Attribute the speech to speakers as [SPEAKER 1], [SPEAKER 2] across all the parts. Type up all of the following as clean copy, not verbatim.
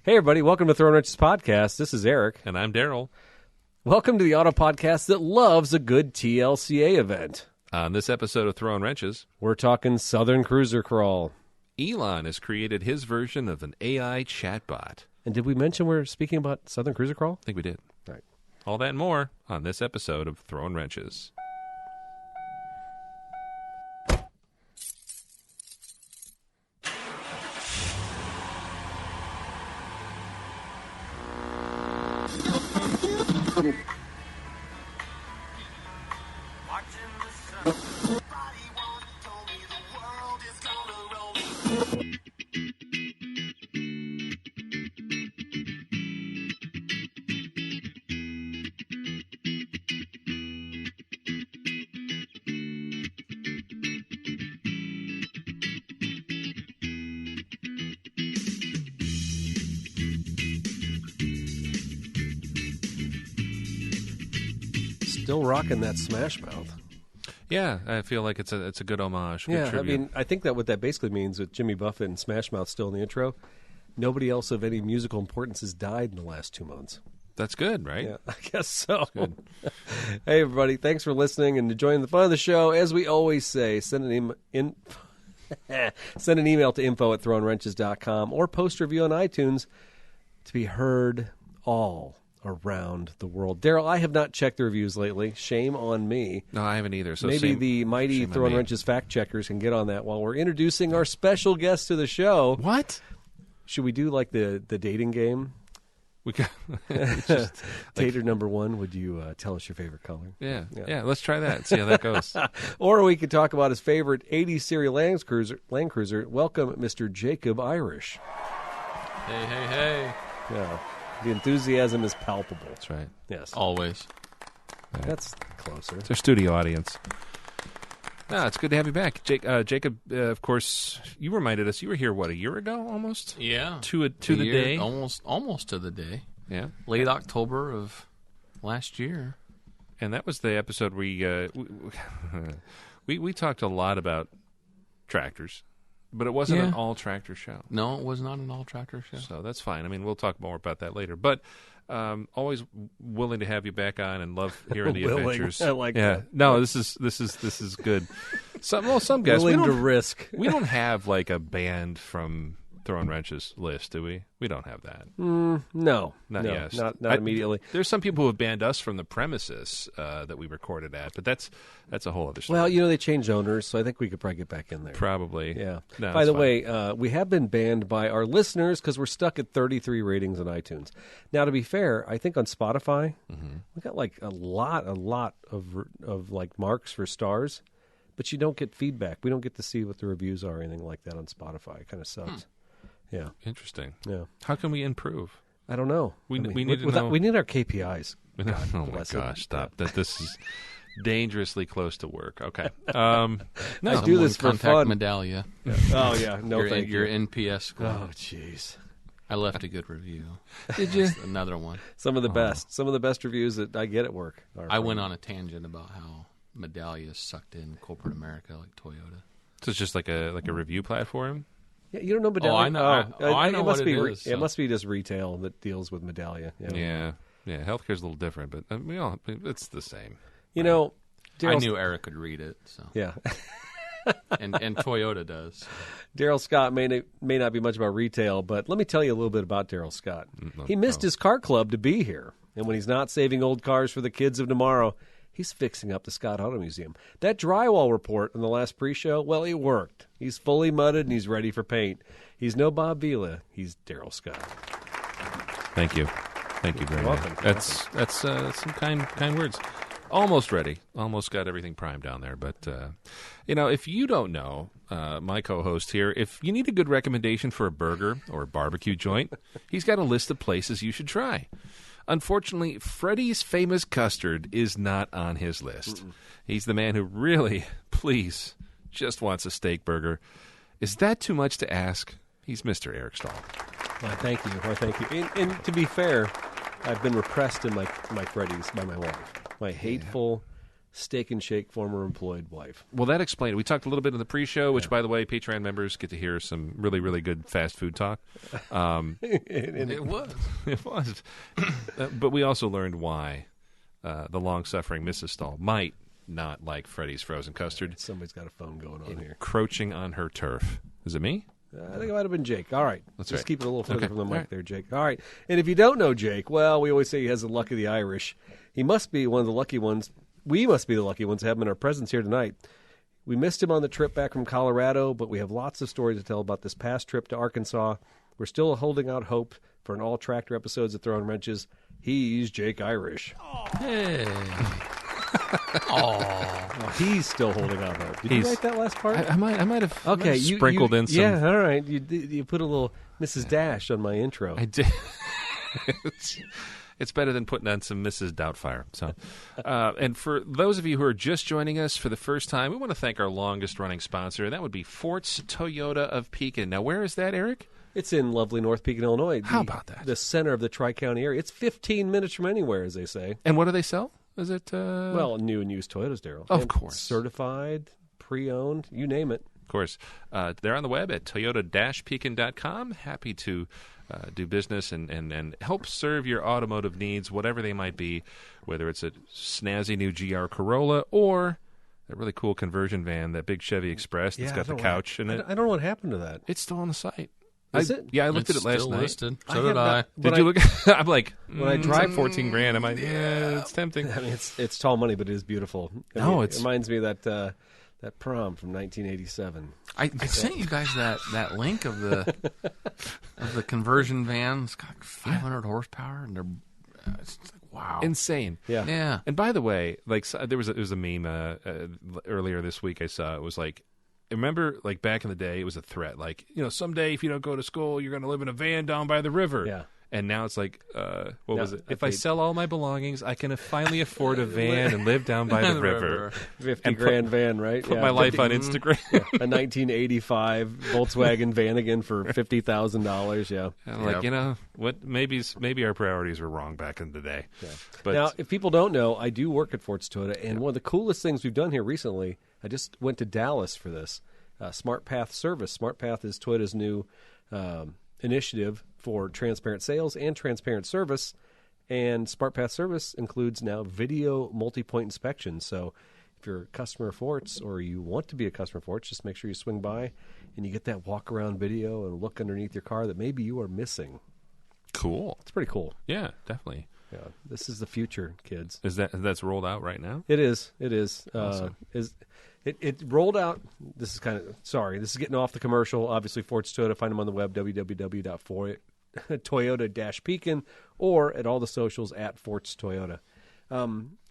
[SPEAKER 1] Hey, everybody. Welcome to Throwin Wrenches Podcast. This is Eric.
[SPEAKER 2] And I'm Daryl.
[SPEAKER 1] Welcome to the auto podcast that loves a good TLCA event.
[SPEAKER 2] On this episode of Throwin Wrenches,
[SPEAKER 1] we're talking Southern Cruiser Crawl.
[SPEAKER 2] Elon has created his version of an AI chatbot.
[SPEAKER 1] And did we mention we're speaking about Southern Cruiser Crawl?
[SPEAKER 2] I think we did.
[SPEAKER 1] All right.
[SPEAKER 2] All that and more on this episode of Throwin Wrenches.
[SPEAKER 1] Still rocking that Smash Mouth.
[SPEAKER 2] Yeah, I feel like it's a good homage. Good
[SPEAKER 1] Yeah,
[SPEAKER 2] tribute.
[SPEAKER 1] I mean, I think that what that basically means with Jimmy Buffett and Smash Mouth still in the intro, nobody else of any musical importance has died in the last 2 months.
[SPEAKER 2] That's good, right?
[SPEAKER 1] Yeah, I guess so. Hey, everybody. Thanks for listening and enjoying the fun of the show. As we always say, send an email to info@throwinwrenches.com or post a review on iTunes to be heard all around the world. Daryl, I have not checked the reviews lately. Shame on me.
[SPEAKER 2] No, I haven't either. So
[SPEAKER 1] maybe the mighty Throwin Wrenches fact checkers can get on that while we're introducing our special guest to the show.
[SPEAKER 2] What?
[SPEAKER 1] Should we do like the dating game?
[SPEAKER 2] We got
[SPEAKER 1] Tater number one, would you tell us your favorite color?
[SPEAKER 2] Yeah, let's try that and see how that goes.
[SPEAKER 1] Or we could talk about his favorite 80s serial Landcruiser. Welcome, Mr. Jacob Irish.
[SPEAKER 3] Hey.
[SPEAKER 1] Yeah, the enthusiasm is palpable.
[SPEAKER 2] That's right.
[SPEAKER 1] Yes.
[SPEAKER 3] Always.
[SPEAKER 2] Right.
[SPEAKER 1] That's closer.
[SPEAKER 2] It's our studio audience. No, it's good to have you back. Jacob, of course, you reminded us, you were here, a year ago almost?
[SPEAKER 3] Yeah.
[SPEAKER 2] To the day?
[SPEAKER 3] Almost to the day.
[SPEAKER 2] Yeah.
[SPEAKER 3] Late October of last year.
[SPEAKER 2] And that was the episode we talked a lot about tractors, but it wasn't an all-tractor show.
[SPEAKER 3] No, it was not an all-tractor show.
[SPEAKER 2] So that's fine. I mean, we'll talk more about that later. But always willing to have you back on and love hearing the adventures.
[SPEAKER 1] I like that.
[SPEAKER 2] No, this is good. Some guys
[SPEAKER 1] willing to risk.
[SPEAKER 2] We don't have like a band from Throwin Wrenches list, do we? We don't have that.
[SPEAKER 1] No,
[SPEAKER 2] not yet.
[SPEAKER 1] Not immediately.
[SPEAKER 2] There's some people who have banned us from the premises that we recorded at, but that's a whole other story.
[SPEAKER 1] Well, they changed owners, so I think we could probably get back in there.
[SPEAKER 2] Probably.
[SPEAKER 1] Yeah.
[SPEAKER 2] No,
[SPEAKER 1] By the way, we have been banned by our listeners because we're stuck at 33 ratings on iTunes. Now, to be fair, I think on Spotify, we got like a lot of like marks for stars, but you don't get feedback. We don't get to see what the reviews are or anything like that on Spotify. It kind of sucks. Yeah.
[SPEAKER 2] Interesting.
[SPEAKER 1] Yeah.
[SPEAKER 2] How can we improve?
[SPEAKER 1] I don't know.
[SPEAKER 2] We need to know.
[SPEAKER 1] We need our KPIs.
[SPEAKER 2] God, oh my gosh! Stop that! This is dangerously close to work. Okay. No,
[SPEAKER 1] I do this for fun.
[SPEAKER 3] Medallia.
[SPEAKER 1] Yeah. Oh yeah. No, thank you.
[SPEAKER 3] Your NPS score.
[SPEAKER 1] Oh jeez.
[SPEAKER 3] I left a good review.
[SPEAKER 2] Did you?
[SPEAKER 3] Another one.
[SPEAKER 1] Some of the best. Some of the best reviews that I get at work.
[SPEAKER 3] I went on a tangent about how Medallia sucked in corporate America like Toyota.
[SPEAKER 2] So it's just like a review platform.
[SPEAKER 1] Yeah, you don't know Medallia?
[SPEAKER 3] I know. I know what it is.
[SPEAKER 1] It must be just retail that deals with Medallia.
[SPEAKER 2] Yeah. Healthcare's a little different, but it's the same.
[SPEAKER 1] I
[SPEAKER 3] knew Eric could read it. So
[SPEAKER 1] yeah,
[SPEAKER 3] and Toyota does.
[SPEAKER 1] Daryl Scott may not be much about retail, but let me tell you a little bit about Daryl Scott. He missed his car club to be here, and when he's not saving old cars for the kids of tomorrow, he's fixing up the Scott Auto Museum. That drywall report in the last pre-show, well, it worked. He's fully mudded and he's ready for paint. He's no Bob Vila. He's Daryl Scott.
[SPEAKER 2] Thank you. Thank you very much. That's some kind words. Almost ready. Almost got everything primed down there. But, if you don't know, my co-host here, if you need a good recommendation for a burger or a barbecue joint, he's got a list of places you should try. Unfortunately, Freddy's Famous Custard is not on his list. He's the man who really, please, just wants a steak burger. Is that too much to ask? He's Mr. Eric Stahl.
[SPEAKER 1] Well, thank you. And to be fair, I've been repressed in my Freddy's by my wife. My hateful, Steak and Shake former employed wife.
[SPEAKER 2] Well, that explained it. We talked a little bit in the pre-show, which, by the way, Patreon members get to hear some really, really good fast food talk.
[SPEAKER 3] It was.
[SPEAKER 2] It was. But we also learned why the long-suffering Mrs. Stahl might not like Freddy's frozen custard.
[SPEAKER 1] Somebody's got a phone going on here.
[SPEAKER 2] Encroaching on her turf. Is it me?
[SPEAKER 1] I think it might have been Jake. All right.
[SPEAKER 2] That's
[SPEAKER 1] Just
[SPEAKER 2] right.
[SPEAKER 1] keep it a little further
[SPEAKER 2] Okay.
[SPEAKER 1] from the mic
[SPEAKER 2] All right.
[SPEAKER 1] there, Jake. All right. And if you don't know Jake, well, we always say he has the luck of the Irish. He must be one of the lucky ones. We must be the lucky ones to have him in our presence here tonight. We missed him on the trip back from Colorado, but we have lots of stories to tell about this past trip to Arkansas. We're still holding out hope for an all-tractor episodes of Throwin Wrenches. He's Jake Irish.
[SPEAKER 3] Hey.
[SPEAKER 1] Oh, he's still holding out hope. Did you write that last part?
[SPEAKER 2] I might have
[SPEAKER 1] Okay,
[SPEAKER 2] sprinkled in some.
[SPEAKER 1] Yeah, all right. You put a little Mrs. Dash on my intro.
[SPEAKER 2] I did. It's better than putting on some Mrs. Doubtfire. So, and for those of you who are just joining us for the first time, we want to thank our longest-running sponsor, and that would be Fort's Toyota of Pekin. Now, where is that, Eric?
[SPEAKER 1] It's in lovely North Pekin, Illinois.
[SPEAKER 2] How about that?
[SPEAKER 1] The center of the Tri-County area. It's 15 minutes from anywhere, as they say.
[SPEAKER 2] And what do they sell? Is it?
[SPEAKER 1] Well, new and used Toyotas, Daryl.
[SPEAKER 2] Of
[SPEAKER 1] And
[SPEAKER 2] course.
[SPEAKER 1] certified, pre-owned, you name it.
[SPEAKER 2] Of course. They're on the web at toyota-pekin.com. Happy to do business and help serve your automotive needs, whatever they might be, whether it's a snazzy new GR Corolla or a really cool conversion van, that big Chevy Express that's got the couch in it.
[SPEAKER 1] I don't know what happened to that.
[SPEAKER 2] It's still on the site.
[SPEAKER 1] Is it?
[SPEAKER 2] Yeah, I looked at it last
[SPEAKER 3] still
[SPEAKER 2] night.
[SPEAKER 3] listed.
[SPEAKER 1] I
[SPEAKER 3] So
[SPEAKER 1] have
[SPEAKER 3] did I.
[SPEAKER 1] not-
[SPEAKER 2] Did
[SPEAKER 1] When
[SPEAKER 2] you look? I'm like,
[SPEAKER 1] when I
[SPEAKER 2] it's
[SPEAKER 1] drive-
[SPEAKER 2] like $14,000. I'm like, yeah, it's tempting.
[SPEAKER 1] I mean, it's tall money, but it is beautiful. It reminds me of that prom from 1987.
[SPEAKER 3] I sent you guys that link of the conversion van. It's got like 500 horsepower, and they're it's like, wow,
[SPEAKER 2] Insane.
[SPEAKER 1] Yeah.
[SPEAKER 3] yeah.
[SPEAKER 2] And by the way, like there was a meme earlier this week I saw. It was like, remember, like back in the day, it was a threat. Like, someday if you don't go to school, you're going to live in a van down by the river.
[SPEAKER 1] Yeah.
[SPEAKER 2] And now it's like, what was it?
[SPEAKER 1] I
[SPEAKER 2] If I
[SPEAKER 1] paid-
[SPEAKER 2] sell all my belongings, I can finally afford a van and live down by the river.
[SPEAKER 1] 50
[SPEAKER 2] And
[SPEAKER 1] grand van, right?
[SPEAKER 2] Put my life on Instagram.
[SPEAKER 1] A 1985 Volkswagen van again for $50,000. Yeah.
[SPEAKER 2] I'm like, what? Maybe our priorities were wrong back in the day.
[SPEAKER 1] Yeah.
[SPEAKER 2] But
[SPEAKER 1] Now, if people don't know, I do work at Fort's Toyota, and one of the coolest things we've done here recently, I just went to Dallas for this, Smart Path Service. Smart Path is Toyota's new initiative for transparent sales and transparent service, and Smart Path Service includes now video multi-point inspection. So if you're a customer of Fort's or you want to be a customer of Fort's, just make sure you swing by and you get that walk-around video and look underneath your car that maybe you are missing.
[SPEAKER 2] cool.
[SPEAKER 1] It's pretty cool.
[SPEAKER 2] Yeah, definitely.
[SPEAKER 1] Yeah, this is the future, kids.
[SPEAKER 2] That's rolled out right now?
[SPEAKER 1] It is. It is.
[SPEAKER 2] Awesome.
[SPEAKER 1] It rolled out. This is this is getting off the commercial. Obviously, Fort's Toyota. Find them on the web, www.toyota-pekin, or at all the socials at Fort's Toyota.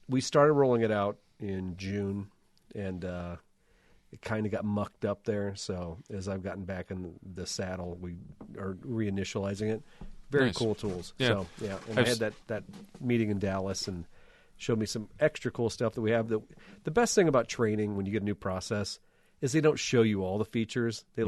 [SPEAKER 1] We started rolling it out in June, and it kind of got mucked up there. So as I've gotten back in the saddle, we are reinitializing it. Very
[SPEAKER 2] Nice.
[SPEAKER 1] cool tools.
[SPEAKER 2] Yeah.
[SPEAKER 1] So, yeah. And I had that meeting in Dallas and showed me some extra cool stuff that we have. The best thing about training when you get a new process is they don't show you all the features. They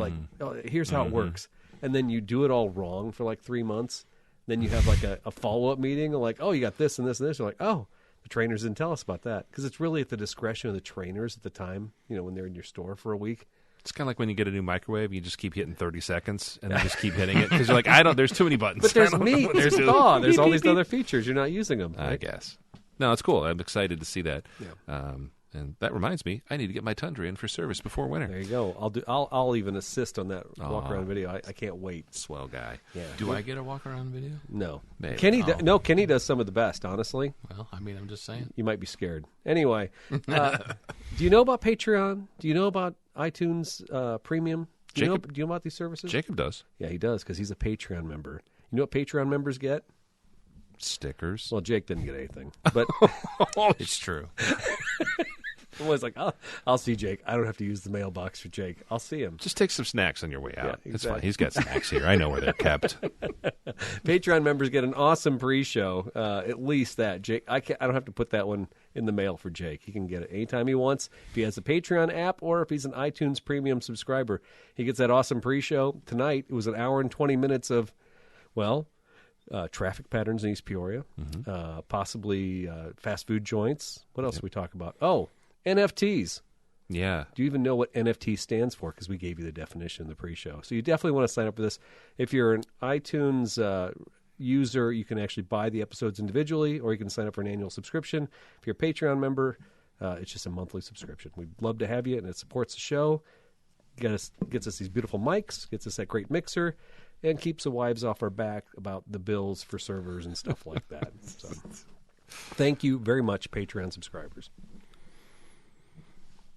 [SPEAKER 1] here's how it works. And then you do it all wrong for like 3 months. Then you have like a follow-up meeting. Like, oh, you got this and this and this. You're like, oh, the trainers didn't tell us about that. Because it's really at the discretion of the trainers at the time, when they're in your store for a week.
[SPEAKER 2] It's kind of like when you get a new microwave, you just keep hitting 30 seconds and then just keep hitting it because you're like, there's too many buttons.
[SPEAKER 1] But there's
[SPEAKER 2] I don't know
[SPEAKER 1] meat,
[SPEAKER 2] what they're
[SPEAKER 1] there's
[SPEAKER 2] doing.
[SPEAKER 1] thaw, there's all
[SPEAKER 2] Beep,
[SPEAKER 1] these
[SPEAKER 2] beep,
[SPEAKER 1] other features. You're not using them.
[SPEAKER 2] I
[SPEAKER 1] Right?
[SPEAKER 2] guess. No, it's cool. I'm excited to see that.
[SPEAKER 1] Yeah.
[SPEAKER 2] And that reminds me, I need to get my Tundra in for service before winter.
[SPEAKER 1] There you go. I'll even assist on that walk-around video. I can't wait.
[SPEAKER 2] Swell guy.
[SPEAKER 1] Yeah.
[SPEAKER 3] Do I get a walk around video?
[SPEAKER 1] No.
[SPEAKER 2] Maybe.
[SPEAKER 1] Kenny does some of the best, honestly.
[SPEAKER 3] Well, I mean, I'm just saying.
[SPEAKER 1] You might be scared. Anyway, do you know about Patreon? Do you know about iTunes Premium? Do you know about these services?
[SPEAKER 2] Jacob does.
[SPEAKER 1] Yeah, he does because he's a Patreon member. You know what Patreon members get?
[SPEAKER 2] Stickers.
[SPEAKER 1] Well, Jake didn't get anything, but
[SPEAKER 3] It's true.
[SPEAKER 1] I was like, I'll see Jake. I don't have to use the mailbox for Jake. I'll see him.
[SPEAKER 2] Just take some snacks on your way out.
[SPEAKER 1] Yeah,
[SPEAKER 2] It's fine.
[SPEAKER 1] exactly.
[SPEAKER 2] He's got snacks here. I know where they're kept.
[SPEAKER 1] Patreon members get an awesome pre-show. At least that. Jake, I don't have to put that one in the mail for Jake. He can get it anytime he wants. If he has a Patreon app or if he's an iTunes Premium subscriber, he gets that awesome pre-show. Tonight, it was an hour and 20 minutes of, traffic patterns in East Peoria, possibly fast food joints. What else do we talk about? Oh, NFTs.
[SPEAKER 2] Yeah.
[SPEAKER 1] Do you even know what NFT stands for? Because we gave you the definition in the pre-show. So you definitely want to sign up for this. If you're an iTunes user, you can actually buy the episodes individually, or you can sign up for an annual subscription. If you're a Patreon member, it's just a monthly subscription. We'd love to have you, and it supports the show. Gets us these beautiful mics, gets us that great mixer, and keeps the wives off our back about the bills for servers and stuff like that. So, thank you very much, Patreon subscribers.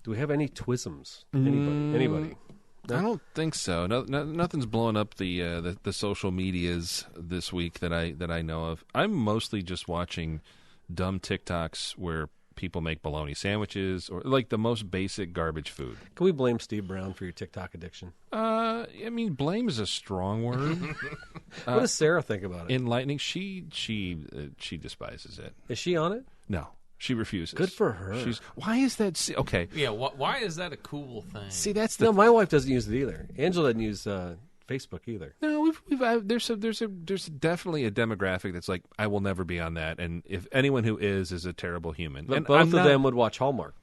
[SPEAKER 1] Do we have any twisms? Anybody? No?
[SPEAKER 2] I don't think so. Nothing's blowing up the social medias this week that I know of. I'm mostly just watching dumb TikToks where people make bologna sandwiches or like the most basic garbage food.
[SPEAKER 1] Can we blame Steve Brown for your TikTok addiction?
[SPEAKER 2] I mean, blame is a strong word.
[SPEAKER 1] What does Sarah think about it?
[SPEAKER 2] Enlightening. She despises it.
[SPEAKER 1] Is she on it?
[SPEAKER 2] No. She refuses.
[SPEAKER 1] Good for her.
[SPEAKER 2] Why is that? Okay.
[SPEAKER 3] Yeah, why is that a cool thing?
[SPEAKER 2] See, that's the...
[SPEAKER 1] No, my wife doesn't use it either. Angela doesn't use Facebook either.
[SPEAKER 2] No, there's definitely a demographic that's like, I will never be on that, and if anyone who is a terrible human.
[SPEAKER 1] But
[SPEAKER 2] and
[SPEAKER 1] both of them would watch Hallmark.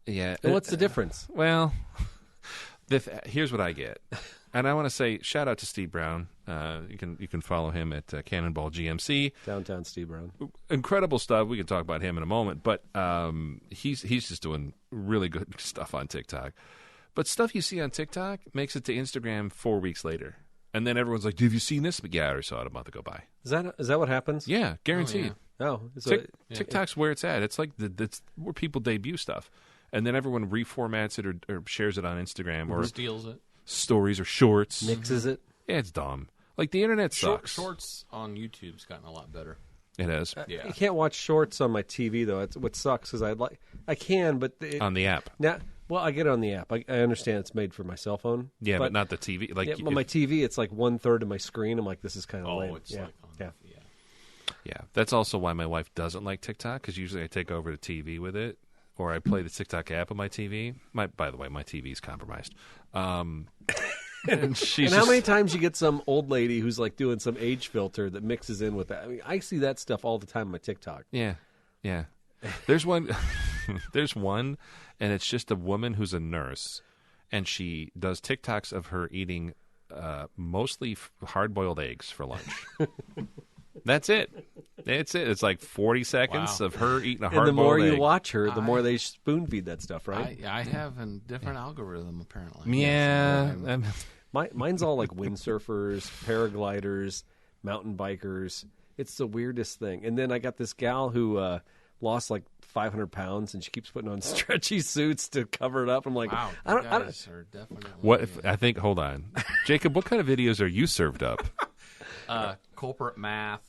[SPEAKER 2] Yeah.
[SPEAKER 1] And what's the difference?
[SPEAKER 2] Well, here's what I get. And I want to say shout out to Steve Brown. You can follow him at Cannonball GMC.
[SPEAKER 1] Downtown Steve Brown.
[SPEAKER 2] Incredible stuff. We can talk about him in a moment. But he's just doing really good stuff on TikTok. But stuff you see on TikTok makes it to Instagram 4 weeks later. And then everyone's like, have you seen this? But yeah, I already saw it a month ago. Bye.
[SPEAKER 1] Is that what happens?
[SPEAKER 2] Yeah, guaranteed.
[SPEAKER 1] TikTok's
[SPEAKER 2] where it's at. It's like that's where people debut stuff. And then everyone reformats it or shares it on Instagram or
[SPEAKER 3] steals it.
[SPEAKER 2] Stories or shorts.
[SPEAKER 1] Mixes it.
[SPEAKER 2] Yeah, it's dumb. Like the internet sucks.
[SPEAKER 3] Shorts on YouTube's gotten a lot better.
[SPEAKER 2] It has.
[SPEAKER 3] Yeah.
[SPEAKER 1] I can't watch shorts on my TV though. It's what sucks is I can, but
[SPEAKER 2] on the app.
[SPEAKER 1] Now, well, I get it on the app. I understand it's made for my cell phone.
[SPEAKER 2] Yeah, but not the TV. Like
[SPEAKER 1] on my TV, it's like 1/3 of my screen. I'm like, this is kind of lame.
[SPEAKER 3] It's
[SPEAKER 2] yeah. That's also why my wife doesn't like TikTok because usually I take over the TV with it, or I play the TikTok app on my TV. By the way, my TV is compromised. And
[SPEAKER 1] how many times you get some old lady who's like doing some age filter that mixes in with that? I mean, I see that stuff all the time on my TikTok.
[SPEAKER 2] Yeah. There's one, and it's just a woman who's a nurse, and she does TikToks of her eating mostly hard-boiled eggs for lunch. That's it. It's like 40 seconds of her eating a hard-boiled egg.
[SPEAKER 1] And the more you watch her, the more they spoon-feed that stuff, right?
[SPEAKER 3] I have a different algorithm, apparently.
[SPEAKER 2] Yeah.
[SPEAKER 1] Mine's all like windsurfers, paragliders, mountain bikers. It's the weirdest thing. And then I got this gal who lost like 500 pounds, and she keeps putting on stretchy suits to cover it up. I'm like,
[SPEAKER 3] wow,
[SPEAKER 1] I don't.
[SPEAKER 3] Are definitely
[SPEAKER 2] what? Hold on, Jacob. What kind of videos are you served up?
[SPEAKER 3] Corporate math.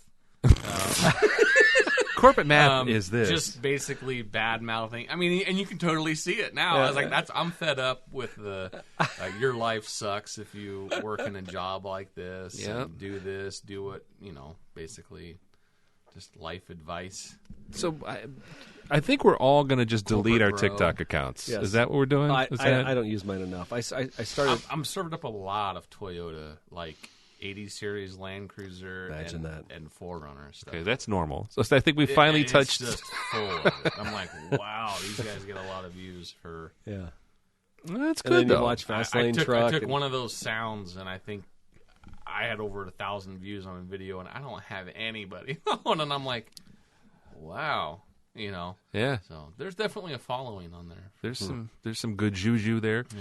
[SPEAKER 2] Corporate math is this.
[SPEAKER 3] Just basically bad mouthing. I mean, and you can totally see it now. I was like, I'm fed up with the your life sucks if you work in a job like this.
[SPEAKER 2] Yep.
[SPEAKER 3] And do this, do what, basically just life advice.
[SPEAKER 2] So I think we're all going to just delete our TikTok accounts.
[SPEAKER 1] Yes.
[SPEAKER 2] Is that what we're doing?
[SPEAKER 1] I don't use mine enough. I started.
[SPEAKER 3] I'm served up a lot of Toyota, like 80 series Landcruiser and 4Runner stuff.
[SPEAKER 2] Okay, that's normal. So I think we finally touched.
[SPEAKER 3] It's just full of it. I'm like, wow, these guys get a lot of views for.
[SPEAKER 1] Yeah.
[SPEAKER 2] Well, that's
[SPEAKER 1] good,
[SPEAKER 2] good,
[SPEAKER 1] and then
[SPEAKER 2] though.
[SPEAKER 1] You watch Fastlane Truck.
[SPEAKER 3] I took one of those sounds, and I think I had over 1,000 views on a video, and I don't have anybody on, and I'm like, wow,
[SPEAKER 2] Yeah.
[SPEAKER 3] So there's definitely a following on there.
[SPEAKER 2] There's some good juju there.
[SPEAKER 3] Yeah.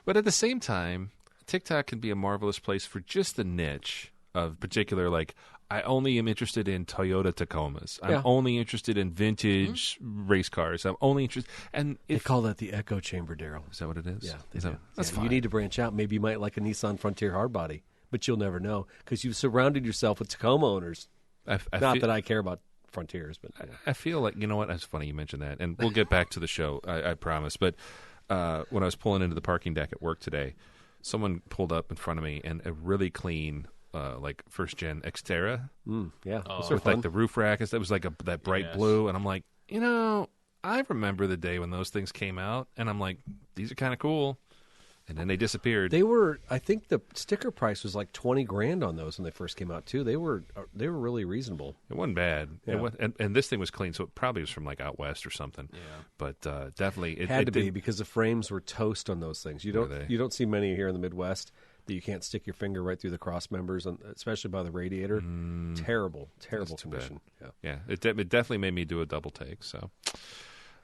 [SPEAKER 2] But at the same time, TikTok can be a marvelous place for just the niche of particular, like, I only am interested in Toyota Tacomas. I'm only interested in vintage race cars. I'm only interested. And
[SPEAKER 1] they call that the echo chamber, Daryl.
[SPEAKER 2] Is that what it is?
[SPEAKER 1] Yeah.
[SPEAKER 2] That's fine.
[SPEAKER 1] You need to branch out. Maybe you might like a Nissan Frontier hardbody, but you'll never know because you've surrounded yourself with Tacoma owners. Not that I care about Frontiers, but
[SPEAKER 2] I feel like, you know what? It's funny you mentioned that, and we'll get back to the show, I promise. But when I was pulling into the parking deck at work today, someone pulled up in front of me and a really clean, like first gen Xterra, with like the roof rack. That was like that bright blue, and I'm like, I remember the day when those things came out, and I'm like, these are kind of cool. And then they disappeared.
[SPEAKER 1] I think the sticker price was like $20,000 on those when they first came out too. They were really reasonable.
[SPEAKER 2] It wasn't bad.
[SPEAKER 1] Yeah.
[SPEAKER 2] And this thing was clean, so it probably was from like out west or something.
[SPEAKER 3] Yeah.
[SPEAKER 2] But definitely
[SPEAKER 1] It had to be because the frames were toast on those things. You don't see many here in the Midwest that you can't stick your finger right through the cross members, especially by the radiator. Terrible condition.
[SPEAKER 2] Yeah. It definitely made me do a double take. So.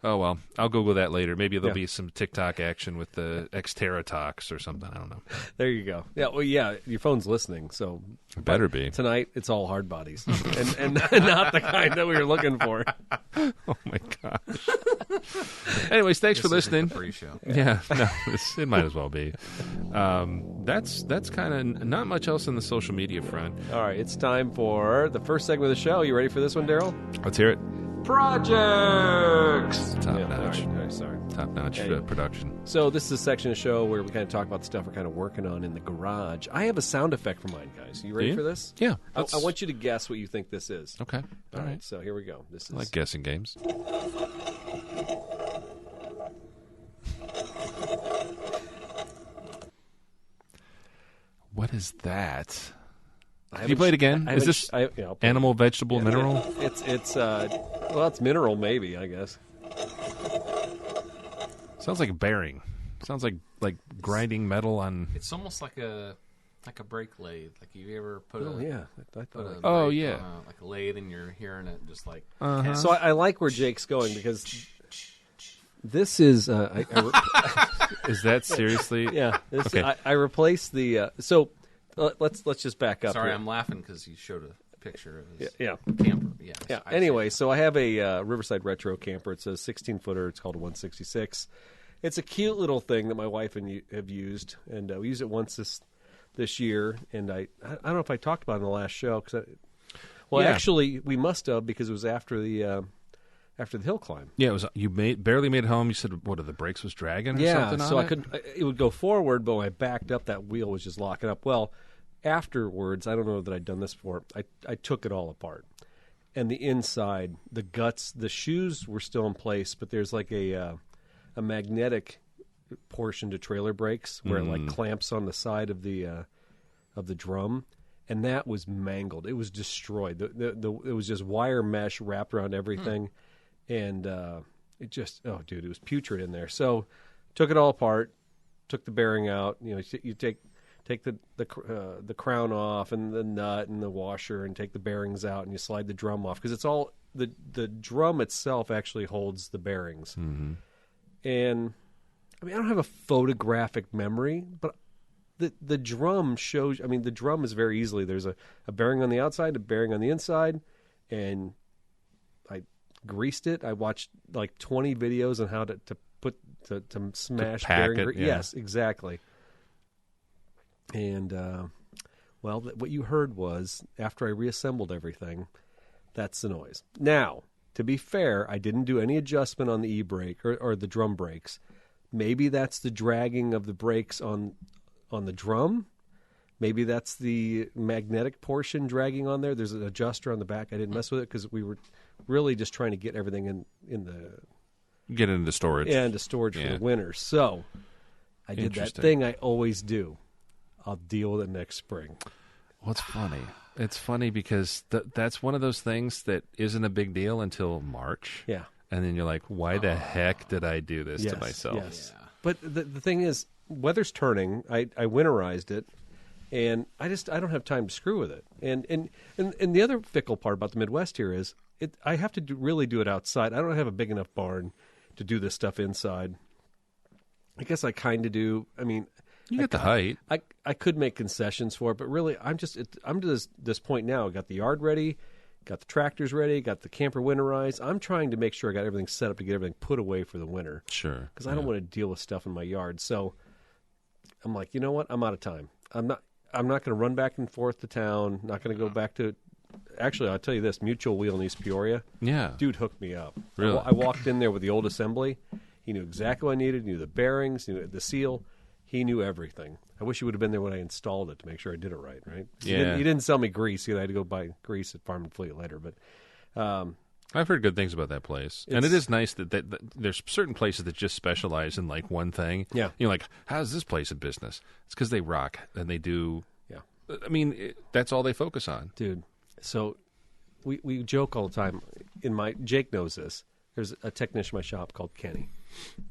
[SPEAKER 2] Oh, well, I'll Google that later. Maybe there'll be some TikTok action with the Xterra Talks or something. I don't know.
[SPEAKER 1] There you go. Yeah, well, your phone's listening, so...
[SPEAKER 2] It better be.
[SPEAKER 1] Tonight, it's all hard bodies, and not the kind that we were looking for.
[SPEAKER 2] Oh, my gosh. Anyways, thanks for listening.
[SPEAKER 3] Free show.
[SPEAKER 2] Yeah, no, it might as well be. That's kind of not much else on the social media front.
[SPEAKER 1] All right, it's time for the first segment of the show. You ready for this one, Daryl?
[SPEAKER 2] Let's hear it.
[SPEAKER 1] Projects!
[SPEAKER 2] Top-notch.
[SPEAKER 1] All right, sorry.
[SPEAKER 2] Top-notch production.
[SPEAKER 1] So this is a section of the show where we kind of talk about the stuff we're kind of working on in the garage. I have a sound effect for mine, guys. You ready for this?
[SPEAKER 2] Yeah.
[SPEAKER 1] I want you to guess what you think this is.
[SPEAKER 2] Okay.
[SPEAKER 1] All right, so here we go. This is
[SPEAKER 2] I like guessing games. What is that? Can you play it again? Is this animal, vegetable, mineral?
[SPEAKER 1] It's mineral maybe, I guess.
[SPEAKER 2] Sounds like a bearing. Sounds like grinding metal on.
[SPEAKER 3] It's almost like a brake lathe. Like you ever put like a lathe and you're hearing it just like.
[SPEAKER 2] Uh-huh.
[SPEAKER 1] So I like where Jake's going because this is.
[SPEAKER 2] Is that seriously?
[SPEAKER 1] Yeah.
[SPEAKER 2] Okay.
[SPEAKER 1] I replaced the. So let's just back up.
[SPEAKER 3] Sorry,
[SPEAKER 1] here.
[SPEAKER 3] I'm laughing because you showed a picture of his
[SPEAKER 1] camper.
[SPEAKER 3] Yeah.
[SPEAKER 1] Anyway, so I have a Riverside Retro camper. It's a 16-footer. It's called a 166. It's a cute little thing that my wife and you have used, and we used it once this year. And I don't know if I talked about it in the last show actually we must have because it was after the hill climb.
[SPEAKER 2] Yeah, it was. You barely made it home. You said what? The brakes was dragging or something.
[SPEAKER 1] So I couldn't. It would go forward, but when I backed up, that wheel was just locking up. Well, afterwards, I don't know that I'd done this before. I took it all apart, and the inside, the guts, the shoes were still in place, but there's like a magnetic portion to trailer brakes where it like clamps on the side of the drum, and that was mangled. It was destroyed. It was just wire mesh wrapped around everything, and it just it was putrid in there. So took it all apart, took the bearing out. You know, you take the crown off and the nut and the washer and take the bearings out and you slide the drum off because it's all the drum itself actually holds the bearings.
[SPEAKER 2] Mm-hmm.
[SPEAKER 1] And I mean, I don't have a photographic memory, but the drum shows. I mean, the drum is very easily. There's a bearing on the outside, a bearing on the inside, and I greased it. I watched like 20 videos on how to smash bearing.
[SPEAKER 2] It, yeah.
[SPEAKER 1] Yes, exactly. And what you heard was after I reassembled everything, that's the noise. Now, to be fair, I didn't do any adjustment on the e-brake or the drum brakes. Maybe that's the dragging of the brakes on the drum. Maybe that's the magnetic portion dragging on there. There's an adjuster on the back. I didn't mess with it because we were really just trying to get everything in the
[SPEAKER 2] get it into storage.
[SPEAKER 1] Yeah, into storage for the winter. So I did that thing I always do. I'll deal with it next spring.
[SPEAKER 2] Well, it's funny. It's funny because that's one of those things that isn't a big deal until March.
[SPEAKER 1] Yeah.
[SPEAKER 2] And then you're like, why the heck did I do this to myself?
[SPEAKER 1] Yes. Yeah. But the thing is, weather's turning. I winterized it, and I don't have time to screw with it. And the other fickle part about the Midwest here is I have to really do it outside. I don't have a big enough barn to do this stuff inside. I guess I kind of do. I mean,
[SPEAKER 2] you get the height.
[SPEAKER 1] I could make concessions for it, but really, I'm to this point now. I got the yard ready, got the tractors ready, got the camper winterized. I'm trying to make sure I got everything set up to get everything put away for the winter.
[SPEAKER 2] Sure.
[SPEAKER 1] Because I don't want to deal with stuff in my yard. So I'm like, you know what? I'm out of time. I'm not going to run back and forth to town. Not going to go back to. Actually, I'll tell you this: Mutual Wheel in East Peoria.
[SPEAKER 2] Yeah.
[SPEAKER 1] Dude hooked me up.
[SPEAKER 2] Really?
[SPEAKER 1] I walked in there with the old assembly. He knew exactly what I needed. He knew the bearings. Knew the seal. He knew everything. I wish he would have been there when I installed it to make sure I did it right.
[SPEAKER 2] Yeah.
[SPEAKER 1] He didn't sell me grease. I had to go buy grease at Farm and Fleet later. But
[SPEAKER 2] I've heard good things about that place, and it is nice that there's certain places that just specialize in like one thing.
[SPEAKER 1] Yeah,
[SPEAKER 2] like, how's this place in business? It's because they rock and they do.
[SPEAKER 1] Yeah,
[SPEAKER 2] I mean, that's all they focus on,
[SPEAKER 1] dude. So we joke all the time. Jake knows this. There's a technician in my shop called Kenny,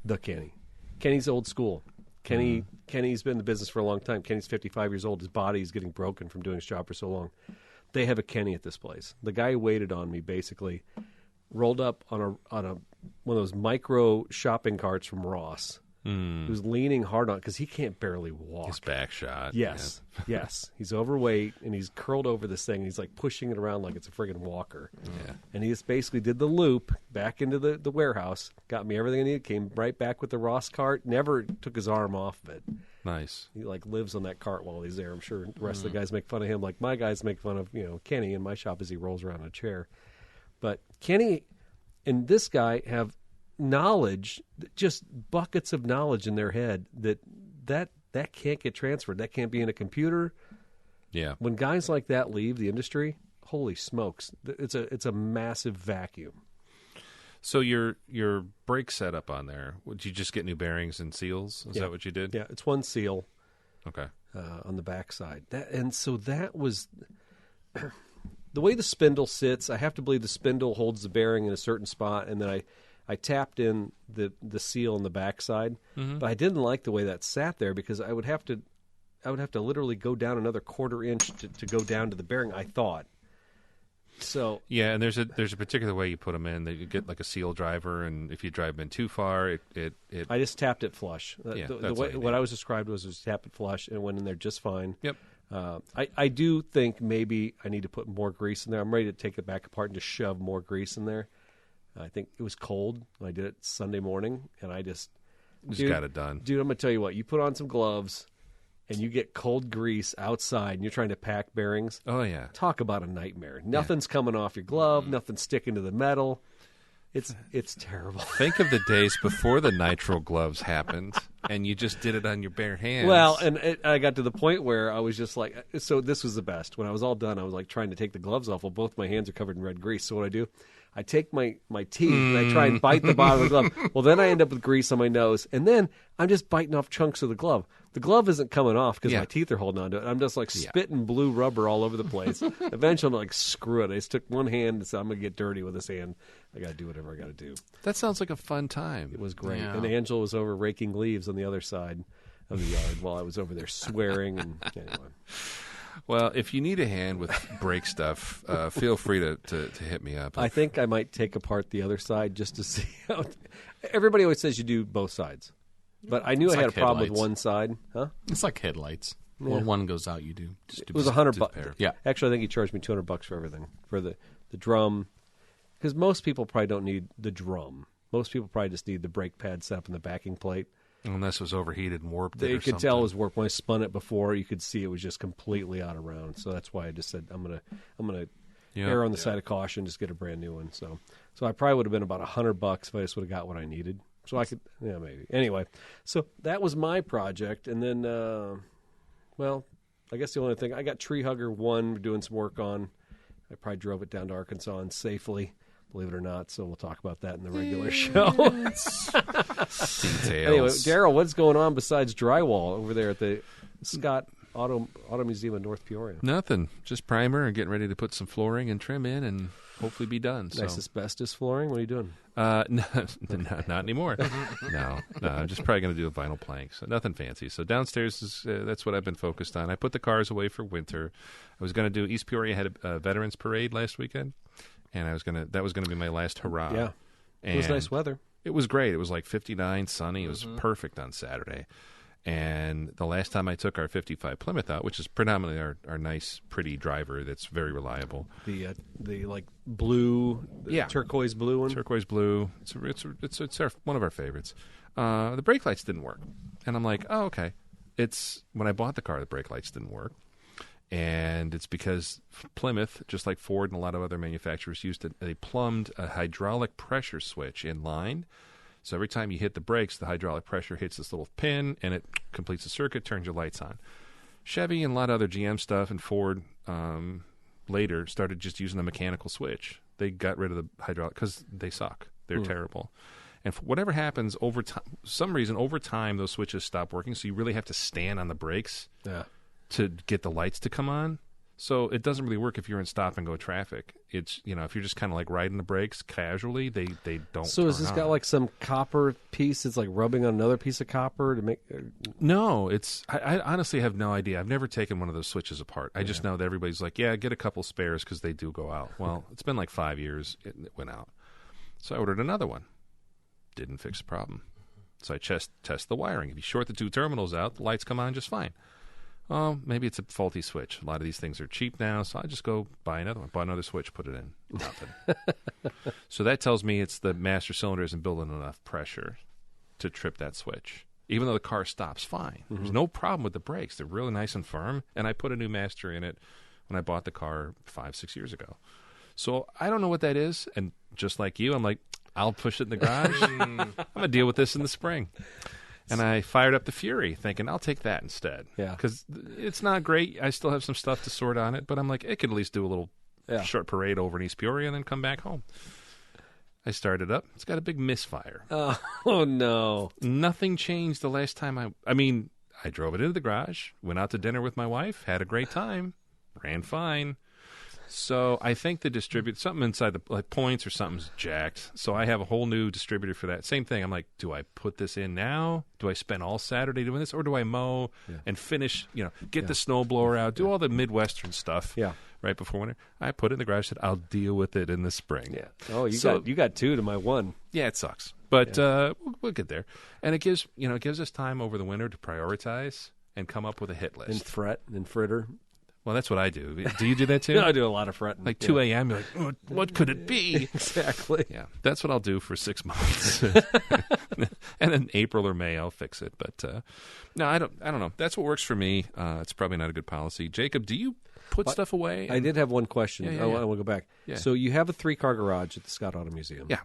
[SPEAKER 1] the Kenny. Kenny's old school. Kenny's been in the business for a long time. Kenny's 55 years old. His body is getting broken from doing his job for so long. They have a Kenny at this place. The guy who waited on me basically rolled up on one of those micro shopping carts from Ross. He was leaning hard on it because he can't barely walk.
[SPEAKER 2] His back shot.
[SPEAKER 1] Yes, yes. He's overweight and he's curled over this thing. And he's like pushing it around like it's a friggin' walker.
[SPEAKER 2] Yeah.
[SPEAKER 1] And he just basically did the loop back into the warehouse, got me everything I needed, came right back with the Ross cart, never took his arm off of it.
[SPEAKER 2] Nice.
[SPEAKER 1] He like lives on that cart while he's there. I'm sure the rest of the guys make fun of him like my guys make fun of, Kenny in my shop as he rolls around in a chair. But Kenny and this guy have knowledge, just buckets of knowledge in their head that can't get transferred. That can't be in a computer.
[SPEAKER 2] Yeah.
[SPEAKER 1] When guys like that leave the industry, holy smokes, it's a massive vacuum.
[SPEAKER 2] So your brake setup on there, would you just get new bearings and seals? Is that what you did?
[SPEAKER 1] Yeah, it's one seal.
[SPEAKER 2] Okay.
[SPEAKER 1] On the backside. So that was the way the spindle sits. I have to believe the spindle holds the bearing in a certain spot, and then I tapped in the seal on the backside, but I didn't like the way that sat there because I would have to literally go down another quarter inch to go down to the bearing, I thought. So
[SPEAKER 2] yeah, and there's a particular way you put them in. That you get like a seal driver, and if you drive them in too far, it
[SPEAKER 1] I just tapped it flush.
[SPEAKER 2] Yeah,
[SPEAKER 1] the way what I was described was tap it flush, and it went in there just fine.
[SPEAKER 2] Yep.
[SPEAKER 1] I do think maybe I need to put more grease in there. I'm ready to take it back apart and just shove more grease in there. I think it was cold when I did it Sunday morning, and I just
[SPEAKER 2] got it done.
[SPEAKER 1] Dude, I'm going to tell you what. You put on some gloves, and you get cold grease outside, and you're trying to pack bearings.
[SPEAKER 2] Oh, yeah.
[SPEAKER 1] Talk about a nightmare. Nothing's coming off your glove. Nothing's sticking to the metal. It's terrible.
[SPEAKER 2] Think of the days before the nitrile gloves happened, and you just did it on your bare hands.
[SPEAKER 1] Well, and I got to the point where I was just like, so this was the best. When I was all done, I was like trying to take the gloves off. Well, both my hands are covered in red grease. So what I do, I take my teeth and I try and bite the bottom of the glove. Well, then I end up with grease on my nose, and then I'm just biting off chunks of the glove. The glove isn't coming off because my teeth are holding on to it. I'm just like spitting blue rubber all over the place. Eventually, I'm like, screw it. I just took one hand and said, I'm going to get dirty with this hand. I got to do whatever I got to do.
[SPEAKER 2] That sounds like a fun time.
[SPEAKER 1] It was great.
[SPEAKER 3] Yeah.
[SPEAKER 1] And Angela was over raking leaves on the other side of the yard while I was over there swearing. And anyway.
[SPEAKER 2] Well, if you need a hand with brake stuff, feel free to hit me up.
[SPEAKER 1] I think I might take apart the other side just to see how. Everybody always says you do both sides. But I knew I had a problem with one side. Huh?
[SPEAKER 3] It's like headlights. When one goes out, you do.
[SPEAKER 1] It was $100.
[SPEAKER 3] Yeah.
[SPEAKER 1] Actually, I think he charged me $200 for everything. For the drum. Because most people probably don't need the drum. Most people probably just need the brake pad set up and the backing plate.
[SPEAKER 2] Unless it was overheated and warped.
[SPEAKER 1] You could tell it was warped. When I spun it before, you could see it was just completely out of round. So that's why I just said I'm gonna err on the side of caution, just get a brand new one. So I probably would have been about $100 if I just would have got what I needed. So I could, maybe. Anyway, so that was my project, and then, I guess the only thing I got Treehugger 1 we're doing some work on. I probably drove it down to Arkansas and safely. Believe it or not, so we'll talk about that in the regular show.
[SPEAKER 2] Details.
[SPEAKER 1] Anyway, Daryl, what's going on besides drywall over there at the Scott Auto Museum in North Peoria?
[SPEAKER 2] Nothing. Just primer and getting ready to put some flooring and trim in and hopefully be done.
[SPEAKER 1] Nice asbestos flooring? What are you doing?
[SPEAKER 2] No, not anymore. No, I'm just probably going to do a vinyl plank. So nothing fancy. So downstairs, that's what I've been focused on. I put the cars away for winter. I was going to do East Peoria had a Veterans Parade last weekend. And that was going to be my last hurrah.
[SPEAKER 1] Yeah. It was nice weather.
[SPEAKER 2] It was great. It was like 59, sunny. It was perfect on Saturday. And the last time I took our 55 Plymouth out, which is predominantly our nice, pretty driver that's very reliable.
[SPEAKER 1] The like blue, turquoise blue one?
[SPEAKER 2] Turquoise blue. It's one of our favorites. The brake lights didn't work. And I'm like, oh, okay. When I bought the car, the brake lights didn't work. And it's because Plymouth, just like Ford and a lot of other manufacturers, they plumbed a hydraulic pressure switch in line. So every time you hit the brakes, the hydraulic pressure hits this little pin, and it completes the circuit, turns your lights on. Chevy and a lot of other GM stuff and Ford later started just using a mechanical switch. They got rid of the hydraulic because they suck. They're terrible. And whatever happens over time, some reason over time those switches stop working. So you really have to stand on the brakes to get the lights to come on. So it doesn't really work if you're in stop and go traffic. It's if you're just kind of like riding the brakes casually, they don't.
[SPEAKER 1] So has this got like some copper piece that's like rubbing on another piece of copper to make?
[SPEAKER 2] No, I honestly have no idea. I've never taken one of those switches apart. I just know that everybody's like, yeah, get a couple spares because they do go out. Well, it's been like 5 years. It went out. So I ordered another one. Didn't fix the problem. So I test the wiring. If you short the 2 terminals out, the lights come on just fine. Oh, maybe it's a faulty switch. A lot of these things are cheap now, so I just go buy another one. Buy another switch, put it in. Nothing. So that tells me it's the master cylinder isn't building enough pressure to trip that switch. Even though the car stops fine. There's no problem with the brakes. They're really nice and firm. And I put a new master in it when I bought the car 5-6 years ago. So I don't know what that is. And just like you, I'm like, I'll push it in the garage. I'm going to deal with this in the spring. And I fired up the Fury, thinking I'll take that instead. Yeah, because it's not great. I still have some stuff to sort on it, but I'm like, it could at least do a little short parade over in East Peoria and then come back home. I started up. It's got a big misfire.
[SPEAKER 1] Oh no!
[SPEAKER 2] Nothing changed the last time I mean, I drove it into the garage, went out to dinner with my wife, had a great time, ran fine. So I think the distributor, something inside the points or something's jacked. So I have a whole new distributor for that. Same thing. I'm like, do I put this in now? Do I spend all Saturday doing this, or do I mow and finish? Get the snowblower out, do all the Midwestern stuff. Yeah. Right before winter. I put it in the garage. Said I'll deal with it in the spring.
[SPEAKER 1] Yeah. Oh, you got 2 to my 1.
[SPEAKER 2] Yeah, it sucks, but we'll get there. And it gives us time over the winter to prioritize and come up with a hit list
[SPEAKER 1] and fret and fritter.
[SPEAKER 2] Well, that's what I do. Do you do that too?
[SPEAKER 1] I do a lot of fretting.
[SPEAKER 2] Like 2 a.m., you're like, what could it be?
[SPEAKER 1] Exactly.
[SPEAKER 2] Yeah, that's what I'll do for 6 months. And in April or May, I'll fix it. But no, I don't know. That's what works for me. It's probably not a good policy. Jacob, do you put stuff away?
[SPEAKER 1] I did have one question. I want to go back. Yeah. So you have a 3-car garage at the Scott Auto Museum.
[SPEAKER 2] Yeah.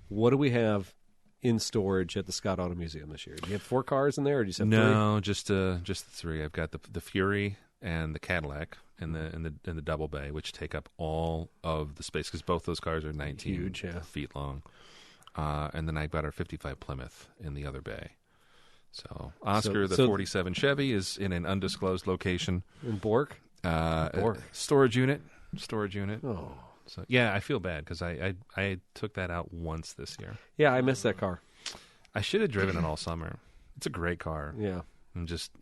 [SPEAKER 1] What do we have in storage at the Scott Auto Museum this year? Do you have 4 cars in there, or do you have 3?
[SPEAKER 2] No, just the 3. I've got the Fury and the Cadillac and the double bay, which take up all of the space because both those cars are 19 feet long. And then I've got our 55 Plymouth in the other bay. So Oscar, the 47 Chevy, is in an undisclosed location.
[SPEAKER 1] In Bork?
[SPEAKER 2] Storage unit.
[SPEAKER 1] Oh.
[SPEAKER 2] So yeah, I feel bad because I took that out once this year.
[SPEAKER 1] Yeah, I missed that car.
[SPEAKER 2] I should have driven it all summer. It's a great car.
[SPEAKER 1] Yeah.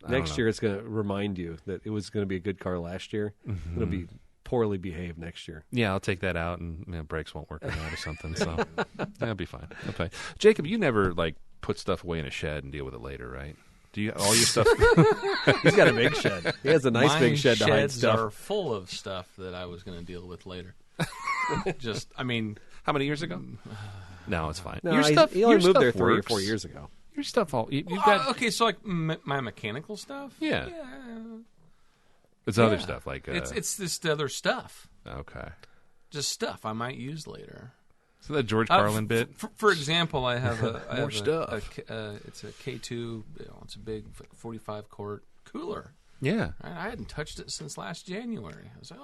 [SPEAKER 2] Next
[SPEAKER 1] year it's going to remind you that it was going to be a good car last year. It'll be poorly behaved next year.
[SPEAKER 2] Yeah, I'll take that out and brakes won't work on that or something. So that'll be fine. Okay, Jacob, you never put stuff away in a shed and deal with it later, right? Do you all your stuff?
[SPEAKER 1] He's got a big shed. He has a nice big shed to hide stuff.
[SPEAKER 3] Sheds are full of stuff that I was going to deal with later. How
[SPEAKER 2] many years ago? No, it's fine.
[SPEAKER 1] No, he only moved there 3 or 4 years ago.
[SPEAKER 2] Your stuff you've got.
[SPEAKER 3] Okay, so my mechanical stuff.
[SPEAKER 2] Yeah. It's other stuff like
[SPEAKER 3] it's this other stuff.
[SPEAKER 2] Okay.
[SPEAKER 3] Just stuff I might use later.
[SPEAKER 2] So that George Carlin bit.
[SPEAKER 3] For example, I have
[SPEAKER 2] more stuff.
[SPEAKER 3] It's a K2. It's a big 45 quart cooler.
[SPEAKER 2] Yeah.
[SPEAKER 3] I hadn't touched it since last January. I was like,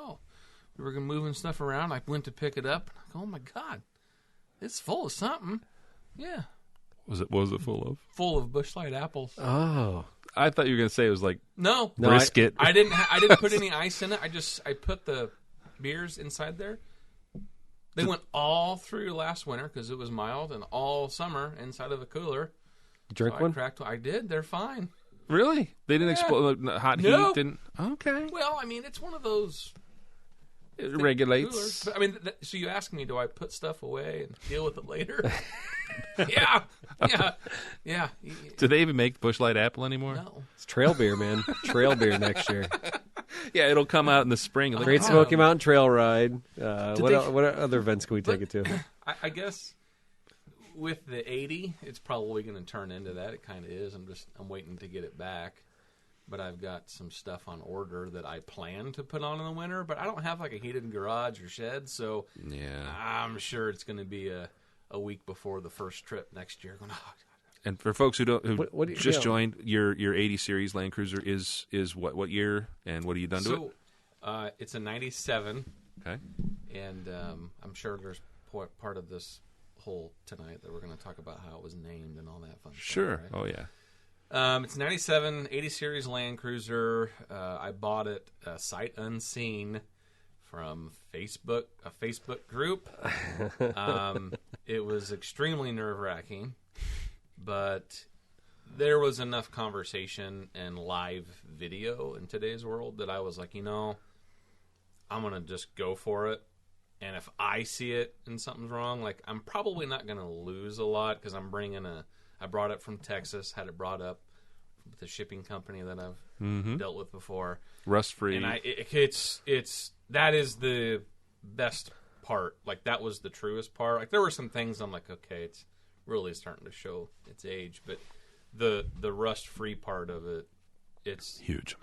[SPEAKER 3] we were moving stuff around. I went to pick it up. Oh my God, it's full of something. Yeah. What was it full of? Full of Busch Light apples.
[SPEAKER 2] Oh, I thought you were going to say it was like
[SPEAKER 3] brisket. I didn't put any ice in it. I put the beers inside there. They went all through last winter because it was mild, and all summer inside of the cooler.
[SPEAKER 1] Drink one?
[SPEAKER 3] I did. They're fine.
[SPEAKER 2] Really? They didn't explode. Hot heat didn't. Okay.
[SPEAKER 3] Well, it's one of those.
[SPEAKER 2] It regulates.
[SPEAKER 3] Coolers. But, so you ask me, do I put stuff away and deal with it later? Yeah.
[SPEAKER 2] Do they even make Busch Light apple anymore?
[SPEAKER 3] No.
[SPEAKER 1] It's trail beer, man. Trail beer next year.
[SPEAKER 2] Yeah, it'll come out in the spring.
[SPEAKER 1] Great Smoky Mountain Trail Ride. What other events can we take it to?
[SPEAKER 3] I guess with the 80, it's probably going to turn into that. It kind of is. I'm waiting to get it back. But I've got some stuff on order that I plan to put on in the winter. But I don't have a heated garage or shed, so I'm sure it's going to be a week before the first trip next year. Going, oh, God.
[SPEAKER 2] And for folks who just joined, your 80 series Landcruiser is what year and what have you done to it?
[SPEAKER 3] It's a 97.
[SPEAKER 2] Okay.
[SPEAKER 3] And I'm sure there's part of this whole tonight that we're going to talk about how it was named and all that fun
[SPEAKER 2] Sure.
[SPEAKER 3] stuff. Right?
[SPEAKER 2] Oh, yeah.
[SPEAKER 3] It's 97, 80 series Landcruiser. I bought it sight unseen from a Facebook group. It was extremely nerve-wracking, but there was enough conversation and live video in today's world that I was like, I'm going to just go for it. And if I see it and something's wrong, like, I'm probably not going to lose a lot because I brought it from Texas, had it brought up with the shipping company that I've dealt with before.
[SPEAKER 2] Rust-free.
[SPEAKER 3] And that is the best part. Like, that was the truest part. Like, there were some things I'm like, okay, it's really starting to show its age. But the rust-free part of it, it's
[SPEAKER 2] huge.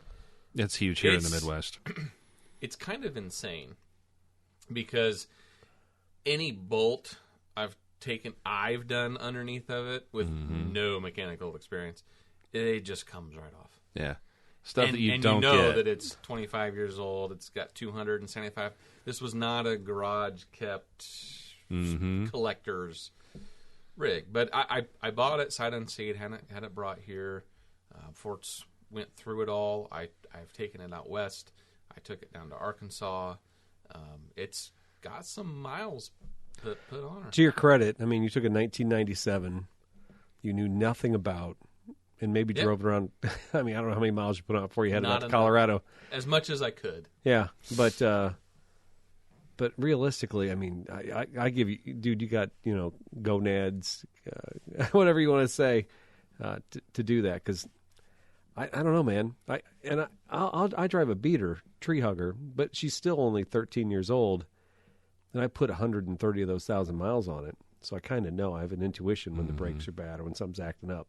[SPEAKER 2] It's huge here in the Midwest.
[SPEAKER 3] It's kind of insane because any bolt I've done underneath of it with no mechanical experience, it just comes right off.
[SPEAKER 2] Yeah. Stuff that you
[SPEAKER 3] and
[SPEAKER 2] don't
[SPEAKER 3] you know
[SPEAKER 2] get.
[SPEAKER 3] that it's 25 years old. It's got 275. This was not a garage-kept collector's rig. But I bought it sight unseen, had it brought here. Forts went through it all. I've taken it out west. I took it down to Arkansas. It's got some miles put on her.
[SPEAKER 1] To your credit, I mean, you took a 1997 you knew nothing about, and maybe drove around. I mean, I don't know how many miles you put on before you headed out to Colorado.
[SPEAKER 3] As much as I could.
[SPEAKER 1] Yeah, but realistically, I mean, I give you, dude, you got, gonads, whatever you want to say, to do that, because I don't know, man. I drive a beater, Treehugger, but she's still only 13 years old, and I put 130 of those 1,000 miles on it, so I kind of know. I have an intuition when the brakes are bad or when something's acting up.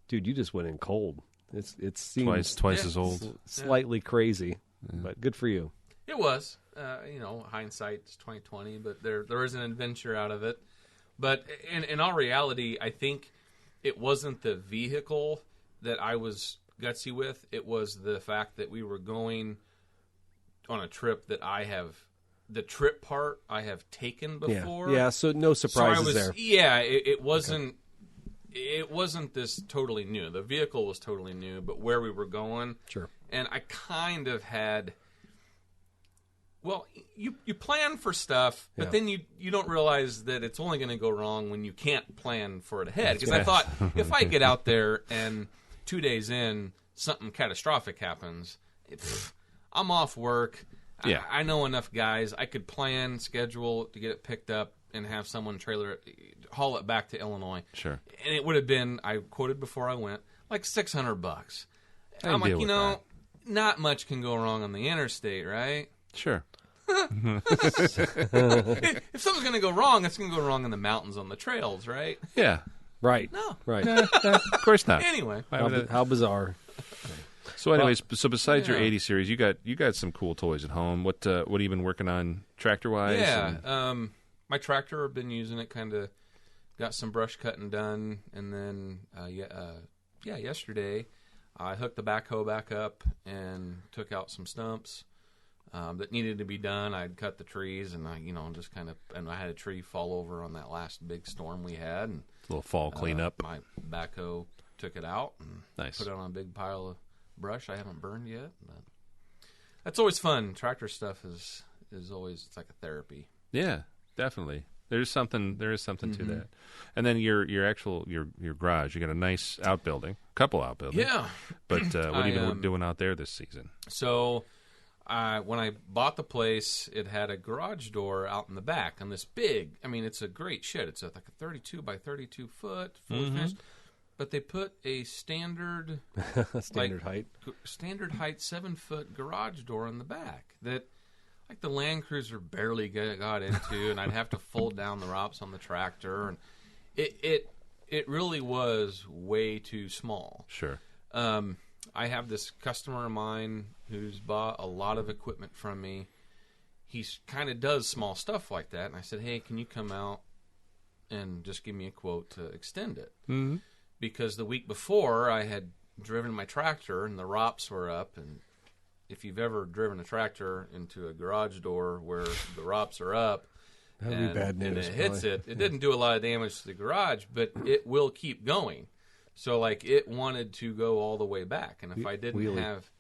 [SPEAKER 1] Dude, you just went in cold. It seems
[SPEAKER 2] twice as old,
[SPEAKER 1] slightly crazy, but good for you.
[SPEAKER 3] It was, hindsight's 20/20, but there is an adventure out of it. But in all reality, I think it wasn't the vehicle that I was gutsy with. It was the fact that we were going on a trip that the trip part I have taken before.
[SPEAKER 1] Yeah, so no surprises there.
[SPEAKER 3] Yeah, it wasn't. Okay. It wasn't this totally new. The vehicle was totally new, but where we were going,
[SPEAKER 1] sure.
[SPEAKER 3] And I kind of had. Well, you plan for stuff, but then you don't realize that it's only going to go wrong when you can't plan for it ahead. Because I thought, if I get out there and 2 days in, something catastrophic happens, I'm off work.
[SPEAKER 2] Yeah.
[SPEAKER 3] I know enough guys. I could plan, schedule to get it picked up and have someone trailer it, haul it back to Illinois.
[SPEAKER 2] Sure.
[SPEAKER 3] And it would have been, I quoted before I went, like $600. I'm like, not much can go wrong on the interstate, right?
[SPEAKER 2] Sure.
[SPEAKER 3] If something's going to go wrong, it's going to go wrong in the mountains on the trails, right?
[SPEAKER 2] Yeah.
[SPEAKER 1] Right.
[SPEAKER 3] No.
[SPEAKER 1] Right.
[SPEAKER 2] Of course not.
[SPEAKER 3] Anyway.
[SPEAKER 1] How bizarre.
[SPEAKER 2] So anyways, so besides your 80 series, you got some cool toys at home. What have you been working on tractor-wise?
[SPEAKER 3] Yeah. My tractor, I've been using it, kind of got some brush cutting done. And then, yesterday, I hooked the backhoe back up and took out some stumps that needed to be done. I'd cut the trees, and I had a tree fall over on that last big storm we had. And
[SPEAKER 2] a little fall cleanup.
[SPEAKER 3] My backhoe took it out and put it on a big pile of brush I haven't burned yet. But that's always fun. Tractor stuff is always, it's like a therapy.
[SPEAKER 2] Yeah, definitely. There is something to that. And then your garage, you got a nice outbuilding, couple outbuildings.
[SPEAKER 3] Yeah.
[SPEAKER 2] But what have you been doing out there this season?
[SPEAKER 3] So when I bought the place, it had a garage door out in the back on this big, it's a great shed. It's like a 32 by 32 foot, fully finished. But they put a standard
[SPEAKER 1] height
[SPEAKER 3] 7-foot garage door in the back that, like, the Landcruiser barely got into, and I'd have to fold down the ROPS on the tractor, and it really was way too small.
[SPEAKER 2] Sure.
[SPEAKER 3] I have this customer of mine who's bought a lot of equipment from me. He kind of does small stuff like that, and I said, hey, can you come out and just give me a quote to extend it?
[SPEAKER 2] Mm-hmm.
[SPEAKER 3] Because the week before, I had driven my tractor, and the ROPS were up, and if you've ever driven a tractor into a garage door where the ROPS are up,
[SPEAKER 1] that would be bad news.
[SPEAKER 3] And it hits it didn't do a lot of damage to the garage, but it will keep going. So, like, it wanted to go all the way back. And if I didn't have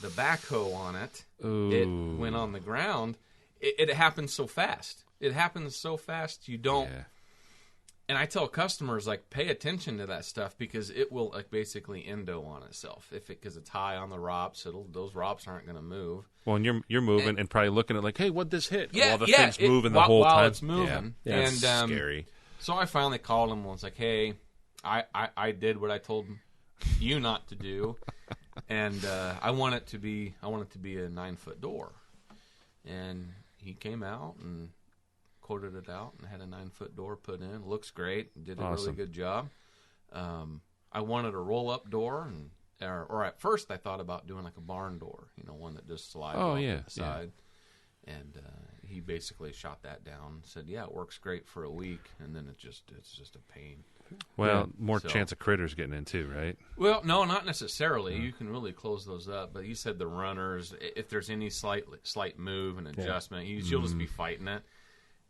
[SPEAKER 3] the backhoe on it, it went on the ground. It happens so fast. It happens so fast you don't. Yeah. And I tell customers, like, pay attention to that stuff because it will, like, basically endo on itself. Because it's high on the ROPS, those ROPS aren't going to move.
[SPEAKER 2] Well, and you're moving and probably looking at, like, hey, what'd this hit?
[SPEAKER 3] Yeah,
[SPEAKER 2] while the thing's moving the whole
[SPEAKER 3] while
[SPEAKER 2] time.
[SPEAKER 3] It's moving.
[SPEAKER 2] Yeah,
[SPEAKER 3] and
[SPEAKER 2] it's scary.
[SPEAKER 3] So I finally called him and was like, hey, I did what I told you not to do, and I want it to be a 9-foot door. And he came out and quoted it out and had a 9-foot door put in. Looks great. Did a really good job. I wanted a roll-up door, or at first I thought about doing like a barn door, one that just slides off the side. Yeah. And he basically shot that down. Said, "Yeah, it works great for a week, and then it's just a pain."
[SPEAKER 2] Well, more chance of critters getting in too, right?
[SPEAKER 3] Well, no, not necessarily. You can really close those up. But you said the runners, if there's any slight move and adjustment, you'll just be fighting it.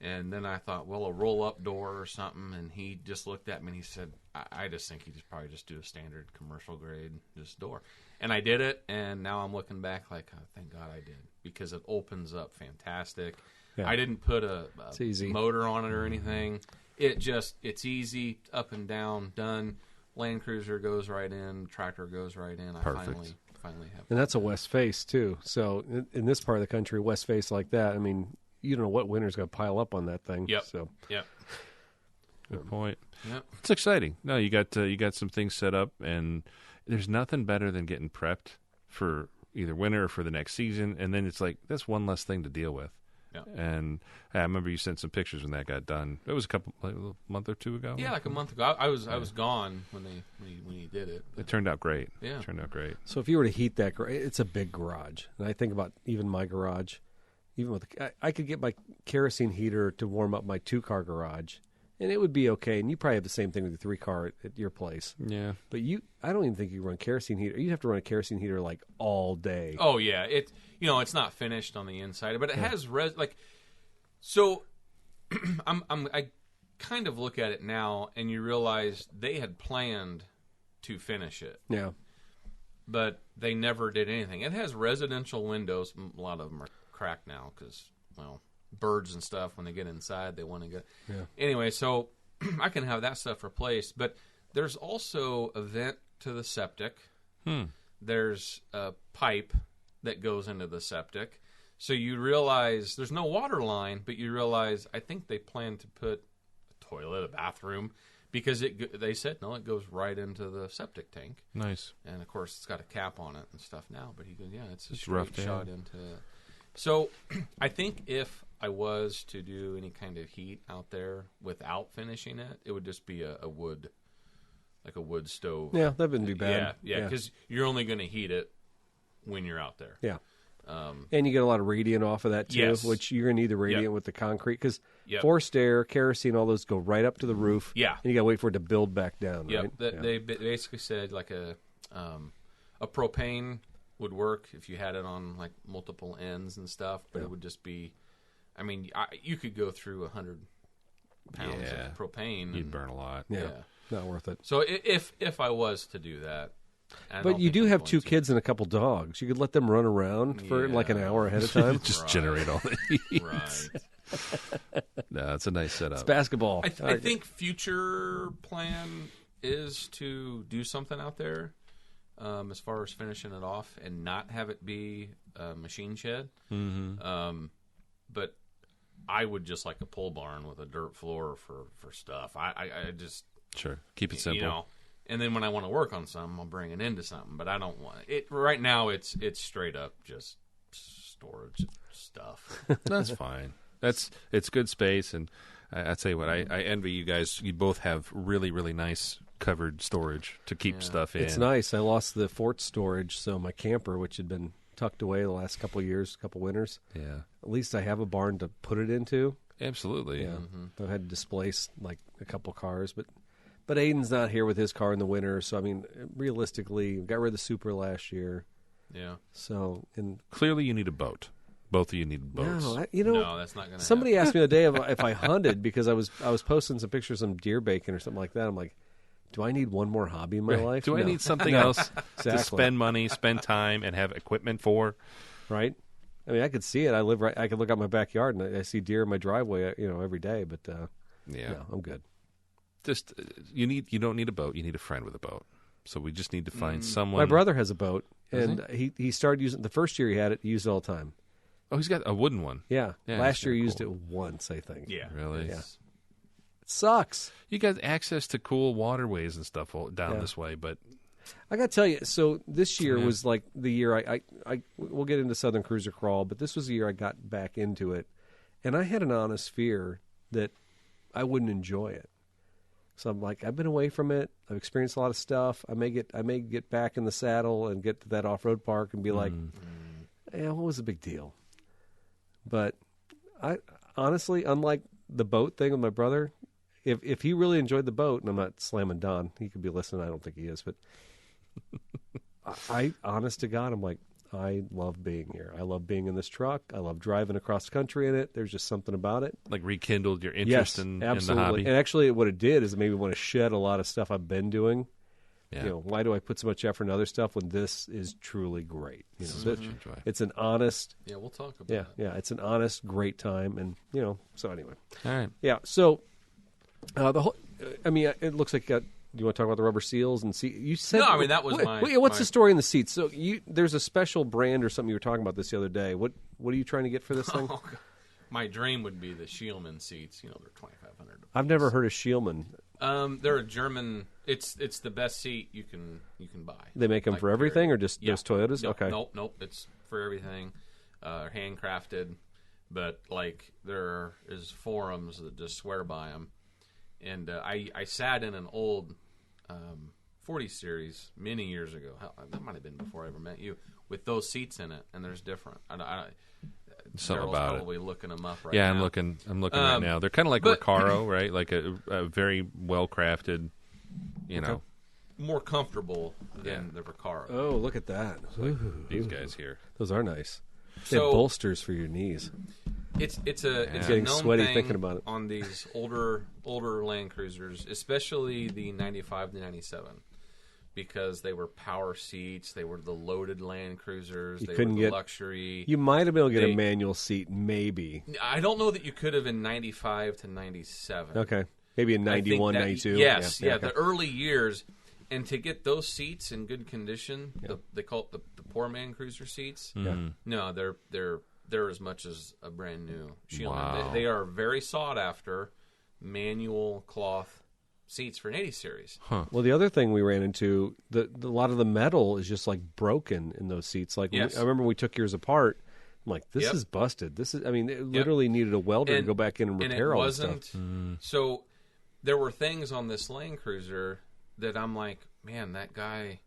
[SPEAKER 3] And then I thought, well, a roll-up door or something. And he just looked at me and he said, I just think he'd probably just do a standard commercial grade just door. And I did it, and now I'm looking back like, oh, thank God I did, because it opens up fantastic. Yeah. I didn't put a motor on it or anything. It's easy, up and down, done. Landcruiser goes right in, tractor goes right in.
[SPEAKER 2] Perfect.
[SPEAKER 3] I finally have.
[SPEAKER 1] And that's a west face too. So in this part of the country, west face like that, I mean, you don't know what winter's going to pile up on that thing.
[SPEAKER 3] Yep.
[SPEAKER 1] So.
[SPEAKER 3] Yep.
[SPEAKER 2] Good point.
[SPEAKER 3] Yep.
[SPEAKER 2] It's exciting. No, you got some things set up, and there's nothing better than getting prepped for either winter or for the next season, and then it's like that's one less thing to deal with.
[SPEAKER 3] Yeah.
[SPEAKER 2] And I remember you sent some pictures when that got done. It was a month or two ago.
[SPEAKER 3] Yeah, like a month ago. I was gone when he did it.
[SPEAKER 2] It turned out great.
[SPEAKER 3] Yeah,
[SPEAKER 2] it turned out great.
[SPEAKER 1] So if you were to heat that, it's a big garage, and I think about even my garage. Even with I could get my kerosene heater to warm up my 2-car garage, and it would be okay. And you probably have the same thing with your 3-car at your place.
[SPEAKER 2] Yeah, but
[SPEAKER 1] I don't even think you run kerosene heater. You'd have to run a kerosene heater like all day.
[SPEAKER 3] Oh yeah, it's not finished on the inside, but it has So, I kind of look at it now, and you realize they had planned to finish it.
[SPEAKER 1] Yeah,
[SPEAKER 3] but they never did anything. It has residential windows. A lot of them are cracked now because, well, birds and stuff, when they get inside, they want to get. Yeah. Anyway, so I can have that stuff replaced, but there's also a vent to the septic. There's a pipe that goes into the septic. So you realize there's no water line, but you realize I think they plan to put a toilet, a bathroom, because they said, no, it goes right into the septic tank.
[SPEAKER 2] Nice.
[SPEAKER 3] And, of course, it's got a cap on it and stuff now. But he goes, yeah, it's a
[SPEAKER 2] rough
[SPEAKER 3] shot into it. So I think if I was to do any kind of heat out there without finishing it, it would just be a wood, like a wood stove.
[SPEAKER 1] Yeah, that wouldn't be bad.
[SPEAKER 3] Yeah, because you're only going to heat it when you're out there.
[SPEAKER 1] Yeah. And you get a lot of radiant off of that, too,
[SPEAKER 3] yes.
[SPEAKER 1] which you're going to need the radiant with the concrete, because forced air, kerosene, all those go right up to the roof.
[SPEAKER 3] Yeah.
[SPEAKER 1] And you got to wait for it to build back down, right?
[SPEAKER 3] They basically said like a propane would work if you had it on like multiple ends and stuff, but it would just be, I mean, you could go through 100 pounds of propane.
[SPEAKER 2] You'd burn a lot.
[SPEAKER 1] Yeah. Not worth it.
[SPEAKER 3] So if I was to do that.
[SPEAKER 1] But you do have 2 kids and a couple dogs. You could let them run around for like an hour ahead of time.
[SPEAKER 2] Just generate all the heat.
[SPEAKER 3] Right.
[SPEAKER 2] No, it's a nice setup.
[SPEAKER 1] It's basketball.
[SPEAKER 3] I think future plan is to do something out there as far as finishing it off and not have it be a machine shed.
[SPEAKER 2] Mm-hmm.
[SPEAKER 3] But I would just like a pole barn with a dirt floor for stuff. I just...
[SPEAKER 2] Sure. Keep it simple.
[SPEAKER 3] And then when I want to work on something, I'll bring it into something. But I don't want it right now. It's straight up just storage stuff.
[SPEAKER 2] That's fine. It's good space, and I tell you what, I envy you guys. You both have really, really nice covered storage to keep stuff in.
[SPEAKER 1] It's nice. I lost the fort storage, so my camper, which had been tucked away the last couple of years, couple winters.
[SPEAKER 2] Yeah.
[SPEAKER 1] At least I have a barn to put it into.
[SPEAKER 2] Absolutely.
[SPEAKER 1] Yeah. I've had to displace like a couple cars, but Aiden's not here with his car in the winter, so I mean, realistically, got rid of the Supra last year.
[SPEAKER 3] Yeah.
[SPEAKER 1] So, and
[SPEAKER 2] clearly you need a boat. Both of you need boats.
[SPEAKER 1] no,
[SPEAKER 3] No, that's not going to
[SPEAKER 1] somebody asked me the other day if I hunted because I was posting some pictures of some deer bacon or something like that. I'm like, do I need one more hobby in my life?
[SPEAKER 2] Do I
[SPEAKER 1] No.
[SPEAKER 2] need something else to
[SPEAKER 1] Exactly.
[SPEAKER 2] spend money, spend time, and have equipment for?
[SPEAKER 1] Right? I mean, I could see it. I could look out my backyard and I see deer in my driveway, every day. But
[SPEAKER 2] Yeah.
[SPEAKER 1] no, I'm good.
[SPEAKER 2] Just you don't need a boat. You need a friend with a boat. So we just need to find someone.
[SPEAKER 1] My brother has a boat,
[SPEAKER 2] Does
[SPEAKER 1] and he started using the first year he had it. He used it all the time.
[SPEAKER 2] Oh, he's got a wooden one.
[SPEAKER 1] Yeah.
[SPEAKER 2] Yeah,
[SPEAKER 1] Last
[SPEAKER 2] that's
[SPEAKER 1] year he
[SPEAKER 2] kinda
[SPEAKER 1] used
[SPEAKER 2] cool.
[SPEAKER 1] it once, I think.
[SPEAKER 3] Yeah.
[SPEAKER 2] Really?
[SPEAKER 1] Yeah. It sucks.
[SPEAKER 2] You got access to cool waterways and stuff down
[SPEAKER 1] Yeah.
[SPEAKER 2] this way, but
[SPEAKER 1] I got to tell you, so this year
[SPEAKER 2] Yeah.
[SPEAKER 1] was like the year I we'll get into Southern Cruiser Crawl, but this was the year I got back into it, and I had an honest fear that I wouldn't enjoy it. So I'm like, I've been away from it. I've experienced a lot of stuff. I may get back in the saddle and get to that off-road park and be like, what was the big deal? But I honestly, unlike the boat thing with my brother, if he really enjoyed the boat, and I'm not slamming Don, he could be listening. I don't think he is, but I honest to God, I'm like, I love being here. I love being in this truck. I love driving across country in it. There's just something about it.
[SPEAKER 2] like rekindled your interest
[SPEAKER 1] Yes,
[SPEAKER 2] in the
[SPEAKER 1] absolutely.
[SPEAKER 2] hobby.
[SPEAKER 1] And actually, what it did is it made me want to shed a lot of stuff I've been doing.
[SPEAKER 2] Yeah.
[SPEAKER 1] Why do I put so much effort in other stuff when this is truly great?
[SPEAKER 2] This is what you enjoy.
[SPEAKER 1] It's an honest,
[SPEAKER 3] Yeah, we'll talk about it.
[SPEAKER 1] it's an honest, great time, and so anyway,
[SPEAKER 2] All right.
[SPEAKER 1] yeah. So the whole, I mean, it looks like. Do you want to talk about the rubber seals and seat? You said
[SPEAKER 3] No, I mean, that was
[SPEAKER 1] what's the story in the seats? So there's a special brand or something you were talking about this the other day. What are you trying to get for this thing?
[SPEAKER 3] Oh, God. My dream would be the Scheelman seats. They're $2,500.
[SPEAKER 1] I've never heard of Scheelman.
[SPEAKER 3] They're a German. It's the best seat you can buy.
[SPEAKER 1] They make them
[SPEAKER 3] Like,
[SPEAKER 1] for everything, or just
[SPEAKER 3] yeah.
[SPEAKER 1] those Toyotas?
[SPEAKER 3] Nope,
[SPEAKER 1] Okay.
[SPEAKER 3] Nope. It's for everything. Handcrafted, but like there is forums that just swear by them. And I sat in an old 40 series many years ago. That might have been before I ever met you. With those seats in it, and there's different.
[SPEAKER 2] Something
[SPEAKER 3] Daryl's
[SPEAKER 2] about
[SPEAKER 3] probably looking them up right
[SPEAKER 2] Yeah,
[SPEAKER 3] now.
[SPEAKER 2] I'm looking right now. They're kind of like Recaro, right? Like a very well crafted,
[SPEAKER 3] more comfortable than the Recaro.
[SPEAKER 1] Oh, look at that!
[SPEAKER 2] these guys here.
[SPEAKER 1] Those are nice. They have
[SPEAKER 3] So-
[SPEAKER 1] bolsters for your knees.
[SPEAKER 3] It's a
[SPEAKER 1] Getting
[SPEAKER 3] known
[SPEAKER 1] sweaty
[SPEAKER 3] thing
[SPEAKER 1] thinking about it.
[SPEAKER 3] on these older Landcruisers, especially the 95 to 97, because they were power seats. They were the loaded Landcruisers. They
[SPEAKER 1] couldn't
[SPEAKER 3] were the
[SPEAKER 1] get-
[SPEAKER 3] luxury.
[SPEAKER 1] You might have been able to get
[SPEAKER 3] They-
[SPEAKER 1] a manual seat, maybe.
[SPEAKER 3] I don't know that you could have in 95 to 97.
[SPEAKER 1] Okay, maybe in
[SPEAKER 3] I think
[SPEAKER 1] 91,
[SPEAKER 3] that-
[SPEAKER 1] 92.
[SPEAKER 3] Yes,
[SPEAKER 1] okay.
[SPEAKER 3] the early years. And to get those seats in good condition, they call it the poor man cruiser seats. No, they're as much as a brand new Scheelman.
[SPEAKER 2] Wow.
[SPEAKER 3] They are very sought after manual cloth seats for an 80 series.
[SPEAKER 1] Well, the other thing we ran into, a lot of the metal is just like broken in those seats. Like
[SPEAKER 3] Yes.
[SPEAKER 1] I remember we took yours apart. I'm like, this
[SPEAKER 3] Yep.
[SPEAKER 1] is busted. It literally needed a welder to go back in and repair
[SPEAKER 3] it
[SPEAKER 1] all
[SPEAKER 3] wasn't.
[SPEAKER 1] this stuff.
[SPEAKER 3] So there were things on this Landcruiser that I'm like, man, that guy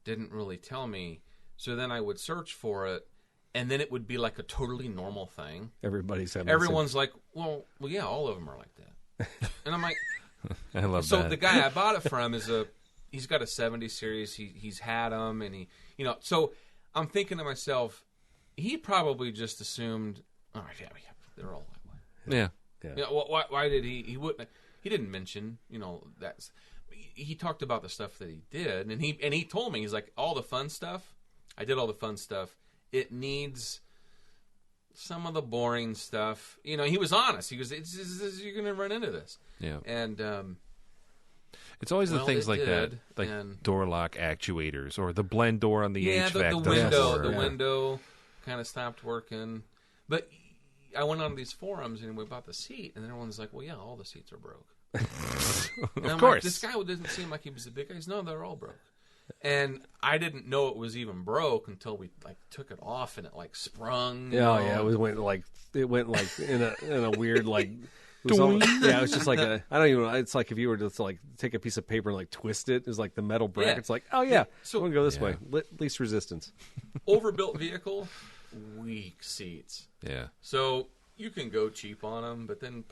[SPEAKER 3] didn't really tell me. So then I would search for it, and then it would be like a totally normal thing.
[SPEAKER 1] Everybody's having
[SPEAKER 3] Everyone's like, well, yeah, all of them are like that. And I'm like,
[SPEAKER 2] I love
[SPEAKER 3] so
[SPEAKER 2] that.
[SPEAKER 3] the guy I bought it from he's got a 70 series. He's had them, and so I'm thinking to myself, he probably just assumed, oh yeah, they're all that way.
[SPEAKER 2] yeah.
[SPEAKER 3] Yeah. Why did he wouldn't? He didn't mention, that's. He talked about the stuff that he did, and he told me, he's like, all the fun stuff. I did all the fun stuff. It needs some of the boring stuff. He was honest. He goes, you're going to run into this.
[SPEAKER 2] Yeah.
[SPEAKER 3] And
[SPEAKER 2] It's always the
[SPEAKER 3] well,
[SPEAKER 2] things
[SPEAKER 3] it
[SPEAKER 2] like that,
[SPEAKER 3] did,
[SPEAKER 2] like
[SPEAKER 3] and-
[SPEAKER 2] door lock actuators or the blend door on the HVAC.
[SPEAKER 3] the
[SPEAKER 2] doesn't
[SPEAKER 3] window,
[SPEAKER 2] work.
[SPEAKER 3] the window kind of stopped working. But I went on these forums and we bought the seat, and everyone's like, well, yeah, all the seats are broke. And I'm
[SPEAKER 2] course.
[SPEAKER 3] like, this guy didn't seem like he was a big guy. He's, no, they're all broke. And I didn't know it was even broke until we took it off and it sprung.
[SPEAKER 1] Oh yeah, it went like in a weird like. It was it was just like I don't even know. It's like if you were to take a piece of paper and twist it. It's like the metal bracket's like, oh yeah,
[SPEAKER 3] So-
[SPEAKER 1] we're gonna go this way. Least resistance.
[SPEAKER 3] Overbuilt vehicle, weak seats.
[SPEAKER 2] Yeah.
[SPEAKER 3] So you can go cheap on them, but then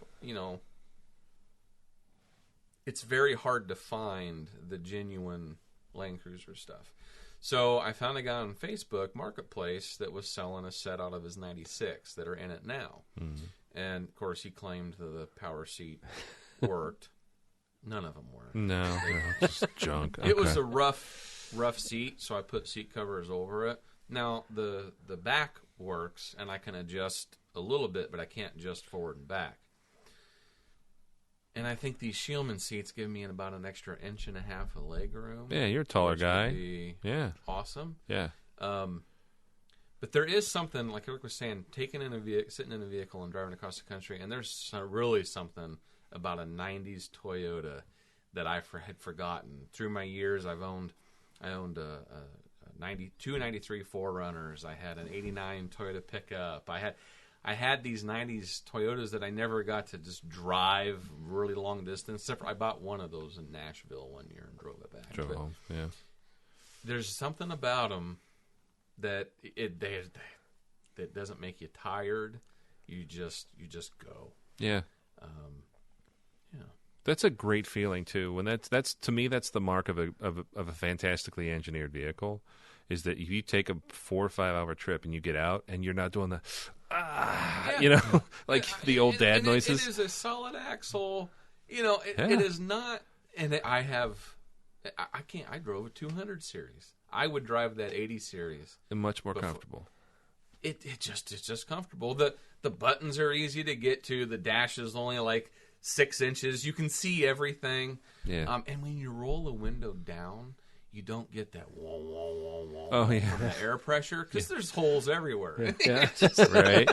[SPEAKER 3] it's very hard to find the genuine Landcruiser stuff. So I found a guy on Facebook Marketplace that was selling a set out of his 96 that are in it now. Mm-hmm. And, of course, he claimed that the power seat worked. None of them worked.
[SPEAKER 2] No, just junk.
[SPEAKER 3] It was a rough seat, so I put seat covers over it. Now, the back works, and I can adjust a little bit, but I can't adjust forward and back. And I think these Shieldman seats give me about an extra 1.5 inches of leg room.
[SPEAKER 2] Yeah, you're a taller guy.
[SPEAKER 3] Would be awesome.
[SPEAKER 2] Yeah.
[SPEAKER 3] But there is something, like Eric was saying, sitting in a vehicle and driving across the country, and there's really something about a 90s Toyota that I had forgotten. Through my years, I owned a 92, 93 4Runners. I had an 89 Toyota pickup. I had these 90s Toyotas that I never got to just drive really long distance. Except for I bought one of those in Nashville one year and drove it back.
[SPEAKER 2] Drove home, yeah.
[SPEAKER 3] There's something about them that that doesn't make you tired. You just go.
[SPEAKER 2] Yeah.
[SPEAKER 3] Yeah.
[SPEAKER 2] That's a great feeling too. When that's to me, that's the mark of a fantastically engineered vehicle, is that if you take a 4 or 5 hour trip and you get out and you're not doing the the old dad noises.
[SPEAKER 3] It is a solid axle. It is not. And I drove a 200 series. I would drive that 80 series.
[SPEAKER 2] And much more comfortable.
[SPEAKER 3] It's just comfortable. The buttons are easy to get to. The dash is only like 6 inches. You can see everything.
[SPEAKER 2] Yeah.
[SPEAKER 3] And when you roll the window down, you don't get that wah, wah, wah, wah,
[SPEAKER 2] oh, yeah.
[SPEAKER 3] from the air pressure, because there's holes everywhere.
[SPEAKER 1] Yeah.
[SPEAKER 2] Right.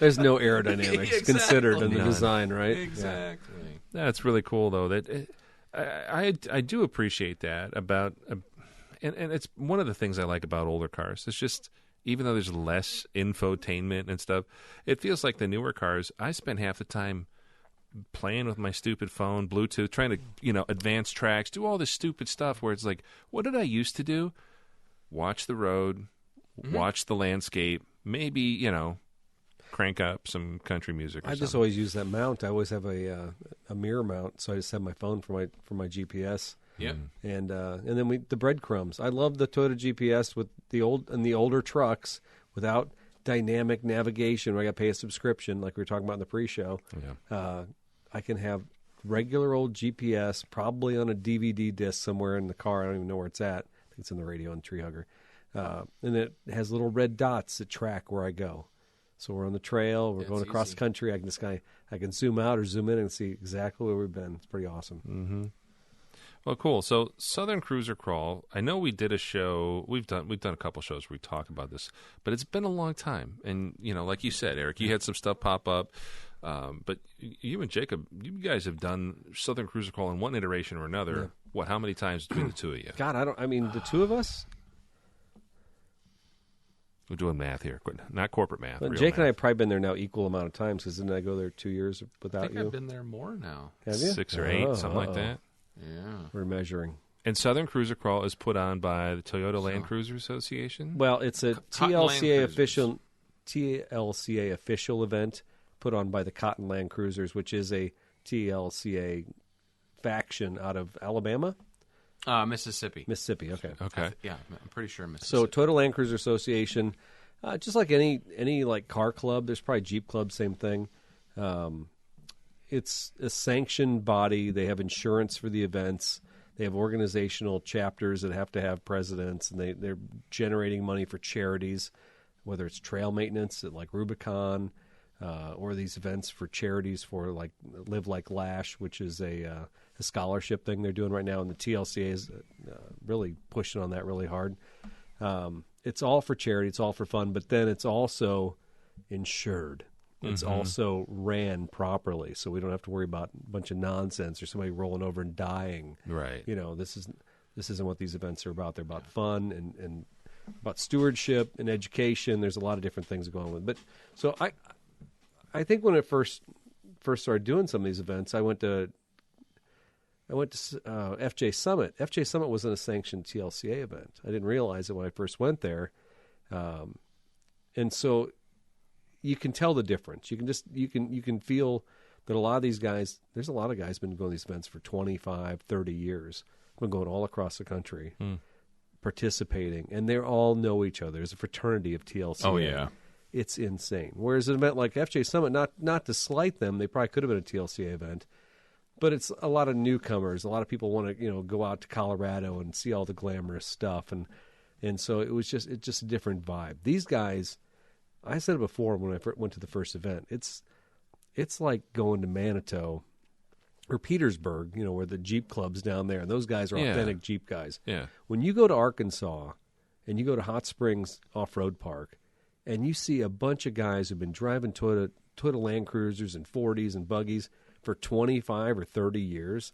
[SPEAKER 1] There's no aerodynamics considered in the design, right?
[SPEAKER 3] Exactly.
[SPEAKER 2] Yeah. That's really cool, though. That I do appreciate that about, and it's one of the things I like about older cars. It's just, even though there's less infotainment and stuff, it feels like the newer cars, I spend half the time playing with my stupid phone, Bluetooth, trying to, advance tracks, do all this stupid stuff where it's like, what did I used to do? Watch the road, watch the landscape, maybe, crank up some country music or
[SPEAKER 1] I just always use that mount. I always have a mirror mount, so I just have my phone for my GPS.
[SPEAKER 3] Yep.
[SPEAKER 1] And then the breadcrumbs. I love the Toyota GPS with the older trucks without dynamic navigation where I got to pay a subscription like we were talking about in the pre-show.
[SPEAKER 2] Yeah.
[SPEAKER 1] I can have regular old GPS, probably on a DVD disc somewhere in the car. I don't even know where it's at. I think it's in the radio on Treehugger. And it has little red dots that track where I go. So we're on the trail. We're going across the country. I can zoom out or zoom in and see exactly where we've been. It's pretty awesome.
[SPEAKER 2] Mm-hmm. Well, cool. So Southern Cruiser Crawl, I know we did a show. We've done a couple shows where we talk about this, but it's been a long time. And, like you said, Eric, you had some stuff pop up. But you and Jacob, you guys have done Southern Cruiser Crawl in one iteration or another. Yeah. What, how many times between the two of you?
[SPEAKER 1] God, the two of us?
[SPEAKER 2] We're doing math here, not corporate math.
[SPEAKER 1] Well, Jake and I have probably been there now equal amount of times, because didn't I go there 2 years without you?
[SPEAKER 3] I think I've been there more now.
[SPEAKER 1] Have you?
[SPEAKER 2] 6 or 8, something like that.
[SPEAKER 3] Yeah.
[SPEAKER 1] We're measuring.
[SPEAKER 2] And Southern Cruiser Crawl is put on by the Toyota Landcruiser Association?
[SPEAKER 1] Well, it's a TLCA official event put on by the Cotton Land Cruisers, which is a TLCA faction out of Alabama?
[SPEAKER 3] Mississippi.
[SPEAKER 1] Mississippi, okay.
[SPEAKER 2] Okay.
[SPEAKER 3] Yeah, I'm pretty sure Mississippi.
[SPEAKER 1] So Toyota Land Cruiser Association, just like any like car club, there's probably Jeep Club, same thing. It's a sanctioned body. They have insurance for the events. They have organizational chapters that have to have presidents, and they're generating money for charities, whether it's trail maintenance at like Rubicon, or these events for charities for like Live Like Lash, which is a scholarship thing they're doing right now, and the TLCA is really pushing on that really hard. It's all for charity. It's all for fun, but then it's also insured. It's also ran properly, so we don't have to worry about a bunch of nonsense or somebody rolling over and dying.
[SPEAKER 2] Right.
[SPEAKER 1] This isn't what these events are about. They're about fun and about stewardship and education. There's a lot of different things going on with it. But so I think when I first started doing some of these events, I went to FJ Summit. FJ Summit wasn't a sanctioned TLCA event. I didn't realize it when I first went there, and so you can tell the difference. You can feel that a lot of these guys. There's a lot of guys been going to these events for 25, 30 years. Been going all across the country. participating, and they all know each other. There's a fraternity of TLCA.
[SPEAKER 3] Oh, yeah.
[SPEAKER 1] It's insane. Whereas an event like FJ Summit, not to slight them, they probably could have been a TLCA event, but it's a lot of newcomers. A lot of people want to go out to Colorado and see all the glamorous stuff, and so it's just a different vibe. These guys, I said it before when I went to the first event. It's like going to Manitou or Petersburg, where the Jeep club's down there, and those guys are authentic Jeep guys.
[SPEAKER 2] Yeah.
[SPEAKER 1] When you go to Arkansas and you go to Hot Springs Off-Road Park, and you see a bunch of guys who've been driving Toyota Landcruisers and 40s and buggies for 25 or 30 years,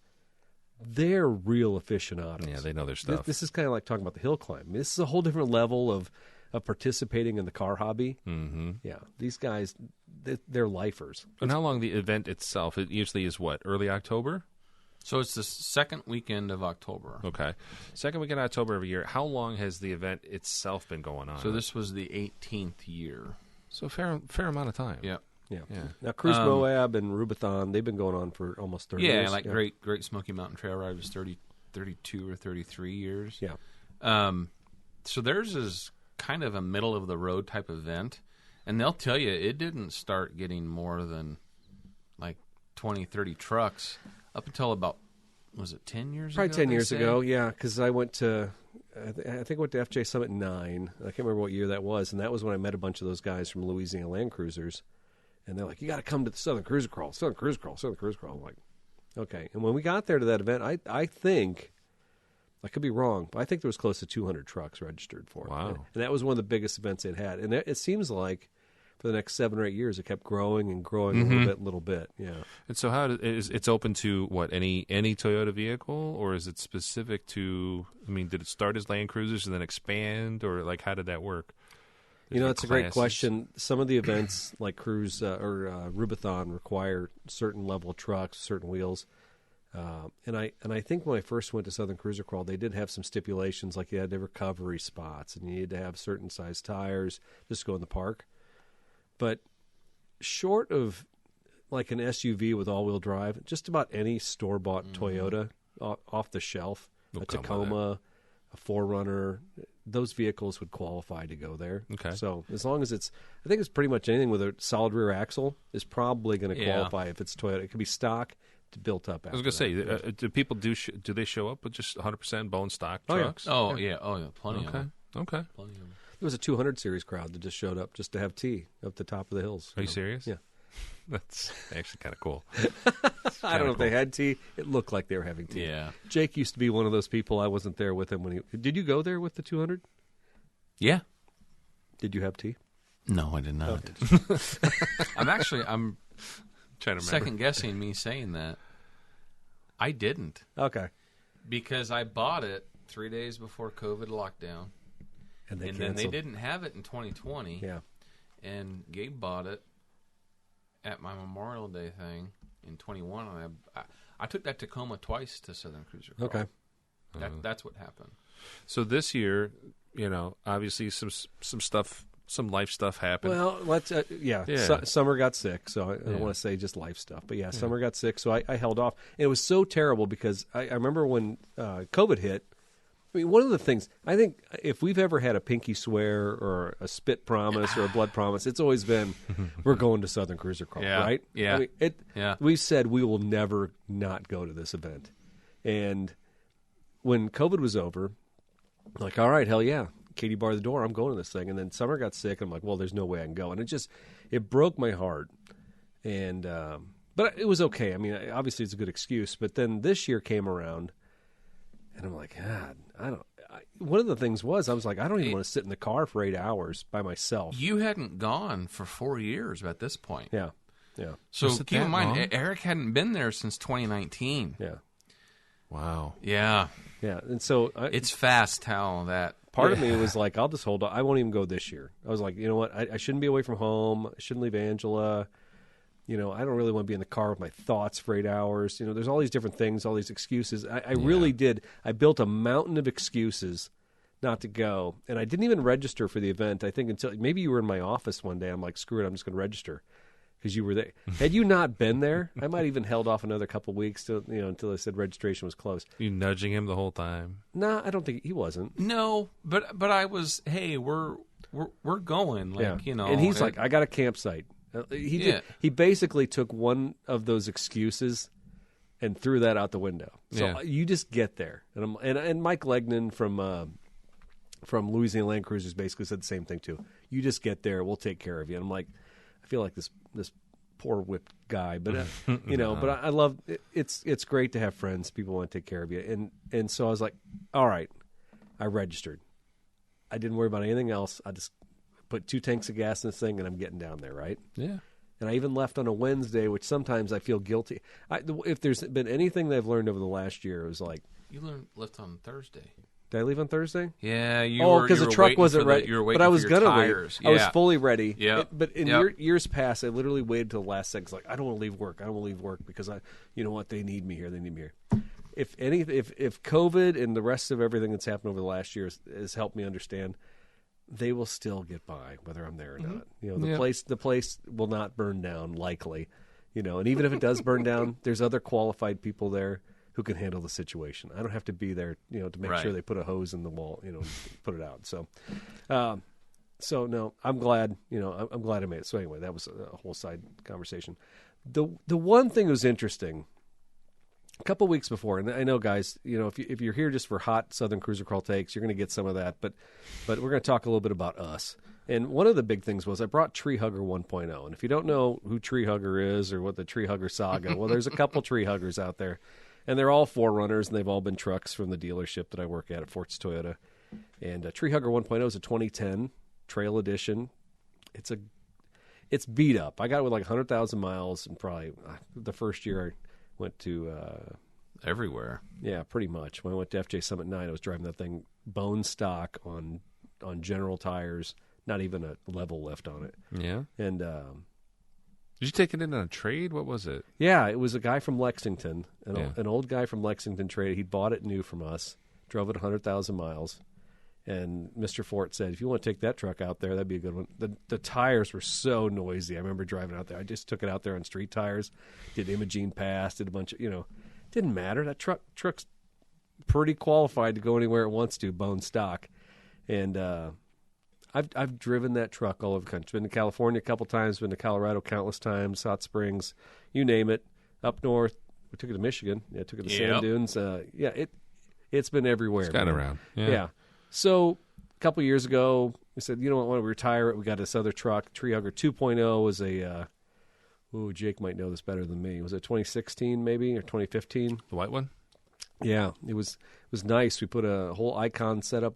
[SPEAKER 1] they're real aficionados.
[SPEAKER 2] Yeah, they know their stuff.
[SPEAKER 1] This is kind of like talking about the hill climb. This is a whole different level of participating in the car hobby.
[SPEAKER 2] Mm-hmm.
[SPEAKER 1] Yeah, these guys, they're lifers.
[SPEAKER 2] And how long the event itself? It usually is what, early October?
[SPEAKER 3] So it's the second weekend of October.
[SPEAKER 2] Okay. Second weekend of October every year. How long has the event itself been going on?
[SPEAKER 3] So this was the 18th year.
[SPEAKER 2] So fair amount of time.
[SPEAKER 3] Yeah.
[SPEAKER 1] Yeah. Now, Cruise Moab and Rubathon, they've been going on for almost 30 years.
[SPEAKER 3] Yeah, like Great Smoky Mountain Trail Ride was 32 or 33 years.
[SPEAKER 1] Yeah.
[SPEAKER 3] So theirs is kind of a middle-of-the-road type event. And they'll tell you it didn't start getting more than like 20, 30 trucks up until about, was it 10 years
[SPEAKER 1] Probably
[SPEAKER 3] ago?
[SPEAKER 1] 10 years ago, yeah, because I went to, I think I went to FJ Summit 9. I can't remember what year that was, and that was when I met a bunch of those guys from Louisiana Landcruisers. And they're like, you got to come to the Southern Cruiser Crawl. I'm like, okay. And when we got there to that event, I think, I could be wrong, but I think there was close to 200 trucks registered for it.
[SPEAKER 2] Wow.
[SPEAKER 1] And that was one of the biggest events they'd had. And it seems like for the next 7 or 8 years, it kept growing and growing a little bit. Yeah.
[SPEAKER 2] And so it's open to what, any Toyota vehicle, or is it specific to, did it start as Land Cruisers and then expand, or like how did that work?
[SPEAKER 1] It's a great question. Some of the events like Cruise or Rubathon require certain level of trucks, certain wheels. And I think when I first went to Southern Cruiser Crawl, they did have some stipulations, like you had to have recovery spots and you needed to have certain size tires just to go in the park. But short of like an SUV with all-wheel drive, just about any store-bought Toyota off the shelf, a Tacoma, a 4Runner, those vehicles would qualify to go there.
[SPEAKER 2] Okay.
[SPEAKER 1] So as long as I think it's pretty much anything with a solid rear axle is probably going to qualify if it's Toyota. It could be stock to built up.
[SPEAKER 2] I was going to say, do people do they show up with just 100% bone stock trucks?
[SPEAKER 3] Yeah, plenty of them.
[SPEAKER 2] Okay.
[SPEAKER 3] Plenty of them.
[SPEAKER 1] There was a 200 series crowd that just showed up just to have tea up the top of the hills.
[SPEAKER 2] Are you serious?
[SPEAKER 1] Yeah.
[SPEAKER 2] That's actually kind of cool.
[SPEAKER 1] I don't know if they had tea. It looked like they were having tea.
[SPEAKER 3] Yeah.
[SPEAKER 1] Jake used to be one of those people. I wasn't there with him when he... Did you go there with the 200?
[SPEAKER 3] Yeah.
[SPEAKER 1] Did you have tea?
[SPEAKER 3] No, I did not. I'm trying to remember. Second guessing me saying that. I didn't.
[SPEAKER 1] Okay.
[SPEAKER 3] Because I bought it 3 days before COVID lockdown.
[SPEAKER 1] And
[SPEAKER 3] then they didn't have it in 2020.
[SPEAKER 1] Yeah.
[SPEAKER 3] And Gabe bought it at my Memorial Day thing in 21. And I took that Tacoma twice to Southern Cruiser Crawl.
[SPEAKER 1] Okay.
[SPEAKER 3] That's what happened.
[SPEAKER 2] So this year, obviously some stuff, some life stuff happened.
[SPEAKER 1] Well, let's Summer got sick, so I don't want to say just life stuff, but Summer got sick, so I held off. And it was so terrible because I remember when COVID hit. One of the things, I think if we've ever had a pinky swear or a spit promise or a blood promise, it's always been, we're going to Southern Cruiser Crawl, right?
[SPEAKER 3] Yeah.
[SPEAKER 1] We've said we will never not go to this event. And when COVID was over, like, all right, hell yeah. Katie barred the door. I'm going to this thing. And then Summer got sick. And I'm like, well, there's no way I can go. And it broke my heart. And, but it was okay. Obviously it's a good excuse. But then this year came around. And I'm like, God, one of the things was, I was like, I don't even want to sit in the car for 8 hours by myself.
[SPEAKER 3] You hadn't gone for 4 years at this point.
[SPEAKER 1] Yeah. Yeah.
[SPEAKER 3] So keep in mind, Eric hadn't been there since 2019.
[SPEAKER 1] Yeah.
[SPEAKER 2] Wow.
[SPEAKER 1] Yeah. Yeah. And so
[SPEAKER 3] it's fast how that.
[SPEAKER 1] Part of me was like, I'll just hold on. I won't even go this year. I was like, you know what? I shouldn't be away from home. I shouldn't leave Angela. I don't really want to be in the car with my thoughts for 8 hours. There's all these different things, all these excuses. I really did. I built a mountain of excuses not to go. And I didn't even register for the event, I think, until maybe you were in my office one day. I'm like, screw it, I'm just going to register. because you were there. Had you not been there, I might even held off another couple weeks till until they said registration was closed.
[SPEAKER 2] You nudging him the whole time?
[SPEAKER 1] No, I don't think he wasn't.
[SPEAKER 3] No, but I was. Hey, we're going. Like
[SPEAKER 1] and he's like, I got a campsite. He did. He basically took one of those excuses and threw that out the window. So you just get there, and Mike Legnan from Louisiana Landcruisers basically said the same thing too. You just get there, we'll take care of you. And I'm like, I feel like this poor whipped guy, but but I love it. It's great to have friends. People want to take care of you, and so I was like, all right, I registered. I didn't worry about anything else. I just put 2 tanks of gas in this thing, and I'm getting down there, right?
[SPEAKER 2] Yeah.
[SPEAKER 1] And I even left on a Wednesday, which sometimes I feel guilty. If there's been anything that I've learned over the last year, it was like
[SPEAKER 3] left on Thursday.
[SPEAKER 1] Did I leave on Thursday?
[SPEAKER 3] Yeah,
[SPEAKER 1] because the truck wasn't ready.
[SPEAKER 3] You were waiting
[SPEAKER 1] but I was
[SPEAKER 3] for your
[SPEAKER 1] gonna
[SPEAKER 3] tires.
[SPEAKER 1] leave. I was fully ready.
[SPEAKER 3] Yeah.
[SPEAKER 1] But in years past, I literally waited till the last second. It's like, I don't want to leave work. I don't want to leave work because you know what? They need me here. They need me here. If COVID and the rest of everything that's happened over the last year has helped me understand, they will still get by whether I'm there or not. The place will not burn down likely. And even if it does burn down, there's other qualified people there who can handle the situation. I don't have to be there, to make sure they put a hose in the wall, and put it out. So no, I'm glad, I'm glad I made it. So anyway, that was a whole side conversation. The one thing that was interesting, a couple weeks before, and I know, guys, if you're here just for hot Southern Cruiser Crawl takes, you're going to get some of that, but we're going to talk a little bit about us. And one of the big things was I brought Treehugger 1.0. And if you don't know who Treehugger is or what the Treehugger saga, well, there's a couple Treehuggers out there. And they're all 4Runners, and they've all been trucks from the dealership that I work at Forts Toyota. And Treehugger 1.0 is a 2010 Trail Edition. It's beat up. I got it with like 100,000 miles, and probably the first year I went to
[SPEAKER 3] everywhere. Yeah,
[SPEAKER 1] pretty much. When I went to FJ Summit 9, I was driving that thing bone stock on General tires, not even a level lift on it.
[SPEAKER 2] Yeah.
[SPEAKER 1] And
[SPEAKER 2] did you take it in on a trade? What was it?
[SPEAKER 1] Yeah, it was a guy from Lexington, an old guy from Lexington traded. He bought it new from us, drove it 100,000 miles, and Mr. Fort said, if you want to take that truck out there, that'd be a good one. The tires were so noisy. I remember driving out there. I just took it out there on street tires, did Imogene Pass, did a bunch of, didn't matter. That truck's pretty qualified to go anywhere it wants to, bone stock. And I've driven that truck all over the country. Been to California a couple times, been to Colorado countless times, Hot Springs, you name it. Up north, we took it to Michigan. Yeah, took it to Sand Dunes. It's been everywhere.
[SPEAKER 2] It's gone around.
[SPEAKER 1] Yeah. So a couple years ago, we said, you know what, I want to retire it. We got this other truck. Treehugger 2.0 was a, Jake might know this better than me. Was it 2016 maybe, or 2015?
[SPEAKER 2] The white one?
[SPEAKER 1] Yeah, it was nice. We put a whole Icon setup.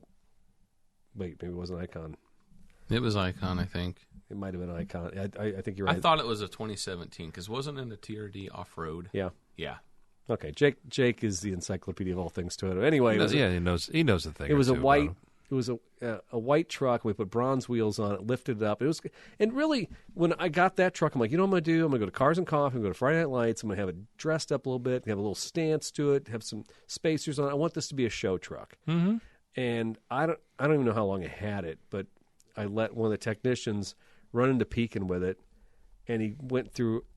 [SPEAKER 1] Wait, maybe it wasn't Icon.
[SPEAKER 3] It was Icon, I think.
[SPEAKER 1] It might have been Icon. I think you're right.
[SPEAKER 3] I thought it was a 2017 because wasn't it a TRD off-road?
[SPEAKER 1] Yeah.
[SPEAKER 3] Yeah.
[SPEAKER 1] Okay, Jake is the encyclopedia of all things Toyota. Anyway,
[SPEAKER 2] he knows the thing.
[SPEAKER 1] It was a white. It was a white truck. We put bronze wheels on it, lifted it up. And really, when I got that truck, I'm like, you know what I'm going to do? I'm going to go to Cars and Coffee, I'm going to go to Friday Night Lights. I'm going to have it dressed up a little bit, have a little stance to it, have some spacers on it. I want this to be a show truck.
[SPEAKER 2] Mm-hmm.
[SPEAKER 1] And I don't even know how long I had it, but I let one of the technicians run into Pekin with it, and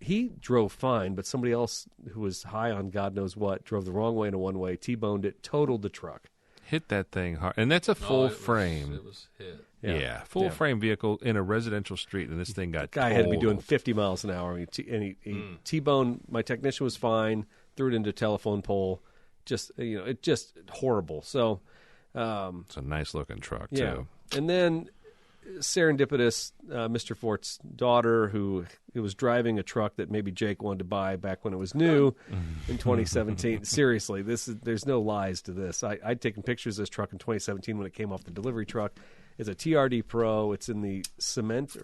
[SPEAKER 1] he drove fine, but somebody else who was high on God knows what drove the wrong way in a one-way, T-boned it, totaled the truck.
[SPEAKER 2] Hit that thing hard. And that's a full frame.
[SPEAKER 3] It was hit.
[SPEAKER 2] Yeah, full frame vehicle in a residential street, and this thing got
[SPEAKER 1] the guy had to be doing 50 miles an hour, and he T-boned. My technician was fine, threw it into a telephone pole. Just horrible. So
[SPEAKER 2] it's a nice-looking truck, too.
[SPEAKER 1] And then serendipitous, Mr. Fort's daughter, who was driving a truck that maybe Jake wanted to buy back when it was new in 2017. Seriously, there's no lies to this. I'd taken pictures of this truck in 2017 when it came off the delivery truck. It's a TRD Pro. It's in the cement.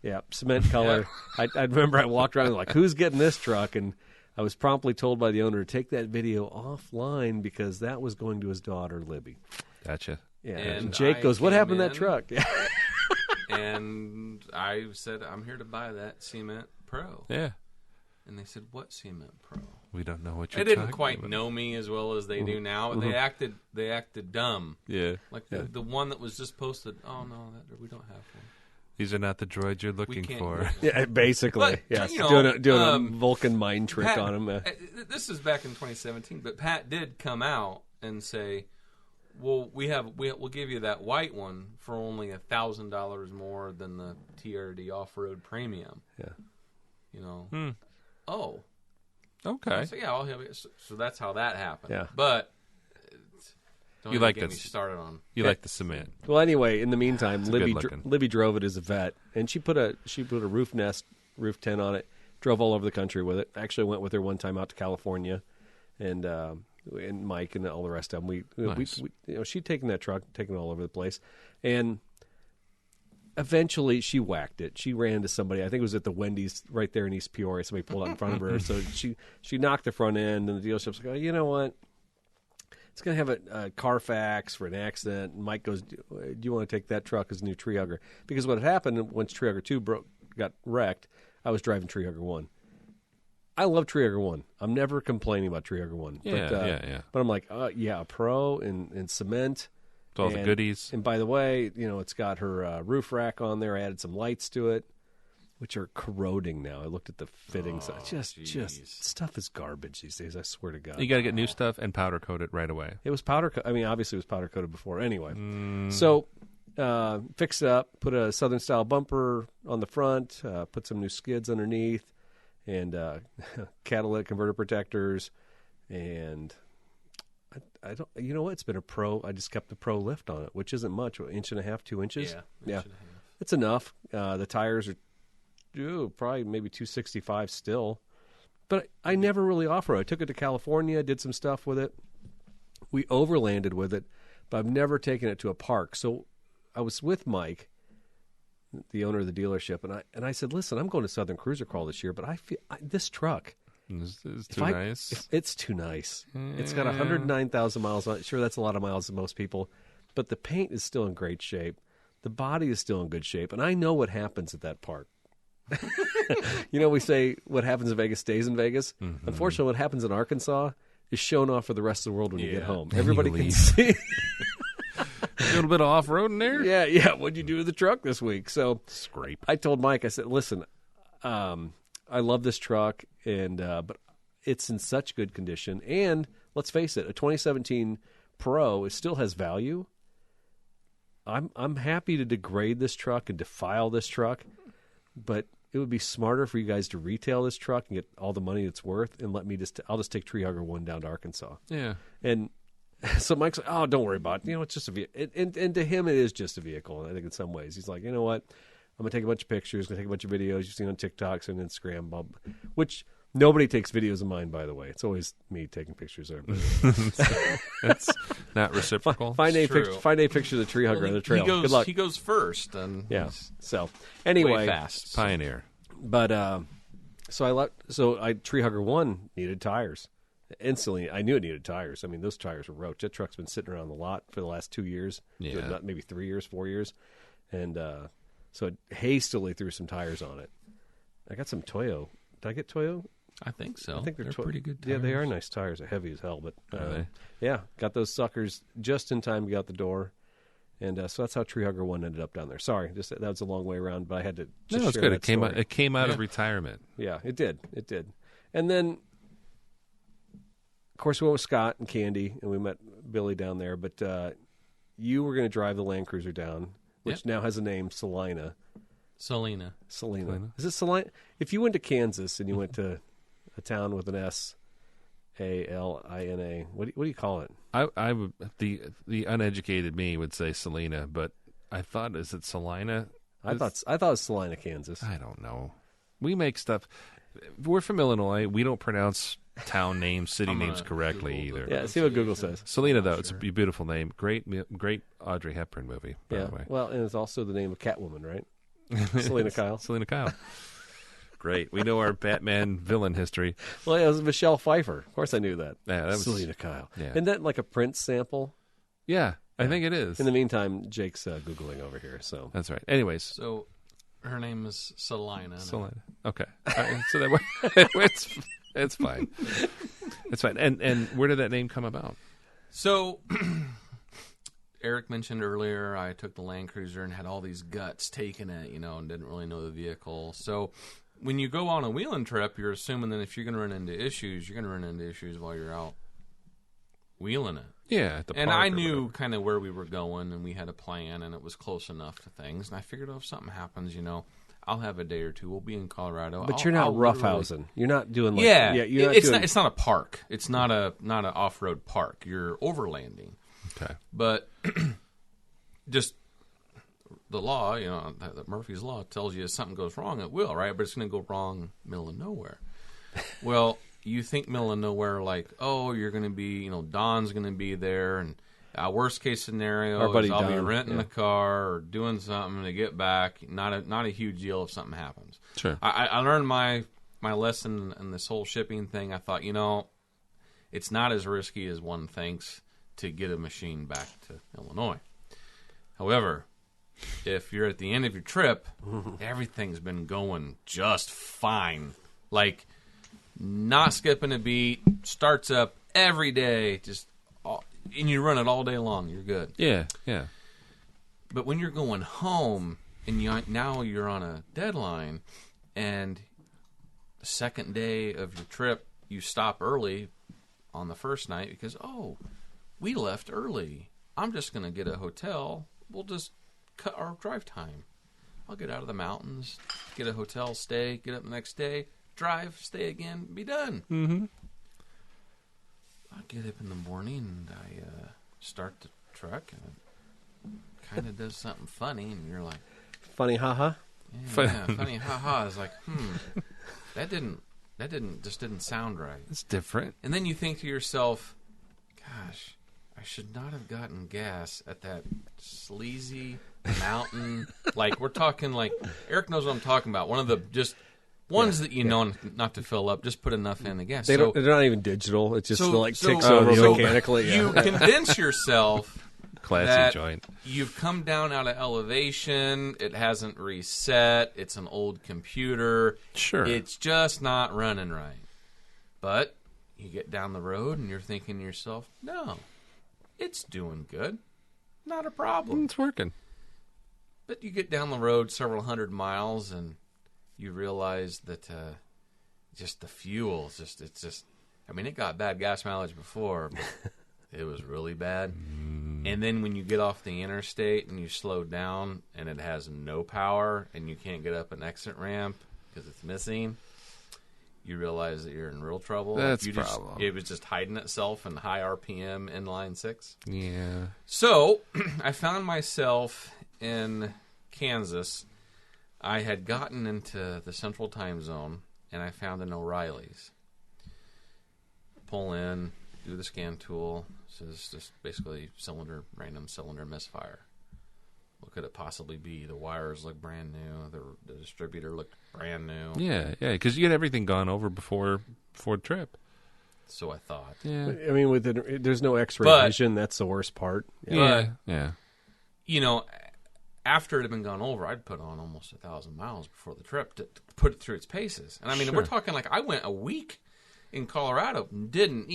[SPEAKER 1] Yeah, cement color. Yeah. I remember I walked around and like, who's getting this truck? And I was promptly told by the owner to take that video offline because that was going to his daughter, Libby.
[SPEAKER 2] Gotcha.
[SPEAKER 1] Yeah, and Jake goes, what happened to that truck?
[SPEAKER 3] And I said, I'm here to buy that Cement Pro.
[SPEAKER 2] Yeah.
[SPEAKER 3] And they said, what Cement Pro?
[SPEAKER 2] We don't know what you're
[SPEAKER 3] talking about. They
[SPEAKER 2] talking
[SPEAKER 3] didn't quite
[SPEAKER 2] about.
[SPEAKER 3] know me as well as they do now. But they acted dumb.
[SPEAKER 2] Yeah.
[SPEAKER 3] Like the one that was just posted, oh, no, we don't have one.
[SPEAKER 2] These are not the droids you're looking for.
[SPEAKER 1] Yeah, basically. Yes. Doing a Vulcan mind trick
[SPEAKER 3] Pat,
[SPEAKER 1] on him.
[SPEAKER 3] This is back in 2017, but Pat did come out and say, "Well, we'll give you that white one for only $1,000 more than the TRD off-road premium."
[SPEAKER 1] Yeah.
[SPEAKER 3] Oh.
[SPEAKER 2] Okay.
[SPEAKER 3] So yeah, I'll have it. So that's how that happened.
[SPEAKER 1] Yeah.
[SPEAKER 3] But don't
[SPEAKER 2] You
[SPEAKER 3] even
[SPEAKER 2] like
[SPEAKER 3] get
[SPEAKER 2] this?
[SPEAKER 3] me started on.
[SPEAKER 2] You like the cement.
[SPEAKER 1] Well, anyway, in the meantime,
[SPEAKER 2] good looking.
[SPEAKER 1] Libby drove it as a vet, and she put a roof tent on it. Drove all over the country with it. Actually, went with her one time out to California, and Mike and all the rest of them.
[SPEAKER 2] Nice.
[SPEAKER 1] She'd taken that truck, taken it all over the place, and eventually she whacked it. She ran into somebody. I think it was at the Wendy's right there in East Peoria. Somebody pulled out in front of her, so she knocked the front end, and the dealership's like, "Oh, you know what? It's going to have a Carfax for an accident." And Mike goes, "Do you want to take that truck as a new Treehugger?" Because what had happened once Treehugger 2 got wrecked, I was driving Treehugger 1. I love Treehugger 1. I'm never complaining about Treehugger 1.
[SPEAKER 2] Yeah.
[SPEAKER 1] But I'm like, a Pro in cement.
[SPEAKER 2] With all the goodies.
[SPEAKER 1] And by the way, it's got her roof rack on there. I added some lights to it, which are corroding now. I looked at the fittings. Just stuff is garbage these days. I swear to God.
[SPEAKER 2] You got to get new stuff and powder coat it right away.
[SPEAKER 1] It was powder. Obviously, it was powder coated before. Anyway, so fixed it up. Put a Southern style bumper on the front. Put some new skids underneath, and catalytic converter protectors. And I don't. You know what? It's been a Pro. I just kept the Pro lift on it, which isn't much. 1.5 inches, 2 inches. Yeah. It's enough. The tires are. Probably maybe 265 still. But I never really off-road. I took it to California, did some stuff with it. We overlanded with it, but I've never taken it to a park. So I was with Mike, the owner of the dealership, and I said, "Listen, I'm going to Southern Cruiser Crawl this year, but I feel this truck
[SPEAKER 2] It's too nice.
[SPEAKER 1] It's too nice. It's got 109,000 miles on it. Sure, that's a lot of miles to most people, but the paint is still in great shape. The body is still in good shape, and I know what happens at that park." We say what happens in Vegas stays in Vegas. Mm-hmm. Unfortunately, what happens in Arkansas is shown off for the rest of the world when you get home. Everybody can see.
[SPEAKER 2] A little bit of off-road in there?
[SPEAKER 1] Yeah. What'd you do to the truck this week? So
[SPEAKER 2] scrape.
[SPEAKER 1] I told Mike, I said, "Listen, I love this truck, and but it's in such good condition. And let's face it, a 2017 Pro still has value. I'm happy to degrade this truck and defile this truck, but it would be smarter for you guys to retail this truck and get all the money it's worth, and I'll just take Treehugger 1 down to Arkansas."
[SPEAKER 2] Yeah.
[SPEAKER 1] And so Mike's like, "Oh, don't worry about it. It's just a vehicle." And to him, it is just a vehicle. I think in some ways, he's like, "You know what? I'm going to take a bunch of pictures, going to take a bunch of videos you've seen on TikToks and Instagram," which nobody takes videos of mine, by the way. It's always me taking pictures of everybody.
[SPEAKER 2] That's not reciprocal.
[SPEAKER 1] Find a picture of the Treehugger on the trail. Good luck.
[SPEAKER 3] He goes first. And
[SPEAKER 1] So anyway,
[SPEAKER 3] way fast.
[SPEAKER 2] Pioneer.
[SPEAKER 1] But so Treehugger 1 needed tires. Instantly, I knew it needed tires. I mean, those tires were roach. That truck's been sitting around the lot for the last 2 years.
[SPEAKER 2] Yeah.
[SPEAKER 1] Maybe 3 years, 4 years. And so I hastily threw some tires on it. I got some Toyo. Did I get Toyo?
[SPEAKER 3] I think so.
[SPEAKER 1] I think they're
[SPEAKER 3] pretty good tires.
[SPEAKER 1] Yeah, they are nice tires. They're heavy as hell. But
[SPEAKER 2] are they?
[SPEAKER 1] Yeah, got those suckers just in time to get out the door. And so that's how Treehugger 1 ended up down there. Sorry, that was a long way around, but I had to just
[SPEAKER 2] it's
[SPEAKER 1] share
[SPEAKER 2] good.
[SPEAKER 1] that
[SPEAKER 2] It came out of retirement.
[SPEAKER 1] Yeah, it did. And then, of course, we went with Scott and Candy, and we met Billy down there. But you were going to drive the Landcruiser down, which now has a name, Salina.
[SPEAKER 3] Salina.
[SPEAKER 1] Is it Salina? If you went to Kansas and you went to a town with an Salina, what do you call it?
[SPEAKER 2] I would the uneducated me would say Salina, but I thought, is it Salina?
[SPEAKER 1] I thought it was Salina, Kansas.
[SPEAKER 2] I don't know. We make stuff. We're from Illinois. We don't pronounce town names, city names correctly either.
[SPEAKER 1] Yeah, see what Google says.
[SPEAKER 2] Salina, though, it's a beautiful name. Great Audrey Hepburn movie, by the way.
[SPEAKER 1] Well, and it's also the name of Catwoman, right? Selena Kyle.
[SPEAKER 2] Selena Kyle. Great. We know our Batman villain history.
[SPEAKER 1] Well, it was Michelle Pfeiffer. Of course I knew that.
[SPEAKER 2] Yeah, that was
[SPEAKER 1] Selena Kyle.
[SPEAKER 2] Yeah.
[SPEAKER 1] Isn't that like a Prince sample?
[SPEAKER 2] Yeah, I think it is.
[SPEAKER 1] In the meantime, Jake's Googling over here. So
[SPEAKER 2] that's right. Anyways.
[SPEAKER 3] So her name is Salina.
[SPEAKER 2] Salina. Okay. All right. So that it's fine. It's fine. And where did that name come about?
[SPEAKER 3] So Eric mentioned earlier, I took the Landcruiser and had all these guts taking it, and didn't really know the vehicle. So when you go on a wheeling trip, you're assuming that if you're going to run into issues, you're going to run into issues while you're out wheeling it.
[SPEAKER 2] Yeah, at the
[SPEAKER 3] and
[SPEAKER 2] park
[SPEAKER 3] I
[SPEAKER 2] or
[SPEAKER 3] knew
[SPEAKER 2] whatever.
[SPEAKER 3] kind of where we were going, and we had a plan, and it was close enough to things. And I figured, if something happens, I'll have a day or two. We'll be in Colorado.
[SPEAKER 1] But you're not roughhousing. You're not doing like
[SPEAKER 3] it's not a park. It's not an off-road park. You're overlanding.
[SPEAKER 2] Okay.
[SPEAKER 3] But just the law, that Murphy's Law tells you if something goes wrong, it will, right? But it's going to go wrong middle of nowhere. Well, you think middle of nowhere like, oh, you're going to be, Don's going to be there, and worst case scenario is I'll be renting the car or doing something to get back. Not a huge deal if something happens.
[SPEAKER 2] Sure.
[SPEAKER 3] I learned my lesson in this whole shipping thing. I thought, it's not as risky as one thinks to get a machine back to Illinois. However, if you're at the end of your trip, everything's been going just fine. Like, not skipping a beat, starts up every day, and you run it all day long, you're good.
[SPEAKER 2] Yeah.
[SPEAKER 3] But when you're going home, and now you're on a deadline, and the second day of your trip, you stop early on the first night because, we left early. I'm just going to get a hotel. We'll just cut our drive time. I'll get out of the mountains, get a hotel, stay, get up the next day, drive, stay again, be done.
[SPEAKER 2] Mm-hmm.
[SPEAKER 3] I get up in the morning and I start the truck and it kind of does something funny, and you're like,
[SPEAKER 1] funny, haha.
[SPEAKER 3] Yeah, funny, haha. It's like, that didn't sound right.
[SPEAKER 2] It's different.
[SPEAKER 3] And then you think to yourself, gosh, I should not have gotten gas at that sleazy mountain. Like, we're talking like, Eric knows what I'm talking about. One of the just ones that know not to fill up. Just put enough in the gas.
[SPEAKER 1] They're not even digital. It just ticks
[SPEAKER 2] over
[SPEAKER 1] mechanically.
[SPEAKER 3] You convince yourself
[SPEAKER 2] classy joint.
[SPEAKER 3] You've come down out of elevation. It hasn't reset. It's an old computer.
[SPEAKER 2] Sure.
[SPEAKER 3] It's just not running right. But you get down the road and you're thinking to yourself, no, it's doing good. Not a problem.
[SPEAKER 2] It's working.
[SPEAKER 3] But you get down the road several hundred miles and you realize that just the fuel, it got bad gas mileage before, but it was really bad. And then when you get off the interstate and you slow down and it has no power and you can't get up an exit ramp because it's missing, you realize that you're in real trouble.
[SPEAKER 2] That's a problem.
[SPEAKER 3] It was just hiding itself in high RPM inline 6.
[SPEAKER 2] Yeah.
[SPEAKER 3] So I found myself in Kansas. I had gotten into the central time zone, and I found an O'Reilly's. Pull in, do the scan tool. So it's just basically random cylinder misfire. What could it possibly be? The wires look brand new. The distributor looked brand new.
[SPEAKER 2] Yeah, because you had everything gone over before the trip.
[SPEAKER 3] So I thought.
[SPEAKER 2] Yeah.
[SPEAKER 1] I mean, there's no X-ray vision. That's the worst part.
[SPEAKER 2] Yeah.
[SPEAKER 3] After it had been gone over, I'd put on almost 1,000 miles before the trip to put it through its paces. And I mean, we're talking like I went a week in Colorado, didn't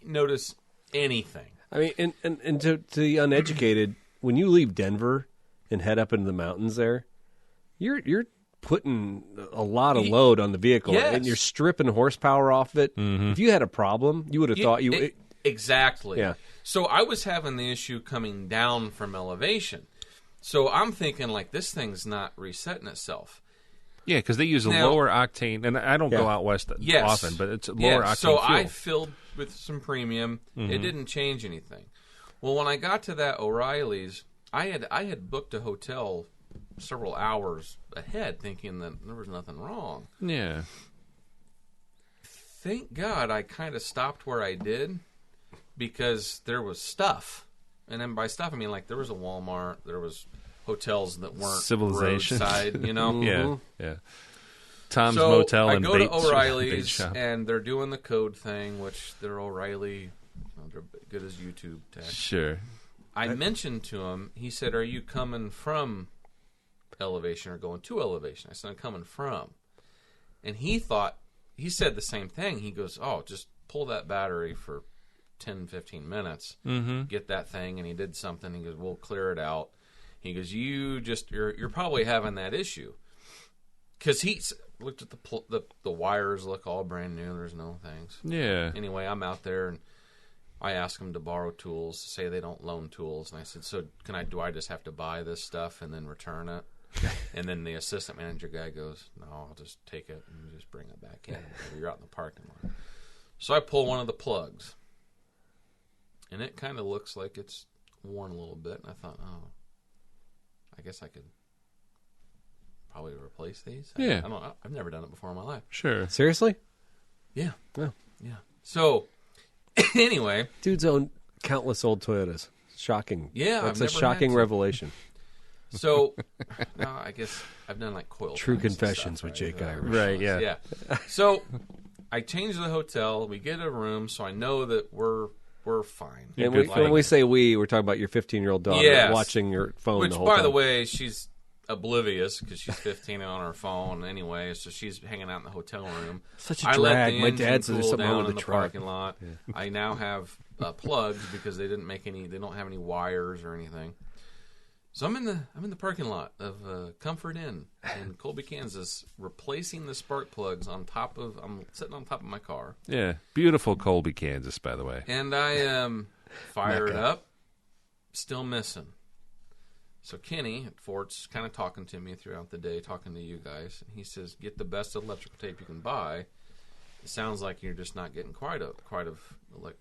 [SPEAKER 3] notice anything.
[SPEAKER 1] I mean, and to the uneducated, when you leave Denver and head up into the mountains there, you're putting a lot of load on the vehicle, and you're stripping horsepower off of it. Mm-hmm. If you had a problem, you would have thought you...
[SPEAKER 3] Exactly.
[SPEAKER 1] Yeah.
[SPEAKER 3] So I was having the issue coming down from elevation. So I'm thinking, like, this thing's not resetting itself.
[SPEAKER 2] Yeah, because they use a lower octane, and I don't go out west often, but it's a lower octane
[SPEAKER 3] so
[SPEAKER 2] fuel.
[SPEAKER 3] I filled with some premium. Mm-hmm. It didn't change anything. Well, when I got to that O'Reilly's, I had booked a hotel several hours ahead, thinking that there was nothing wrong.
[SPEAKER 2] Yeah.
[SPEAKER 3] Thank God I kind of stopped where I did, because there was stuff. And then by stuff, I mean, like, there was a Walmart, there was hotels that weren't
[SPEAKER 2] civilization
[SPEAKER 3] roadside, you know?
[SPEAKER 2] Yeah. Tom's Motel and
[SPEAKER 3] I go to O'Reilly's, and they're doing the code thing, which they're O'Reilly, they're good as YouTube tech.
[SPEAKER 2] Sure.
[SPEAKER 3] I mentioned to him, he said, are you coming from elevation or going to elevation? I said, I'm coming from. And he said the same thing. He goes, just pull that battery for 10, 15 minutes.
[SPEAKER 2] Mm-hmm.
[SPEAKER 3] Get that thing, and he did something. He goes, we'll clear it out. He goes, you're probably having that issue. Because he looked at the wires, look all brand new. There's no things.
[SPEAKER 2] Yeah.
[SPEAKER 3] Anyway, I'm out there, and I asked him to borrow tools. Say they don't loan tools. And I said, so do I just have to buy this stuff and then return it? And then the assistant manager guy goes, no, I'll just take it and just bring it back in. You're out in the parking lot. So I pull one of the plugs, and it kind of looks like it's worn a little bit. And I thought, oh, I guess I could probably replace these.
[SPEAKER 2] Yeah.
[SPEAKER 3] I don't know. I've never done it before in my life.
[SPEAKER 2] Sure.
[SPEAKER 1] Seriously?
[SPEAKER 3] Yeah.
[SPEAKER 1] Yeah.
[SPEAKER 3] Yeah. So, anyway.
[SPEAKER 1] Dude's owned countless old Toyotas. Shocking.
[SPEAKER 3] Yeah,
[SPEAKER 1] That's
[SPEAKER 3] I've
[SPEAKER 1] a
[SPEAKER 3] never
[SPEAKER 1] shocking
[SPEAKER 3] had to.
[SPEAKER 1] revelation.
[SPEAKER 3] So, no, I guess I've done like coil
[SPEAKER 1] True
[SPEAKER 3] pumps and
[SPEAKER 1] confessions
[SPEAKER 3] stuff,
[SPEAKER 1] with Jake
[SPEAKER 3] right?
[SPEAKER 1] Irish.
[SPEAKER 2] Right, yeah.
[SPEAKER 3] Yeah. So, I change the hotel. We get a room, so I know that we're fine.
[SPEAKER 2] You're
[SPEAKER 1] And
[SPEAKER 2] good
[SPEAKER 1] when we say we're talking about your 15-year-old daughter
[SPEAKER 3] Yes.
[SPEAKER 1] watching your phone
[SPEAKER 3] Which,
[SPEAKER 1] the whole
[SPEAKER 3] by
[SPEAKER 1] time.
[SPEAKER 3] the way, she's oblivious because she's 15 and on her phone anyway, so she's hanging out in the hotel room.
[SPEAKER 1] Such a
[SPEAKER 3] I let
[SPEAKER 1] drag.
[SPEAKER 3] the
[SPEAKER 1] My
[SPEAKER 3] engine
[SPEAKER 1] dad said there's
[SPEAKER 3] cool
[SPEAKER 1] something wrong
[SPEAKER 3] down
[SPEAKER 1] with
[SPEAKER 3] in
[SPEAKER 1] the
[SPEAKER 3] the
[SPEAKER 1] truck.
[SPEAKER 3] parking lot. Yeah. I now have plugs because they didn't make any. They don't have any wires or anything. So I'm in the parking lot of Comfort Inn in Colby, Kansas, replacing the spark plugs I'm sitting on top of my car.
[SPEAKER 2] Yeah. Beautiful Colby, Kansas, by the way.
[SPEAKER 3] And I fire it up, still missing. So Kenny at Fort's kind of talking to me throughout the day, talking to you guys. And he says, get the best electrical tape you can buy. It sounds like you're just not getting quite of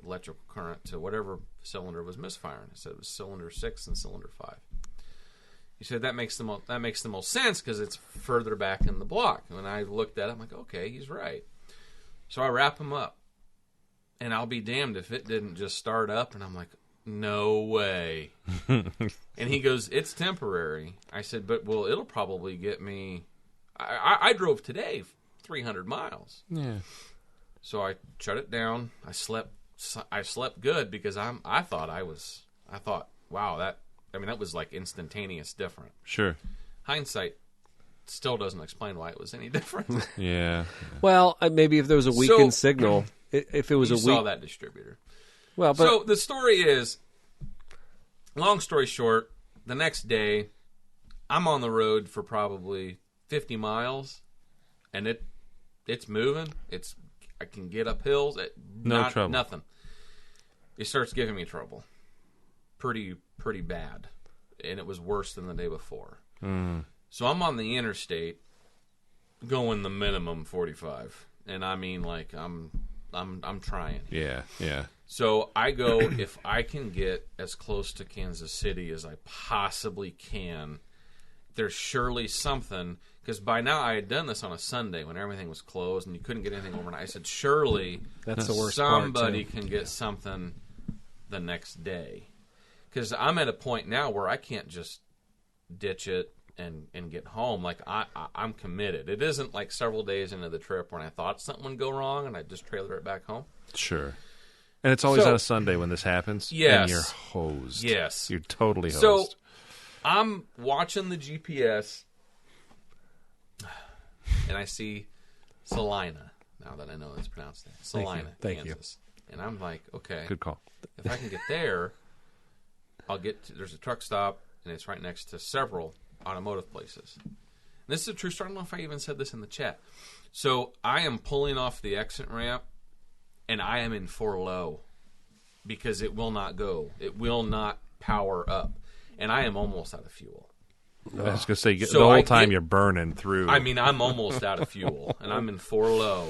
[SPEAKER 3] electrical current to whatever cylinder was misfiring. I said it was cylinder 6 and cylinder 5. He said that makes the most sense because it's further back in the block. And when I looked at it, I'm like, okay, he's right. So I wrap him up, and I'll be damned if it didn't just start up. And I'm like, no way. And he goes, it's temporary. I said, but well, it'll probably get me. I drove today 300 miles.
[SPEAKER 2] Yeah.
[SPEAKER 3] So I shut it down. I slept good because I thought, wow, that was like instantaneous different.
[SPEAKER 2] Sure.
[SPEAKER 3] Hindsight still doesn't explain why it was any different.
[SPEAKER 2] Yeah.
[SPEAKER 1] Well, maybe if there was a weakened signal, if it was
[SPEAKER 3] you
[SPEAKER 1] a
[SPEAKER 3] saw that distributor.
[SPEAKER 1] Well, but
[SPEAKER 3] So the story is, long story short, the next day, I'm on the road for probably 50 miles, and it's moving. I can get up hills.
[SPEAKER 2] No trouble.
[SPEAKER 3] Nothing. It starts giving me trouble. Pretty bad, and it was worse than the day before.
[SPEAKER 2] Mm.
[SPEAKER 3] So I'm on the interstate, going the minimum 45, and I mean like I'm trying.
[SPEAKER 2] Yeah. Yeah.
[SPEAKER 3] So I go, if I can get as close to Kansas City as I possibly can, there's surely something, because by now I had done this on a Sunday when everything was closed and you couldn't get anything overnight. I said, surely
[SPEAKER 1] that's the worst part,
[SPEAKER 3] somebody
[SPEAKER 1] too.
[SPEAKER 3] can get something the next day. Because I'm at a point now where I can't just ditch it and get home. Like, I'm committed. It isn't like several days into the trip when I thought something would go wrong and I just trailer it back home.
[SPEAKER 2] Sure. And it's always on a Sunday when this happens.
[SPEAKER 3] Yes.
[SPEAKER 2] And you're hosed.
[SPEAKER 3] Yes.
[SPEAKER 2] You're totally hosed.
[SPEAKER 3] So I'm watching the GPS, and I see Salina. Now that I know it's pronounced that. Salina,
[SPEAKER 1] Thank you.
[SPEAKER 3] Kansas. And I'm like, okay.
[SPEAKER 2] Good call.
[SPEAKER 3] If I can get there, there's a truck stop, and it's right next to several automotive places. And this is a true story. I don't know if I even said this in the chat. So I am pulling off the exit ramp, and I am in 4 low because it will not go. It will not power up. And I am almost out of fuel.
[SPEAKER 2] I was going to say,
[SPEAKER 3] So
[SPEAKER 2] the whole time you're burning through.
[SPEAKER 3] I mean, I'm almost out of fuel, and I'm in 4 low,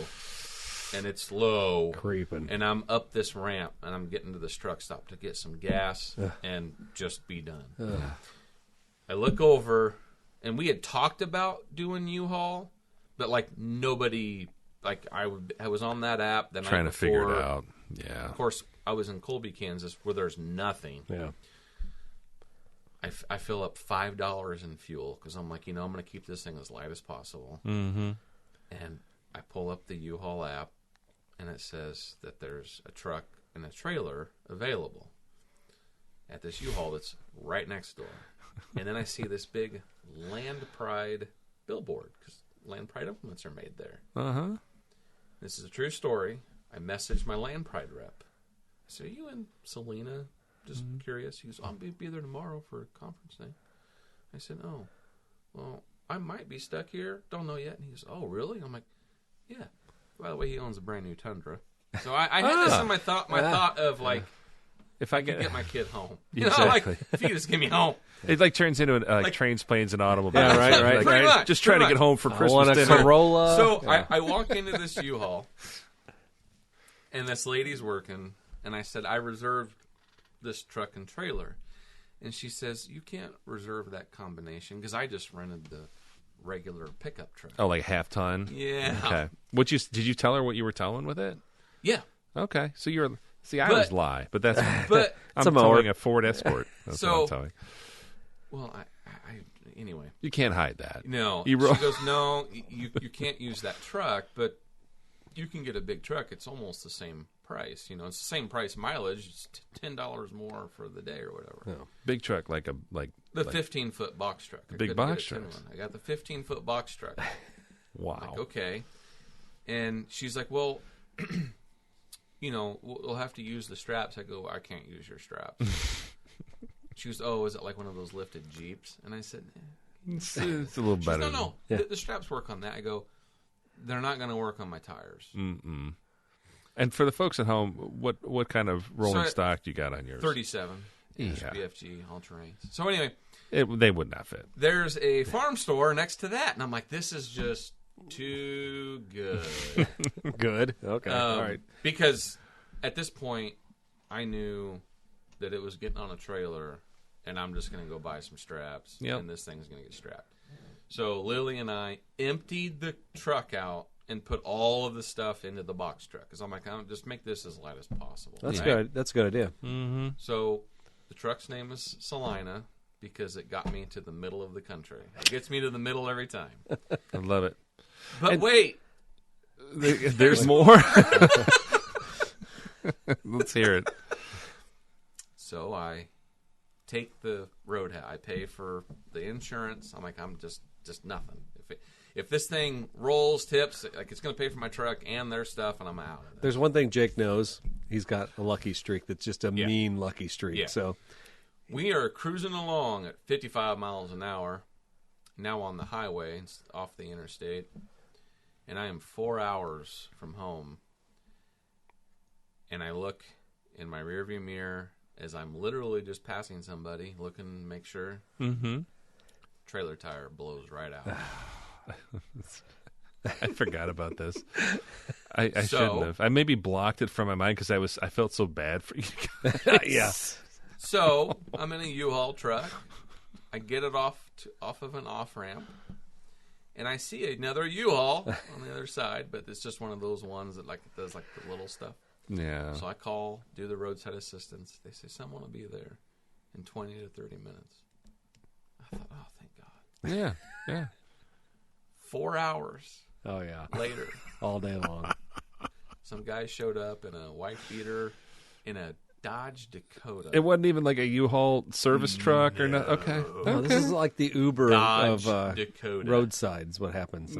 [SPEAKER 3] and it's low.
[SPEAKER 1] Creeping.
[SPEAKER 3] And I'm up this ramp, and I'm getting to this truck stop to get some gas and just be done. I look over, and we had talked about doing U-Haul, but, like, nobody, like, I was on that app the
[SPEAKER 2] trying
[SPEAKER 3] night
[SPEAKER 2] to figure
[SPEAKER 3] before.
[SPEAKER 2] it out. Yeah.
[SPEAKER 3] Of course, I was in Colby, Kansas, where there's nothing.
[SPEAKER 1] Yeah.
[SPEAKER 3] I fill up $5 in fuel because I'm like, I'm going to keep this thing as light as possible.
[SPEAKER 2] Mm-hmm.
[SPEAKER 3] And I pull up the U-Haul app, and it says that there's a truck and a trailer available at this U-Haul that's right next door. And then I see this big Land Pride billboard because Land Pride implements are made there.
[SPEAKER 2] Uh-huh.
[SPEAKER 3] This is a true story. I messaged my Land Pride rep. I said, "Are you in Salina? Just curious." He goes, "I'll be there tomorrow for a conference thing." I said, "Oh, well, I might be stuck here. Don't know yet." And he goes, "Oh, really?" I'm like, "Yeah." By the way, he owns a brand new Tundra. So I had this in my thought of like, if I could get my kid home,
[SPEAKER 2] exactly.
[SPEAKER 3] If you just get me home,
[SPEAKER 2] it like turns into trains, planes, and automobiles.
[SPEAKER 1] Yeah, right.
[SPEAKER 3] Pretty much,
[SPEAKER 2] just trying to get home for Christmas
[SPEAKER 1] I want a
[SPEAKER 2] dinner.
[SPEAKER 1] Corolla.
[SPEAKER 3] So I walk into this U-Haul, and this lady's working, and I said, "I reserved this truck and trailer," and she says, "You can't reserve that combination because I just rented the regular pickup truck."
[SPEAKER 2] Oh, like half ton.
[SPEAKER 3] Yeah.
[SPEAKER 2] Okay. Did you tell her what you were towing with it?
[SPEAKER 3] Yeah.
[SPEAKER 2] Okay. So I always lie, but that's
[SPEAKER 3] but
[SPEAKER 2] I'm towing a Ford Escort. That's what I'm towing.
[SPEAKER 3] Well, anyway.
[SPEAKER 2] You can't hide that.
[SPEAKER 3] No. She goes, "No, you can't use that truck, but you can get a big truck. It's almost the same price. It's the same price mileage. It's $10 more for the day or whatever."
[SPEAKER 2] No. Big truck, like the
[SPEAKER 3] 15-foot box truck.
[SPEAKER 2] Big box truck.
[SPEAKER 3] I got the 15-foot box truck.
[SPEAKER 2] Wow.
[SPEAKER 3] Like, okay. And she's like, "Well, we'll have to use the straps." I go, "I can't use your straps." She goes, "Oh, is it like one of those lifted Jeeps?" And I said,
[SPEAKER 2] It's a little better.
[SPEAKER 3] Goes, "No. Yeah. The straps work on that." I go, "They're not going to work on my tires."
[SPEAKER 2] Mm-mm. And for the folks at home, what kind of rolling stock you got on yours?
[SPEAKER 3] 37.
[SPEAKER 2] Yeah.
[SPEAKER 3] BFG, all-terrain. So anyway.
[SPEAKER 2] They would not fit.
[SPEAKER 3] There's a farm store next to that. And I'm like, this is just too good.
[SPEAKER 1] Good. Okay. All right.
[SPEAKER 3] Because at this point, I knew that it was getting on a trailer, and I'm just going to go buy some straps, and this thing's going to get strapped. So Lily and I emptied the truck out and put all of the stuff into the box truck. Because I'm like, I'll just make this as light as possible.
[SPEAKER 1] That's good. That's a good idea.
[SPEAKER 2] Mm-hmm.
[SPEAKER 3] So the truck's name is Salina because it got me to the middle of the country. It gets me to the middle every time.
[SPEAKER 2] I love it.
[SPEAKER 3] But wait.
[SPEAKER 2] There's more? Let's hear it.
[SPEAKER 3] So I take the road. I pay for the insurance. I'm like, I'm just nothing. If this thing rolls, tips, like it's going to pay for my truck and their stuff, and I'm out of it.
[SPEAKER 1] There's one thing Jake knows. He's got a lucky streak that's just a mean lucky streak.
[SPEAKER 3] Yeah.
[SPEAKER 1] So
[SPEAKER 3] we are cruising along at 55 miles an hour, now on the highway, off the interstate, and I am 4 hours from home. And I look in my rearview mirror as I'm literally just passing somebody, looking to make sure.
[SPEAKER 2] Mm-hmm.
[SPEAKER 3] Trailer tire blows right out.
[SPEAKER 2] I forgot about this. I shouldn't have. I maybe blocked it from my mind because I felt so bad for you guys.
[SPEAKER 1] Yeah.
[SPEAKER 3] So I'm in a U-Haul truck. I get it off of an off-ramp, and I see another U-Haul on the other side, but it's just one of those ones that does the little stuff.
[SPEAKER 2] Yeah.
[SPEAKER 3] So I do the roadside assistance. They say someone will be there in 20 to 30 minutes. I thought, oh, thank God.
[SPEAKER 2] Yeah.
[SPEAKER 3] 4 hours.
[SPEAKER 1] Oh yeah.
[SPEAKER 3] Later,
[SPEAKER 1] all day long.
[SPEAKER 3] Some guy showed up in a white beater in a Dodge Dakota.
[SPEAKER 2] It wasn't even like a U-Haul service truck or not. Okay.
[SPEAKER 1] No, this is like the Uber
[SPEAKER 3] Dodge
[SPEAKER 1] of
[SPEAKER 3] Dakota.
[SPEAKER 1] roadsides. What happens?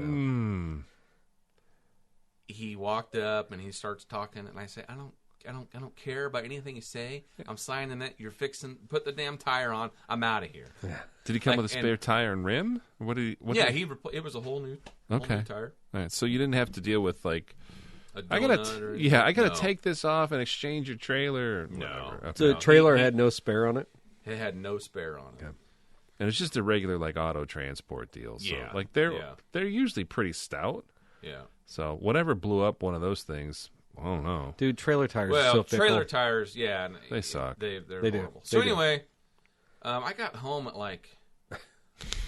[SPEAKER 3] He walked up and he starts talking, and I say, I don't care about anything you say. I'm signing it. You're fixing. Put the damn tire on. I'm out of here.
[SPEAKER 2] Yeah. Did he come with a spare tire and rim? What did he?
[SPEAKER 3] It was a whole new tire.
[SPEAKER 2] All right. So you didn't have to deal with like. I
[SPEAKER 3] gotta
[SPEAKER 2] take this off and exchange your trailer.
[SPEAKER 3] No.
[SPEAKER 2] Okay.
[SPEAKER 1] So the trailer had no spare on it?
[SPEAKER 3] It had no spare on it.
[SPEAKER 1] Okay.
[SPEAKER 2] And it's just a regular auto transport deal. So they're usually pretty stout.
[SPEAKER 3] Yeah.
[SPEAKER 2] So whatever blew up one of those things, I don't know.
[SPEAKER 1] Dude, trailer tires are so fickle.
[SPEAKER 3] Trailer tires,
[SPEAKER 2] they suck.
[SPEAKER 3] They're
[SPEAKER 1] they
[SPEAKER 3] horrible.
[SPEAKER 1] Do.
[SPEAKER 3] So anyway, I got home at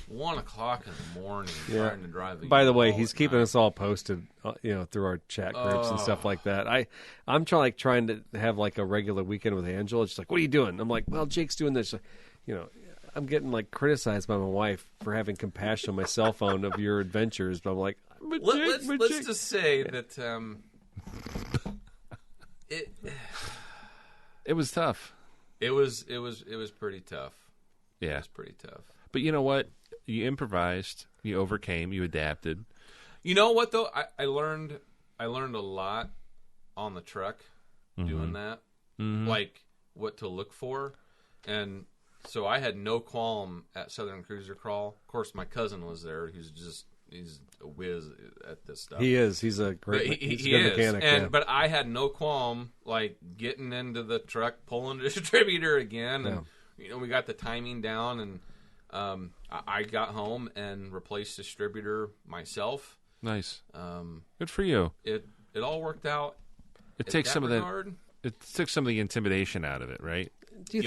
[SPEAKER 3] 1 o'clock in the morning trying to drive.
[SPEAKER 1] By the way, he's keeping us all posted, through our chat groups and stuff like that. I'm trying to have a regular weekend with Angela. She's like, "What are you doing?" I'm like, "Well, Jake's doing this." I'm getting criticized by my wife for having compassion on my cell phone of your adventures, but I'm like,
[SPEAKER 3] let's just say that
[SPEAKER 2] it was tough.
[SPEAKER 3] It was pretty tough.
[SPEAKER 2] Yeah,
[SPEAKER 3] it was pretty tough.
[SPEAKER 2] But you know what? You improvised. You overcame. You adapted.
[SPEAKER 3] You know what though? I learned a lot on the truck doing that. like what to look for, and so I had no qualm at Southern Cruiser Crawl. Of course, my cousin was there. He's a whiz at this stuff.
[SPEAKER 1] He is. He's a great he's a good mechanic.
[SPEAKER 3] And but I had no qualm like getting into the truck, pulling the distributor again, and we got the timing down, and I got home and replaced the distributor myself.
[SPEAKER 2] Nice. Good for you.
[SPEAKER 3] It all worked out.
[SPEAKER 2] It takes some
[SPEAKER 3] regard.
[SPEAKER 2] of the intimidation out of it, right?
[SPEAKER 1] Do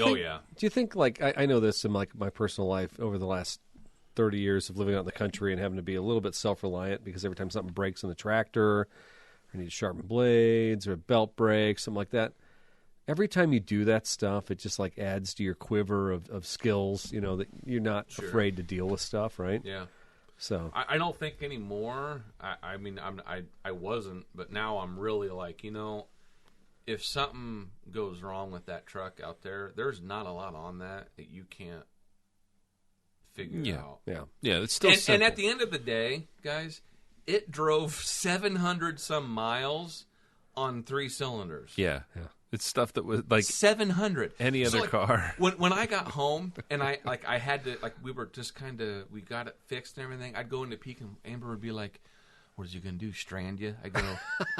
[SPEAKER 1] you think like I know this in like my personal life over the last 30 years of living out in the country and having to be a little bit self-reliant because every time something breaks on the tractor, or you need to sharpen blades or a belt break, something like that. Every time you do that stuff, it just like adds to your quiver of skills, that you're not afraid to deal with stuff, right?
[SPEAKER 3] Yeah.
[SPEAKER 2] So
[SPEAKER 3] I don't think anymore. I mean, I wasn't, but now I'm really like, if something goes wrong with that truck out there, there's not a lot on that you can't figure out.
[SPEAKER 2] Yeah. It's still simple.
[SPEAKER 3] And at the end of the day, guys, it drove 700 some miles on 3 cylinders.
[SPEAKER 2] Yeah. It's stuff that was like
[SPEAKER 3] 700.
[SPEAKER 2] Any other car.
[SPEAKER 3] When I got home and I had to we were just we got it fixed and everything. I'd go into Pekin. Amber would be like, "What is he gonna do? Strand you?" I go,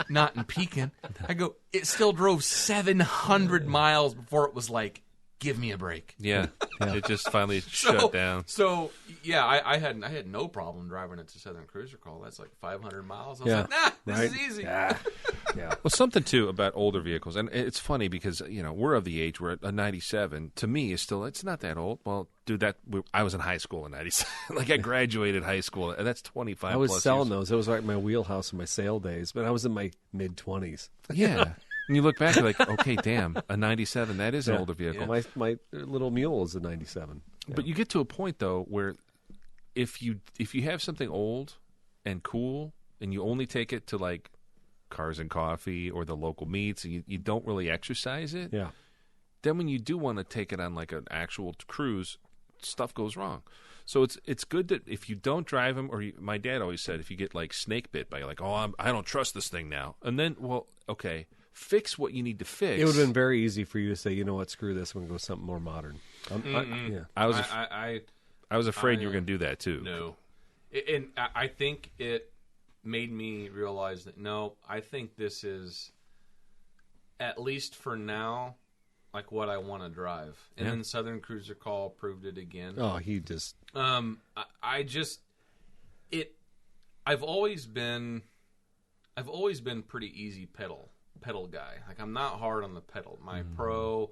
[SPEAKER 3] "Not in Pekin." I go, "It still drove 700 miles before it was like, give me a break."
[SPEAKER 2] Yeah. It just finally shut down.
[SPEAKER 3] So yeah, I had no problem driving it to Southern Cruiser Crawl. That's like 500 miles. I was like, this is easy.
[SPEAKER 1] Yeah.
[SPEAKER 2] Well, something too about older vehicles, and it's funny because we're of the age where a 97 to me is still, it's not that old. Well, dude, I was in high school in 97. Like I graduated high school, and that's 25.
[SPEAKER 1] I was
[SPEAKER 2] plus
[SPEAKER 1] selling
[SPEAKER 2] years.
[SPEAKER 1] those. It was like my wheelhouse in my sale days, but I was in my mid 20s.
[SPEAKER 2] Yeah. And you look back, you're like, okay, damn, a 97, that is an older vehicle.
[SPEAKER 1] Yeah. My little mule is a 97. Yeah.
[SPEAKER 2] But you get to a point, though, where if you have something old and cool, and you only take it to, like, Cars and Coffee or the local meets, and you don't really exercise it, then when you do want to take it on, like, an actual cruise, stuff goes wrong. So it's good that if you don't drive them, or my dad always said, if you get, like, snake bit by, like, I don't trust this thing now. And then, well, okay, fix what you need to fix.
[SPEAKER 1] It would have been very easy for you to say, you know what, screw this, I'm going to go with something more modern.
[SPEAKER 2] I was afraid you were going to do that too.
[SPEAKER 3] No, and I think it made me realize that no, I think this is, at least for now, like what I want to drive. And then Southern Cruiser Call proved it again.
[SPEAKER 1] Oh, he just.
[SPEAKER 3] I've always been pretty easy pedal guy. Like I'm not hard on the pedal. My Pro,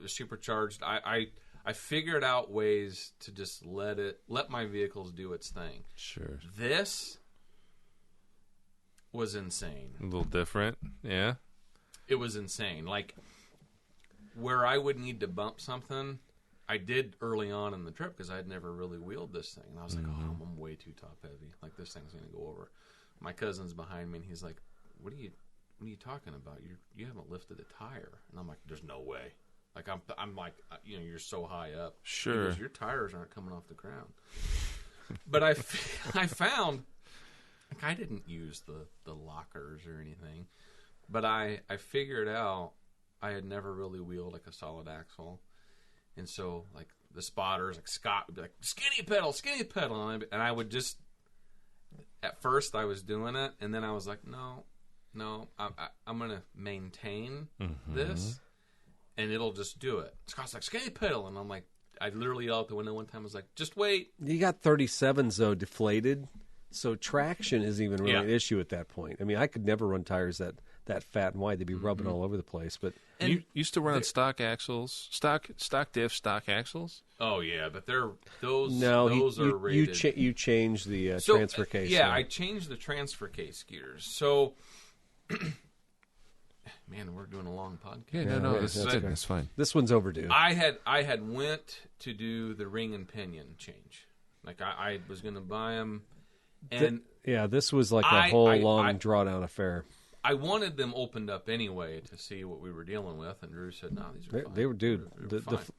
[SPEAKER 3] supercharged. I figured out ways to just let my vehicles do its thing.
[SPEAKER 2] Sure.
[SPEAKER 3] This was insane.
[SPEAKER 2] A little different, yeah.
[SPEAKER 3] It was insane. Like where I would need to bump something, I did early on in the trip because I had never really wheeled this thing, and I was like, "Oh, I'm way too top heavy. Like this thing's going to go over." My cousin's behind me, and he's like, "What are you talking about? You haven't lifted a tire." And I'm like, "There's no way." Like I'm like, you're so high up.
[SPEAKER 2] Sure.
[SPEAKER 3] Because your tires aren't coming off the ground. But I found, like, I didn't use the lockers or anything, but I figured out I had never really wheeled like a solid axle, and so like the spotters, like Scott would be like, skinny pedal, and I would just, at first I was doing it, and then I was like, no, I'm gonna maintain this. And it'll just do it. Scott's like, skinny pedal. And I'm like, I literally yelled out the window one time. I was like, just wait.
[SPEAKER 1] You got 37s, though, deflated. So traction isn't even really an issue at that point. I mean, I could never run tires that fat and wide. They'd be rubbing all over the place. But
[SPEAKER 2] you used to run on stock axles, stock diff, stock axles?
[SPEAKER 3] Oh, yeah. But those are rated.
[SPEAKER 1] You changed the transfer case.
[SPEAKER 3] Yeah, I changed the transfer case gears. So... Man, we're doing a long podcast.
[SPEAKER 2] Yeah, no, that's fine.
[SPEAKER 1] This one's overdue.
[SPEAKER 3] I had went to do the ring and pinion change. Like I was going to buy them, and
[SPEAKER 1] this was like a whole long drawdown affair.
[SPEAKER 3] I wanted them opened up anyway to see what we were dealing with, and Drew said, "No, these are fine."
[SPEAKER 1] They were, dude.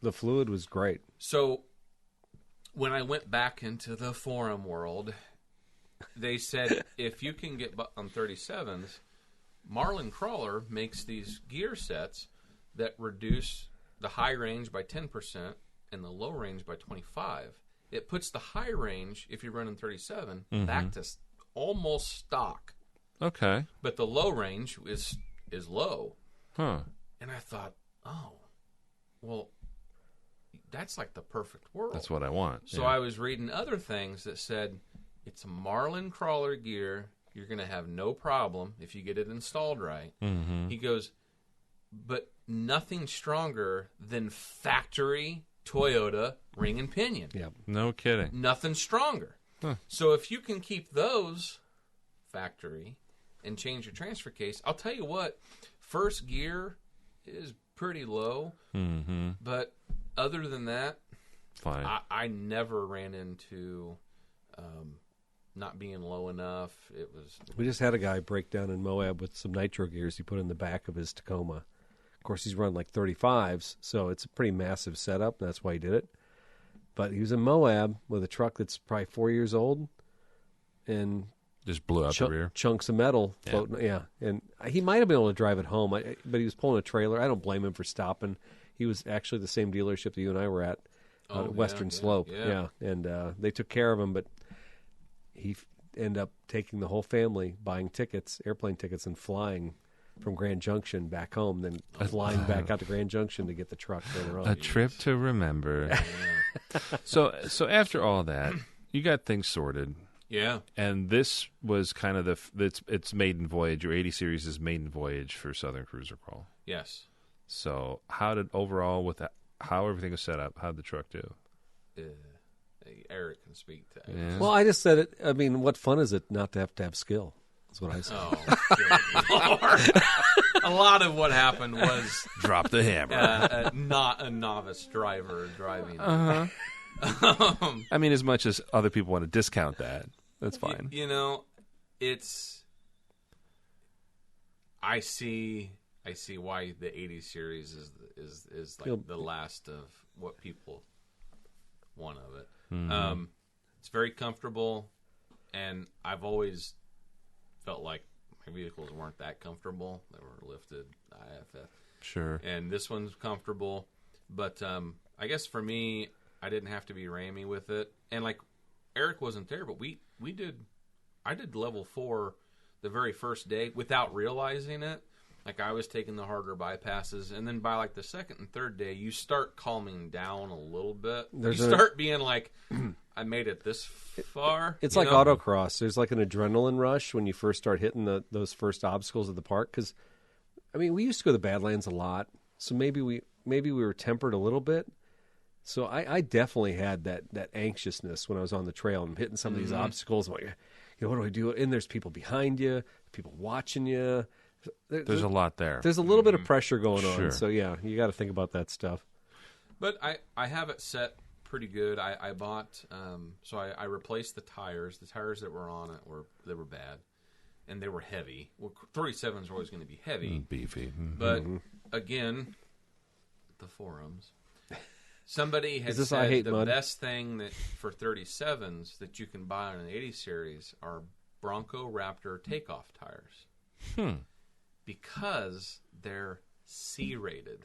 [SPEAKER 1] The fluid was great.
[SPEAKER 3] So when I went back into the forum world, they said if you can get on 37s. Marlin Crawler makes these gear sets that reduce the high range by 10% and the low range by 25%. It puts the high range, if you're running 37, back to almost stock.
[SPEAKER 2] Okay.
[SPEAKER 3] But the low range is low.
[SPEAKER 2] Huh.
[SPEAKER 3] And I thought, oh, well, that's like the perfect world.
[SPEAKER 2] That's what I want.
[SPEAKER 3] So I was reading other things that said it's a Marlin crawler gear. You're going to have no problem if you get it installed right.
[SPEAKER 2] Mm-hmm.
[SPEAKER 3] He goes, but nothing stronger than factory Toyota ring and pinion.
[SPEAKER 1] Yep.
[SPEAKER 2] No kidding.
[SPEAKER 3] Nothing stronger.
[SPEAKER 2] Huh.
[SPEAKER 3] So if you can keep those factory and change your transfer case, I'll tell you what, first gear is pretty low, but other than that,
[SPEAKER 2] fine.
[SPEAKER 3] I never ran into not being low enough.
[SPEAKER 1] We just had a guy break down in Moab with some nitro gears he put in the back of his Tacoma. Of course, he's run like 35s, so it's a pretty massive setup. That's why he did it. But he was in Moab with a truck that's probably 4 years old, and
[SPEAKER 2] just blew out the rear.
[SPEAKER 1] Chunks of metal floating. Yeah, and he might have been able to drive it home, but he was pulling a trailer. I don't blame him for stopping. He was actually the same dealership that you and I were at, Western Slope. Yeah. And they took care of him, but he ended up taking the whole family, buying tickets, airplane tickets, and flying from Grand Junction back home, then flying back out to Grand Junction to get the truck later on.
[SPEAKER 2] A trip to remember. So after all that, you got things sorted.
[SPEAKER 3] Yeah.
[SPEAKER 2] And this was kind of its maiden voyage, your 80 series' maiden voyage for Southern Cruiser Crawl.
[SPEAKER 3] Yes.
[SPEAKER 2] So how did overall, with how everything was set up, how did the truck do?
[SPEAKER 3] Eric can speak to that.
[SPEAKER 2] Yeah.
[SPEAKER 1] Well, I just said it. I mean, what fun is it not to have skill? That's what I said.
[SPEAKER 3] Oh, good Lord. A lot of what happened was
[SPEAKER 2] drop the hammer.
[SPEAKER 3] Not a novice driver driving.
[SPEAKER 2] I mean, as much as other people want to discount that, that's fine.
[SPEAKER 3] You know, it's. I see why the 80 series is like the last of what people want of it.
[SPEAKER 2] Mm-hmm.
[SPEAKER 3] It's very comfortable, and I've always felt like my vehicles weren't that comfortable. They were lifted IFF.
[SPEAKER 2] Sure. And
[SPEAKER 3] this one's comfortable, but I guess for me, I didn't have to be rammy with it. And like Eric wasn't there, but I did level 4 the very first day without realizing it. Like I was taking the harder bypasses, and then by like the second and third day, you start calming down a little bit. You start being like, I made it this far.
[SPEAKER 1] It's like autocross. There's like an adrenaline rush when you first start hitting those first obstacles at the park. Because, I mean, we used to go to the Badlands a lot, so maybe we were tempered a little bit. So I definitely had that anxiousness when I was on the trail and hitting some of these obstacles. I'm like, what do I do? And there's people behind you, people watching you.
[SPEAKER 2] There's a lot there.
[SPEAKER 1] There's a little bit of pressure going on.
[SPEAKER 2] Sure.
[SPEAKER 1] So, yeah, you got to think about that stuff.
[SPEAKER 3] But I have it set pretty good. I bought, so I replaced the tires. The tires that were on it were bad, and they were heavy. Well, 37s are always going to be heavy.
[SPEAKER 2] Beefy. Mm-hmm.
[SPEAKER 3] But, again, the forums. Somebody has
[SPEAKER 1] said
[SPEAKER 3] the
[SPEAKER 1] mud?
[SPEAKER 3] Best thing that for 37s that you can buy on an 80 series are Bronco Raptor takeoff tires. Because they're C-rated.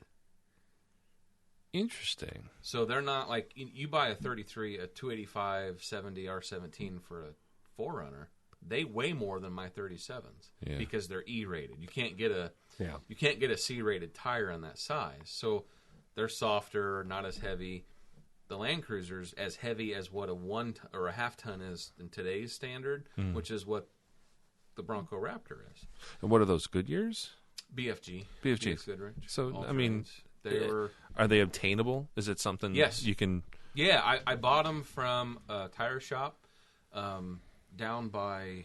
[SPEAKER 2] Interesting.
[SPEAKER 3] So they're not like, you buy a 33, a 285 70 R17 for a 4Runner, they weigh more than my 37s because they're E-rated. You can't get a C-rated tire on that size. So they're softer, not as heavy. The Landcruiser's as heavy as what a 1 or a half ton is in today's standard, which is what the Bronco Raptor is.
[SPEAKER 2] And what are those, Goodyears?
[SPEAKER 3] BFG.
[SPEAKER 2] BFG. So, I mean,
[SPEAKER 3] they
[SPEAKER 2] are they obtainable? Is it something you can...
[SPEAKER 3] Yeah, I bought them from a tire shop down by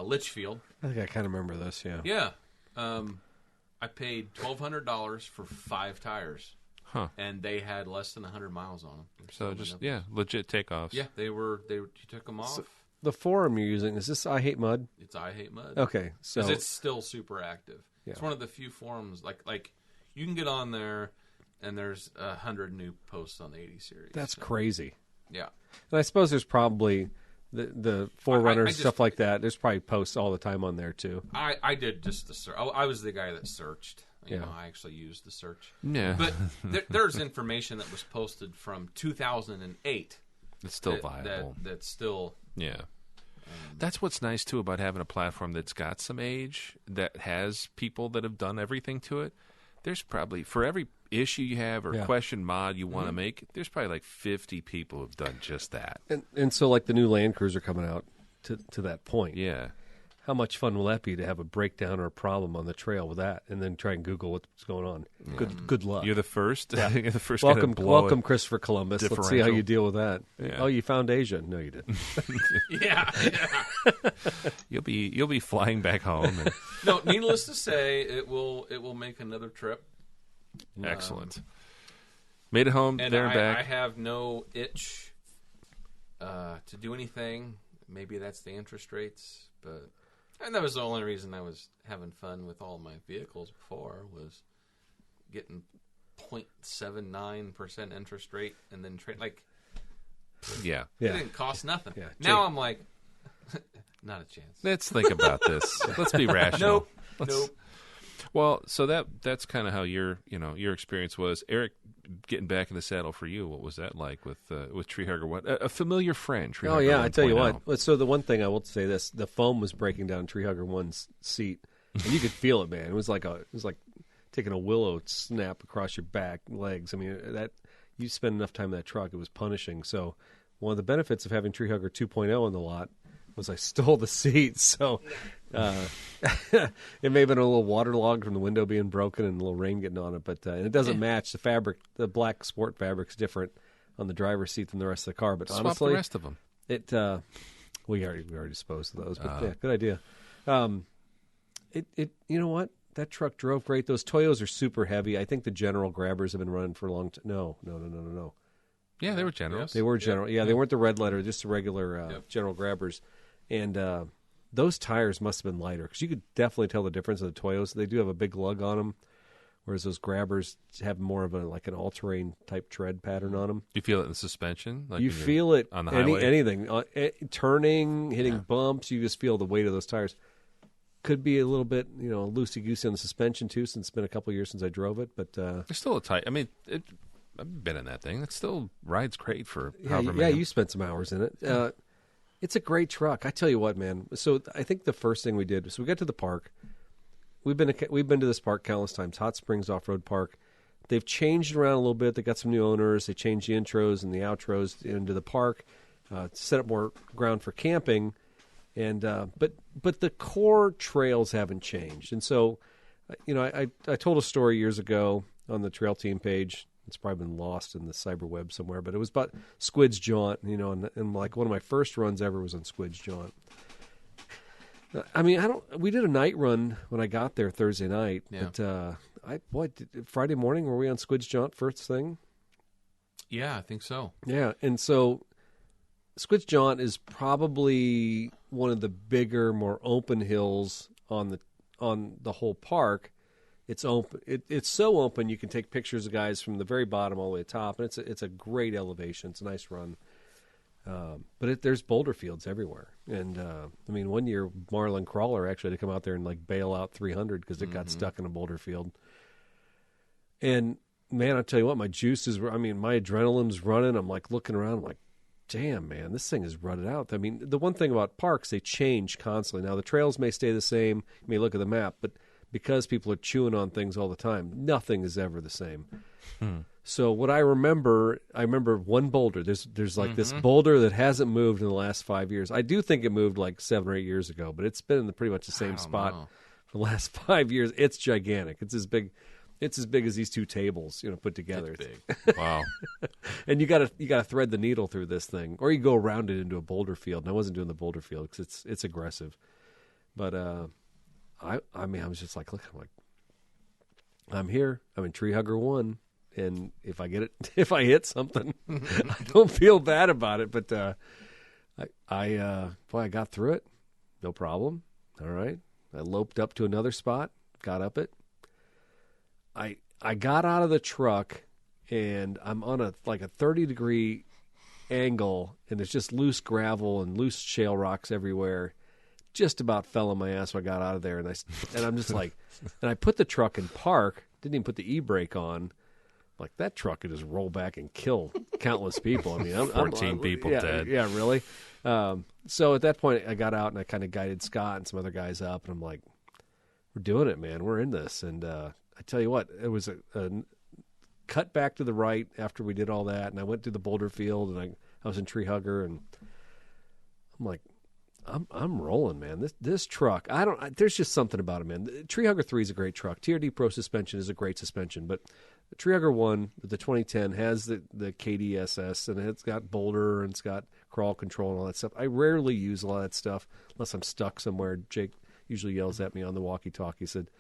[SPEAKER 3] Litchfield.
[SPEAKER 1] I think I kind of remember this, yeah.
[SPEAKER 3] Yeah. I paid $1,200 for 5 tires.
[SPEAKER 2] Huh.
[SPEAKER 3] And they had less than 100 miles on them.
[SPEAKER 2] So just, legit takeoffs.
[SPEAKER 3] Yeah, you took them off.
[SPEAKER 1] So the forum you're using, is this I Hate Mud?
[SPEAKER 3] It's I Hate Mud.
[SPEAKER 1] Okay, so...
[SPEAKER 3] Because it's still super active.
[SPEAKER 1] Yeah.
[SPEAKER 3] It's one of the few forums, like you can get on there and there's 100 new posts on the 80 series.
[SPEAKER 1] That's crazy.
[SPEAKER 3] Yeah.
[SPEAKER 1] And I suppose there's probably the Forerunners, stuff like that. There's probably posts all the time on there, too.
[SPEAKER 3] I did just the search. I was the guy that searched. You know, I actually used the search.
[SPEAKER 2] Yeah.
[SPEAKER 3] But there's information that was posted from 2008.
[SPEAKER 2] It's still viable.
[SPEAKER 3] That's still...
[SPEAKER 2] Yeah. That's what's nice, too, about having a platform that's got some age, that has people that have done everything to it. There's probably, for every issue you have or question mod you want to make, there's probably like 50 people who've done just that.
[SPEAKER 1] And so like the new Landcruiser coming out to that point.
[SPEAKER 2] Yeah.
[SPEAKER 1] How much fun will that be to have a breakdown or a problem on the trail with that, and then try and Google what's going on? Good luck.
[SPEAKER 2] You're the first.
[SPEAKER 1] Yeah.
[SPEAKER 2] You're the first.
[SPEAKER 1] Welcome, Christopher Columbus. Let's see how you deal with that.
[SPEAKER 2] Yeah.
[SPEAKER 1] Oh, you found Asia? No, you didn't.
[SPEAKER 3] Yeah.
[SPEAKER 2] You'll be flying back home. And...
[SPEAKER 3] No, needless to say, it will make another trip.
[SPEAKER 2] Excellent. Made it home
[SPEAKER 3] and
[SPEAKER 2] there and back.
[SPEAKER 3] I have no itch to do anything. Maybe that's the interest rates, but. And that was the only reason I was having fun with all my vehicles before, was getting 0.79% interest rate and then trade. Like,
[SPEAKER 2] yeah.
[SPEAKER 3] It didn't cost nothing.
[SPEAKER 1] Yeah.
[SPEAKER 3] Now I'm like, not a chance.
[SPEAKER 2] Let's think about this. Let's be rational.
[SPEAKER 3] Nope.
[SPEAKER 2] Well, so that's kind of how your experience was, Eric. Getting back in the saddle for you, what was that like with Treehugger? What a familiar friend. Treehugger
[SPEAKER 1] Oh yeah, I tell you
[SPEAKER 2] 1.0.
[SPEAKER 1] what. So the one thing I will say this: the foam was breaking down Treehugger 1's seat, and you could feel it, man. It was like taking a willow snap across your back, legs. I mean, that you spend enough time in that truck, it was punishing. So one of the benefits of having Treehugger 2.0 in the lot was I stole the seat, so it may have been a little waterlogged from the window being broken and a little rain getting on it, but and it doesn't match the fabric. The black sport fabric's different on the driver's seat than the rest of the car. But
[SPEAKER 2] Swap
[SPEAKER 1] honestly,
[SPEAKER 2] the rest of them.
[SPEAKER 1] It we already disposed of those, but yeah, good idea. It you know what? That truck drove great. Those Toyos are super heavy. I think the General Grabbers have been running for a long time. No.
[SPEAKER 2] Yeah, they were Generals.
[SPEAKER 1] They were General. Yeah, they weren't the red letter, just the regular General Grabbers. And those tires must have been lighter, because you could definitely tell the difference in the Toyos. They do have a big lug on them, whereas those Grabbers have more of an all-terrain type tread pattern on them.
[SPEAKER 2] You feel it in the suspension? Like
[SPEAKER 1] you feel it
[SPEAKER 2] on the highway?
[SPEAKER 1] Anything. Turning, hitting bumps, you just feel the weight of those tires. Could be a little bit, loosey-goosey on the suspension, too, since it's been a couple of years since I drove it. But
[SPEAKER 2] it's still a tight... I mean, I've been in that thing. It still rides great for however many...
[SPEAKER 1] Yeah, you spent some hours in it. It's a great truck. I tell you what, man. So I think the first thing we did, so we got to the park. We've been to this park countless times, Hot Springs Off-Road Park. They've changed around a little bit. They got some new owners. They changed the intros and the outros into the park, set up more ground for camping. And but the core trails haven't changed. And so, I told a story years ago on the Trail Team page. It's probably been lost in the cyberweb somewhere, but it was about Squid's Jaunt, and like one of my first runs ever was on Squid's Jaunt. I mean, we did a night run when I got there Thursday night, but Friday morning, were we on Squid's Jaunt first thing?
[SPEAKER 3] Yeah, I think so.
[SPEAKER 1] Yeah, and so Squid's Jaunt is probably one of the bigger, more open hills on the whole park. It's open. It's so open you can take pictures of guys from the very bottom all the way to the top, and it's a great elevation. It's a nice run, but there's boulder fields everywhere. And I mean, one year Marlin Crawler actually had to come out there and like bail out 300 because it got stuck in a boulder field. And man, I tell you what, my juices were. I mean, my adrenaline's running. I'm like looking around. I'm like, damn, man, this thing is rutted out. I mean, the one thing about parks, they change constantly. Now the trails may stay the same. You may look at the map, but because people are chewing on things all the time, nothing is ever the same. So what I remember one boulder. There's like this boulder that hasn't moved in the last 5 years. I do think it moved like 7 or 8 years ago, but it's been in pretty much the same spot for the last 5 years. It's gigantic. It's as big as these two tables, put together.
[SPEAKER 2] It's big. Wow.
[SPEAKER 1] And you got to thread the needle through this thing, or you go around it into a boulder field. And I wasn't doing the boulder field because it's aggressive, but. I mean, I was just like, look, I'm here. I'm in Treehugger 1, and if I hit something, I don't feel bad about it. But I got through it, no problem. All right, I loped up to another spot, got up it. I got out of the truck, and I'm on a 30-degree angle, and there's just loose gravel and loose shale rocks everywhere. just about fell on my ass when I got out of there, and I'm just like, and I put the truck in park, didn't even put the e-brake on. Like, that truck could just roll back and kill countless people. I mean,
[SPEAKER 2] 14 people dead.
[SPEAKER 1] Yeah, really. So at that point, I got out and I kind of guided Scott and some other guys up, and I'm like, we're doing it, man. We're in this. And I tell you what, it was a cut back to the right after we did all that, and I went to the boulder field, and I was in Treehugger, and I'm like, I'm rolling, man. This truck, there's just something about it, man. The Treehugger 3 is a great truck. TRD Pro suspension is a great suspension, but the Treehugger 1, the 2010, has the KDSS, and it's got boulder, and it's got crawl control and all that stuff. I rarely use a lot of that stuff unless I'm stuck somewhere. Jake usually yells at me on the walkie-talkie. He said,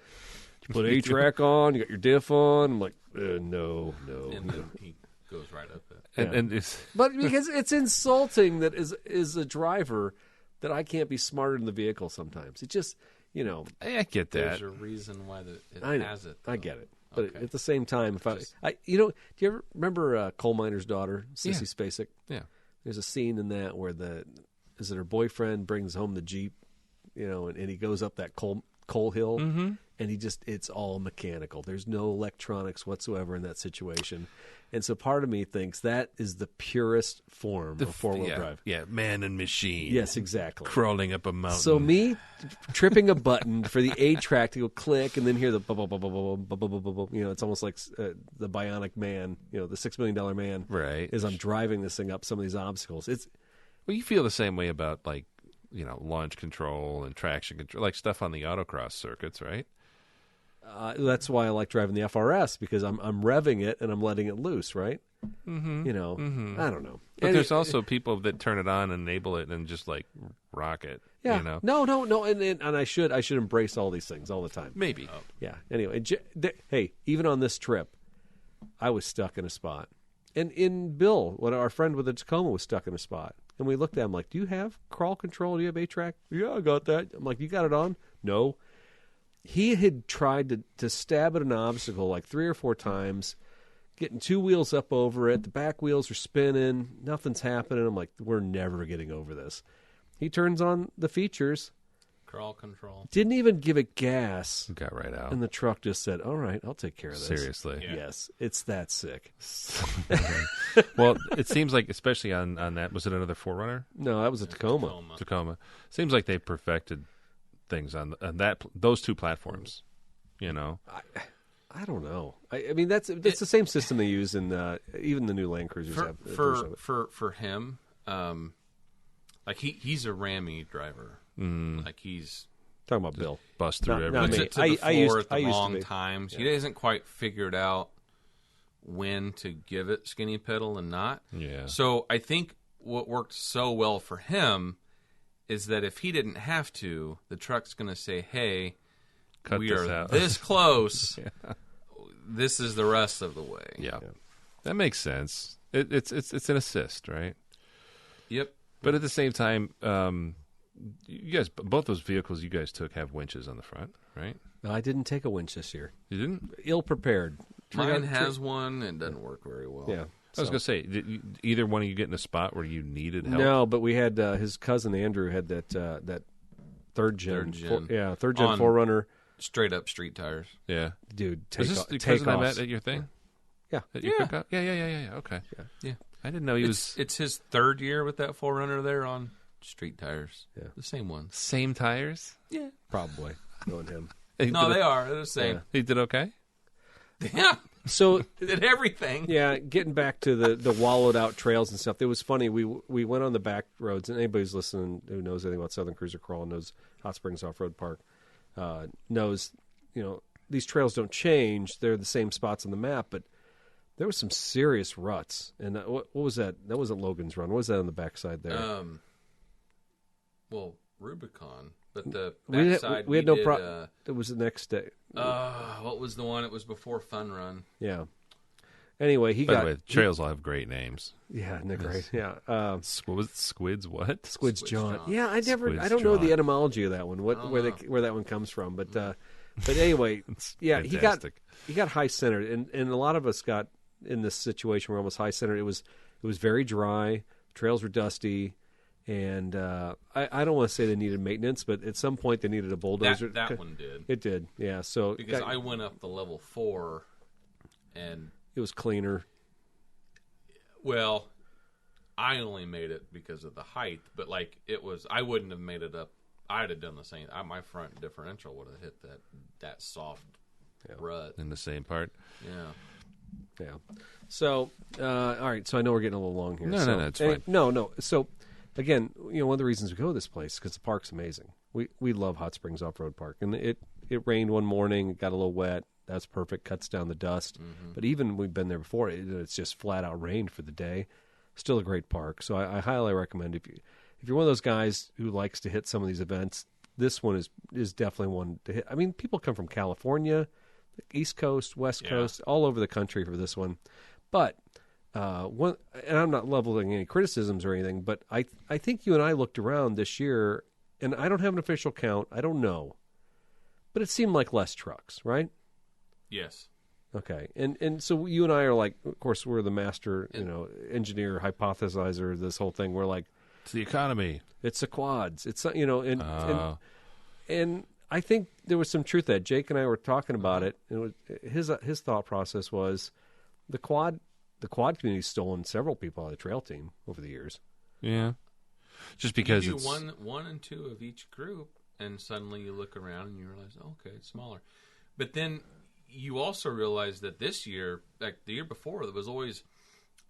[SPEAKER 1] "Did you put A-track on? You got your diff on?" I'm like, no.
[SPEAKER 3] And then he goes right up it.
[SPEAKER 1] But because it's insulting that as a driver that I can't be smarter than the vehicle sometimes. It just,
[SPEAKER 2] I get that.
[SPEAKER 3] There's a reason why it has it. Though.
[SPEAKER 1] I get it. But at the same time, do you ever remember Coal Miner's Daughter, Sissy Spacek?
[SPEAKER 2] Yeah.
[SPEAKER 1] There's a scene in that where her boyfriend brings home the Jeep, and he goes up that coal hill, and it's all mechanical. There's no electronics whatsoever in that situation. And so part of me thinks that is the purest form of four-wheel drive.
[SPEAKER 2] Yeah, man and machine.
[SPEAKER 1] Yes, exactly.
[SPEAKER 2] Crawling up a mountain.
[SPEAKER 1] So me tripping a button for the A-track to go click and then hear the it's almost like the Bionic Man, the $6 Million Man.
[SPEAKER 2] Right.
[SPEAKER 1] As I'm driving this thing up some of these obstacles.
[SPEAKER 2] Well, you feel the same way about launch control and traction control, like stuff on the autocross circuits, right?
[SPEAKER 1] That's why I like driving the FRS, because I'm revving it and I'm letting it loose, right?
[SPEAKER 2] Mm-hmm.
[SPEAKER 1] I don't know.
[SPEAKER 2] But there's also people that turn it on, enable it, and just rock it.
[SPEAKER 1] Yeah. No. And I should embrace all these things all the time.
[SPEAKER 2] Maybe. Oh.
[SPEAKER 1] Yeah. Anyway, hey, even on this trip, I was stuck in a spot, and Bill, our friend with the Tacoma, was stuck in a spot, and we looked at him like, "Do you have crawl control? Do you have A-track?" "Yeah, I got that." I'm like, "You got it on?" "No." He had tried to stab at an obstacle like 3 or 4 times, getting 2 wheels up over it. The back wheels are spinning. Nothing's happening. I'm like, we're never getting over this. He turns on the features.
[SPEAKER 3] Crawl control.
[SPEAKER 1] Didn't even give it gas.
[SPEAKER 2] Got right out.
[SPEAKER 1] And the truck just said, "All right, I'll take care of this."
[SPEAKER 2] Seriously.
[SPEAKER 3] Yeah.
[SPEAKER 1] Yes, it's that sick.
[SPEAKER 2] Well, it seems like, especially on that, was it another 4Runner?
[SPEAKER 1] No, that was a Tacoma.
[SPEAKER 2] Tacoma. Seems like they perfected things on those 2 platforms, I
[SPEAKER 1] don't know. I mean, that's the same system they use in even the new Landcruisers have.
[SPEAKER 3] For him, he's a Rammy driver. Like he's
[SPEAKER 1] talking about Bill.
[SPEAKER 2] Bust through everything.
[SPEAKER 3] Puts it to the floor at the wrong
[SPEAKER 1] to
[SPEAKER 3] times.
[SPEAKER 1] Yeah.
[SPEAKER 3] He hasn't quite figured out when to give it skinny pedal and not.
[SPEAKER 2] Yeah.
[SPEAKER 3] So I think what worked so well for him is that if he didn't have to, the truck's going to say, "Hey,
[SPEAKER 2] Cut
[SPEAKER 3] we
[SPEAKER 2] this
[SPEAKER 3] are
[SPEAKER 2] out.
[SPEAKER 3] this close. This is the rest of the way."
[SPEAKER 2] Yeah. That makes sense. It's an assist, right?
[SPEAKER 3] Yep.
[SPEAKER 2] But at the same time, you guys, both those vehicles you guys took have winches on the front, right?
[SPEAKER 1] No, I didn't take a winch this year.
[SPEAKER 2] You didn't?
[SPEAKER 1] Ill prepared.
[SPEAKER 3] Mine has one and doesn't work very well.
[SPEAKER 1] Yeah.
[SPEAKER 2] I was going to say, did either one of you get in a spot where you needed help?
[SPEAKER 1] No, but we had his cousin Andrew had that third gen. Third gen 4Runner.
[SPEAKER 3] Straight up street tires.
[SPEAKER 2] Yeah.
[SPEAKER 1] Dude,
[SPEAKER 2] Is this the cousin I met at your thing?
[SPEAKER 1] Yeah.
[SPEAKER 2] At your cookout? Yeah. Okay.
[SPEAKER 3] Yeah.
[SPEAKER 2] I didn't know he was...
[SPEAKER 3] It's his 3rd year with that 4Runner there on street tires.
[SPEAKER 1] Yeah.
[SPEAKER 3] The same ones.
[SPEAKER 2] Same tires?
[SPEAKER 3] Yeah.
[SPEAKER 1] Probably. Knowing him.
[SPEAKER 3] No, they are. They're the same.
[SPEAKER 2] He did okay?
[SPEAKER 3] Yeah.
[SPEAKER 1] So
[SPEAKER 3] did everything.
[SPEAKER 1] Yeah, getting back to the wallowed out trails and stuff. It was funny. We went on the back roads, and anybody who's listening who knows anything about Southern Cruiser Crawl knows Hot Springs Off Road Park knows these trails don't change. They're the same spots on the map, but there was some serious ruts. And what was that? That wasn't Logan's Run. What was that on the backside there?
[SPEAKER 3] Well, Rubicon. But the backside,
[SPEAKER 1] we had no problem. It was the next day.
[SPEAKER 3] What was the one? It was before Fun Run.
[SPEAKER 1] Yeah. Anyway,
[SPEAKER 2] By the way, trails all have great names.
[SPEAKER 1] Yeah, they're great. Yeah.
[SPEAKER 2] Squids what?
[SPEAKER 1] Squids Jaunt. Yeah, I
[SPEAKER 2] Squids
[SPEAKER 1] don't know the
[SPEAKER 2] Jaunt.
[SPEAKER 1] etymology of that one. Where that one comes from, but anyway, yeah,
[SPEAKER 2] fantastic.
[SPEAKER 1] he got high centered, and a lot of us got in this situation where almost high centered. It was very dry. Trails were dusty. And I don't want to say they needed maintenance, but at some point they needed a bulldozer.
[SPEAKER 3] That one did.
[SPEAKER 1] It did, yeah. So
[SPEAKER 3] because I went up the level 4, and
[SPEAKER 1] it was cleaner.
[SPEAKER 3] Well, I only made it because of the height, but like I wouldn't have made it up. I'd have done the same. My front differential would have hit that soft rut
[SPEAKER 2] in the same part.
[SPEAKER 3] Yeah.
[SPEAKER 1] So, all right. So I know we're getting a little long here.
[SPEAKER 2] No, it's fine.
[SPEAKER 1] No. So, again, one of the reasons we go to this place is because the park's amazing. We love Hot Springs Off-Road Park, and it rained one morning, it got a little wet. That's perfect. Cuts down the dust. Mm-hmm. But even we've been there before. It's just flat out rained for the day. Still a great park. So I highly recommend if you're one of those guys who likes to hit some of these events, this one is definitely one to hit. I mean, people come from California, East Coast, West Coast, all over the country for this one. But and I'm not leveling any criticisms or anything, but I think you and I looked around this year, and I don't have an official count. I don't know, but it seemed like less trucks, right?
[SPEAKER 3] Yes.
[SPEAKER 1] Okay, and so you and I are like, of course, we're the master, engineer, hypothesizer of this whole thing. We're like,
[SPEAKER 2] it's the economy.
[SPEAKER 1] It's the quads. It's and I think there was some truth to that. Jake and I were talking about it. And his thought process was the quad community's stolen several people out of the trail team over the years.
[SPEAKER 2] Yeah, just because
[SPEAKER 3] you do
[SPEAKER 2] it's
[SPEAKER 3] one and two of each group, and suddenly you look around and you realize, okay, it's smaller. But then you also realize that this year, like the year before, there was always,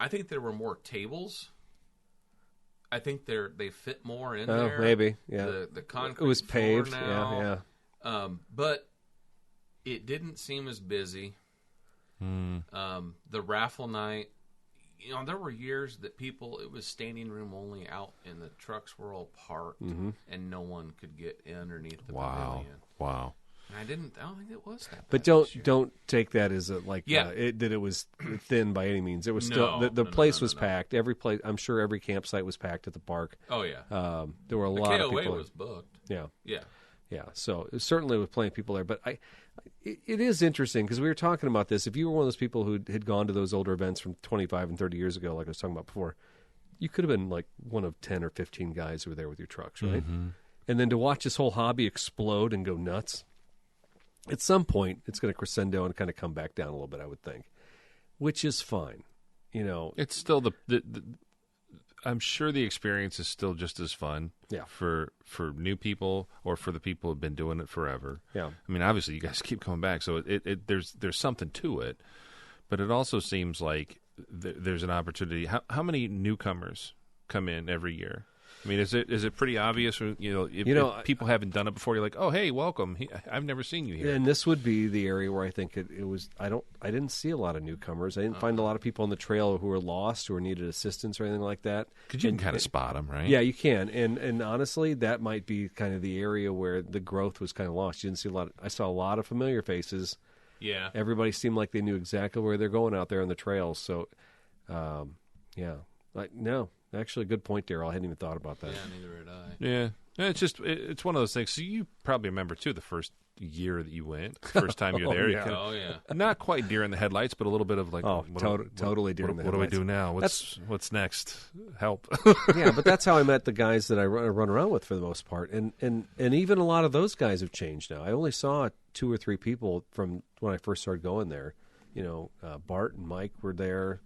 [SPEAKER 3] I think there were more tables. I think they fit more in there.
[SPEAKER 1] Maybe, yeah.
[SPEAKER 3] The concrete
[SPEAKER 1] it was paved,
[SPEAKER 3] now. Yeah. But it didn't seem as busy. The raffle night, there were years that it was standing room only out, and the trucks were all parked, and no one could get underneath the pavilion.
[SPEAKER 2] Wow.
[SPEAKER 3] And I don't think it was that bad.
[SPEAKER 1] But don't take that as that it was thin by any means. It was still the place was packed. Every place, I'm sure every campsite was packed at the park.
[SPEAKER 3] Oh yeah.
[SPEAKER 1] There were a lot of people.
[SPEAKER 3] The KOA was booked.
[SPEAKER 1] Yeah. So certainly with plenty of people there, but it is interesting because we were talking about this. If you were one of those people who had gone to those older events from 25 and 30 years ago, like I was talking about before, you could have been like one of 10 or 15 guys who were there with your trucks, right? Mm-hmm. And then to watch this whole hobby explode and go nuts. At some point, it's going to crescendo and kind of come back down a little bit, I would think, which is fine.
[SPEAKER 2] It's still the I'm sure the experience is still just as fun for new people or for the people who've been doing it forever.
[SPEAKER 1] Yeah.
[SPEAKER 2] I mean, obviously, you guys keep coming back, so there's something to it, but it also seems like there's an opportunity. How many newcomers come in every year? I mean, is it pretty obvious? Or, if people haven't done it before, you're like, oh, hey, welcome. I've never seen you here.
[SPEAKER 1] And this would be the area where I think it was. I didn't see a lot of newcomers. I didn't find a lot of people on the trail who were lost or needed assistance or anything like that.
[SPEAKER 2] Because you can kind of spot them, right?
[SPEAKER 1] Yeah, you can. And honestly, that might be kind of the area where the growth was kind of lost. You didn't see a lot. I saw a lot of familiar faces.
[SPEAKER 3] Yeah.
[SPEAKER 1] Everybody seemed like they knew exactly where they're going out there on the trails. So, no. Actually, a good point, Daryl. I hadn't even thought about that.
[SPEAKER 3] Yeah, neither had I.
[SPEAKER 2] Yeah. It's one of those things. So you probably remember, too, the first year that you went, first time you were there.
[SPEAKER 3] Yeah.
[SPEAKER 2] Not quite deer in the headlights, but a little bit of like,
[SPEAKER 1] totally deer in the headlights.
[SPEAKER 2] What do we do now? What's next? Help.
[SPEAKER 1] Yeah, but that's how I met the guys that I run around with for the most part. And even a lot of those guys have changed now. I only saw 2 or 3 people from when I first started going there. Bart and Mike were there.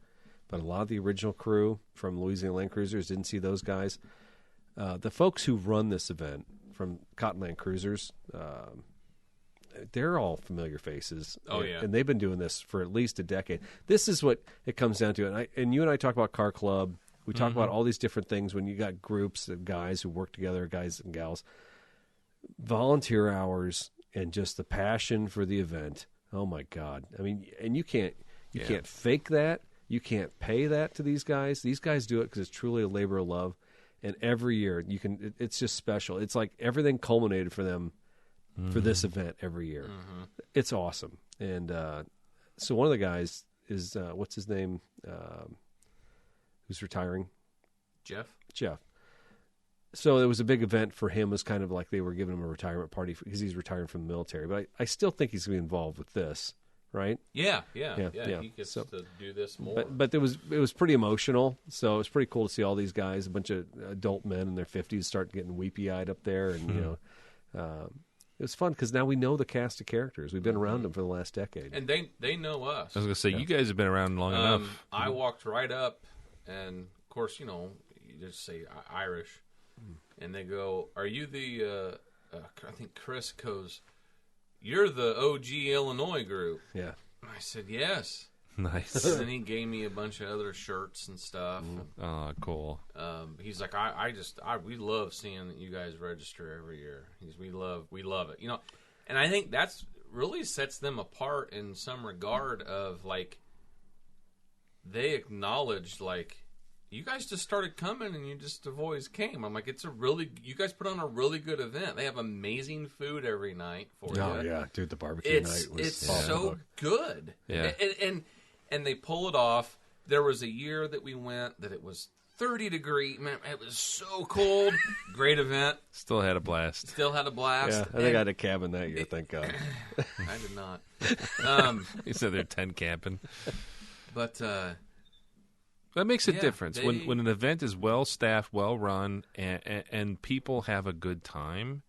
[SPEAKER 1] But a lot of the original crew from Louisiana Landcruisers, didn't see those guys. The folks who run this event from Cotton Landcruisers, they're all familiar faces.
[SPEAKER 3] Oh, yeah.
[SPEAKER 1] And they've been doing this for at least a decade. This is what it comes down to. And you and I talk about Car Club. We talk about all these different things when you got groups of guys who work together, guys and gals. Volunteer hours and just the passion for the event. Oh, my God. I mean, and you can't fake that. You can't pay that to these guys. These guys do it because it's truly a labor of love. And every year, it's just special. It's like everything culminated for them for this event every year. Mm-hmm. It's awesome. And so one of the guys is, what's his name, who's retiring? Jeff. So it was a big event for him. It was kind of like they were giving him a retirement party because he's retiring from the military. But I still think he's going to be involved with this. right?
[SPEAKER 3] Yeah. He gets to do this more.
[SPEAKER 1] But it was pretty emotional. So it was pretty cool to see all these guys, a bunch of adult men in their 50s, start getting weepy-eyed up there, and it was fun because now we know the cast of characters. We've been around them for the last decade,
[SPEAKER 3] and they know us.
[SPEAKER 2] I was going to say, you guys have been around long enough.
[SPEAKER 3] I walked right up, and of course, you just say Irish, and they go, "Are you the?" I think Chris goes, "You're the OG Illinois group."
[SPEAKER 1] Yeah.
[SPEAKER 3] I said, "Yes."
[SPEAKER 2] Nice.
[SPEAKER 3] And then he gave me a bunch of other shirts and stuff.
[SPEAKER 2] Oh, cool.
[SPEAKER 3] He's like, we love seeing that you guys register every year. We love it, and I think that's really sets them apart in some regard of like, they acknowledged like, you guys just started coming and you just have always came. I'm like, you guys put on a really good event. They have amazing food every night for you.
[SPEAKER 1] Oh yeah, dude, the barbecue night was
[SPEAKER 3] so good.
[SPEAKER 2] Yeah.
[SPEAKER 3] And they pull it off. There was a year that we went that it was 30 degrees. Man, it was so cold. Great event.
[SPEAKER 2] Still had a blast.
[SPEAKER 1] Yeah, I think I had a cabin that year, thank God.
[SPEAKER 3] I did not.
[SPEAKER 2] You said they're 10 camping.
[SPEAKER 3] But
[SPEAKER 2] that makes a difference. When an event is well-staffed, well-run, and people have a good time,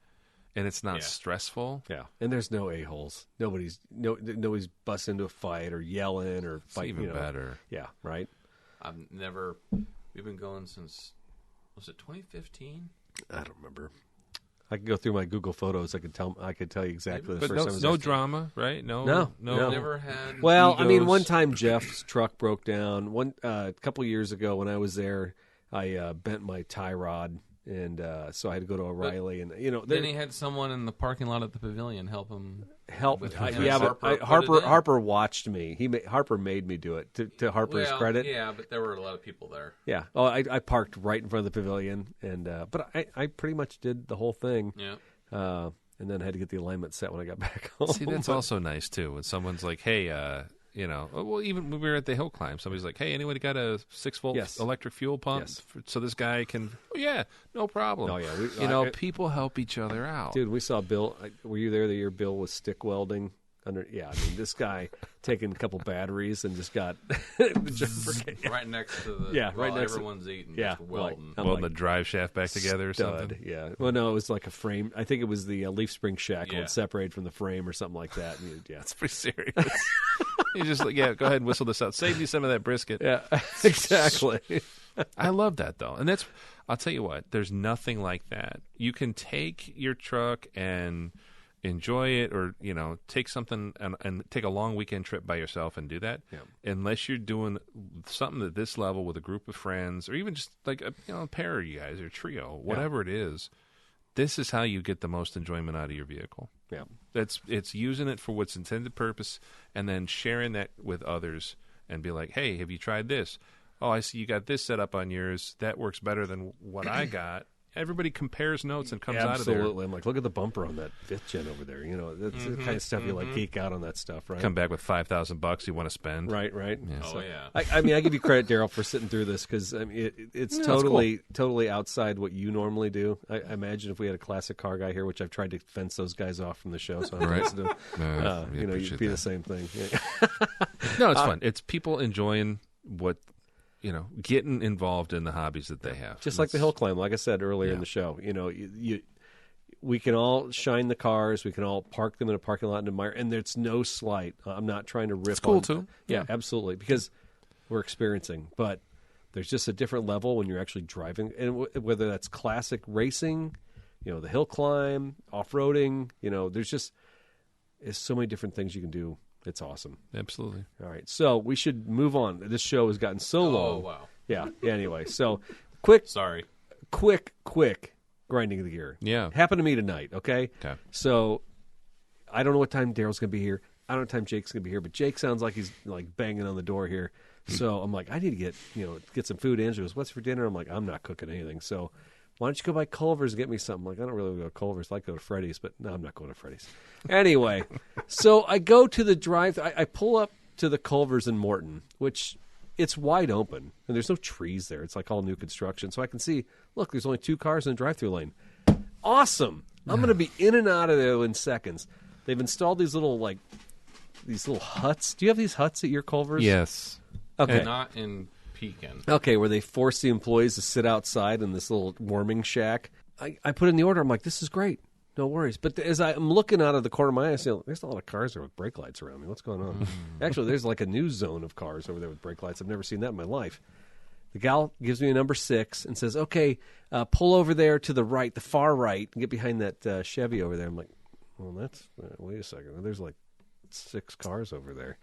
[SPEAKER 2] and it's not stressful.
[SPEAKER 1] Yeah, and there's no a-holes. Nobody's busting into a fight or yelling or fighting.
[SPEAKER 2] It's even better.
[SPEAKER 1] Yeah, right.
[SPEAKER 3] We've been going since, was it 2015?
[SPEAKER 1] I don't remember. I could go through my Google Photos. I could tell you exactly the first time.
[SPEAKER 2] No drama, right? No.
[SPEAKER 3] Never had.
[SPEAKER 1] Well,
[SPEAKER 2] egos.
[SPEAKER 1] I mean, one time Jeff's truck broke down. A couple years ago when I was there, I bent my tie rod. And so I had to go to O'Reilly, and
[SPEAKER 3] then he had someone in the parking lot at the pavilion help him.
[SPEAKER 1] Harper watched me. Harper made me do it to Harper's credit.
[SPEAKER 3] Yeah, but there were a lot of people there.
[SPEAKER 1] Yeah. Oh, I parked right in front of the pavilion, and but I pretty much did the whole thing.
[SPEAKER 3] Yeah.
[SPEAKER 1] And then I had to get the alignment set when I got back home.
[SPEAKER 2] See, that's also nice too. When someone's like, "Hey, well, even when we were at the hill climb, somebody's like, "Hey, anybody got a 6-volt electric fuel pump?"
[SPEAKER 1] Yes.
[SPEAKER 2] So this guy can. Oh yeah, no problem.
[SPEAKER 1] Oh yeah,
[SPEAKER 2] people help each other out.
[SPEAKER 1] Dude, we saw Bill. Were you there the year Bill was stick welding? Yeah, I mean, this guy taking a couple batteries and just got
[SPEAKER 3] right next to the
[SPEAKER 1] right next
[SPEAKER 3] everyone's eating.
[SPEAKER 1] Yeah,
[SPEAKER 3] just welding.
[SPEAKER 2] Welding the drive shaft back together or something.
[SPEAKER 1] Yeah. Well, no, it was like a frame. I think it was the leaf spring shackle separated from the frame or something like that. And
[SPEAKER 2] it's pretty serious. He's just like, go ahead and whistle this out. Save me some of that brisket.
[SPEAKER 1] Yeah, exactly.
[SPEAKER 2] I love that though, and I'll tell you what. There's nothing like that. You can take your truck and enjoy it, or take something and take a long weekend trip by yourself and do that.
[SPEAKER 1] Yeah.
[SPEAKER 2] Unless you're doing something at this level with a group of friends, or even just like a pair of you guys or a trio, whatever it is. This is how you get the most enjoyment out of your vehicle.
[SPEAKER 1] Yeah,
[SPEAKER 2] it's using it for what's intended purpose, and then sharing that with others and be like, hey, have you tried this? Oh, I see you got this set up on yours. That works better than what I got. Everybody compares notes and comes out of there.
[SPEAKER 1] Absolutely. I'm like, look at the bumper on that 5th gen over there. That's the kind of stuff you like geek out on that stuff, right?
[SPEAKER 2] Come back with $5,000 you want to spend.
[SPEAKER 1] Right.
[SPEAKER 2] Yeah.
[SPEAKER 3] Oh, yeah.
[SPEAKER 1] I mean, I give you credit, Daryl, for sitting through this because it's totally outside what you normally do. I imagine if we had a classic car guy here, which I've tried to fence those guys off from the show, so I don't listen to you'd be the same thing. Yeah.
[SPEAKER 2] No, it's fun. It's people enjoying what. Getting involved in the hobbies that they have.
[SPEAKER 1] Just like the hill climb, like I said earlier in the show. We can all shine the cars. We can all park them in a parking lot and admire. And there's no slight. I'm not trying to rip.
[SPEAKER 2] It's cool
[SPEAKER 1] on,
[SPEAKER 2] too.
[SPEAKER 1] Yeah, absolutely. Because we're experiencing, but there's just a different level when you're actually driving, and whether that's classic racing, the hill climb, off roading. There's so many different things you can do. It's awesome.
[SPEAKER 2] Absolutely.
[SPEAKER 1] All right. So we should move on. This show has gotten so long.
[SPEAKER 3] Oh, wow.
[SPEAKER 1] Yeah. Anyway, so
[SPEAKER 3] Sorry.
[SPEAKER 1] Quick grinding of the gear.
[SPEAKER 2] Yeah.
[SPEAKER 1] Happened to me tonight, okay?
[SPEAKER 2] Okay.
[SPEAKER 1] So I don't know what time Daryl's going to be here. I don't know what time Jake's going to be here, but Jake sounds like he's like banging on the door here. So I'm like, I need to get some food in. She goes, what's for dinner? I'm like, I'm not cooking anything. So why don't you go by Culver's and get me something? I'm like, I don't really go to Culver's. I like to go to Freddy's, but no, I'm not going to Freddy's. Anyway, so I go to the drive. I pull up to the Culver's in Morton, which it's wide open, and there's no trees there. It's like all new construction. So I can see, look, there's only 2 cars in the drive-through lane. Awesome. I'm going to be in and out of there in seconds. They've installed these little, these little huts. Do you have these huts at your Culver's?
[SPEAKER 2] Yes.
[SPEAKER 1] Okay.
[SPEAKER 3] Not in Pekin.
[SPEAKER 1] Okay, where they force the employees to sit outside in this little warming shack. I put in the order. I'm like, this is great. No worries. But as I'm looking out of the corner of my eye, I see there's a lot of cars there with brake lights around me. What's going on? Actually, there's like a new zone of cars over there with brake lights. I've never seen that in my life. The gal gives me a number 6 and says, okay, pull over there to the right, the far right, and get behind that Chevy over there. I'm like, well, that's, wait a second. There's like 6 cars over there.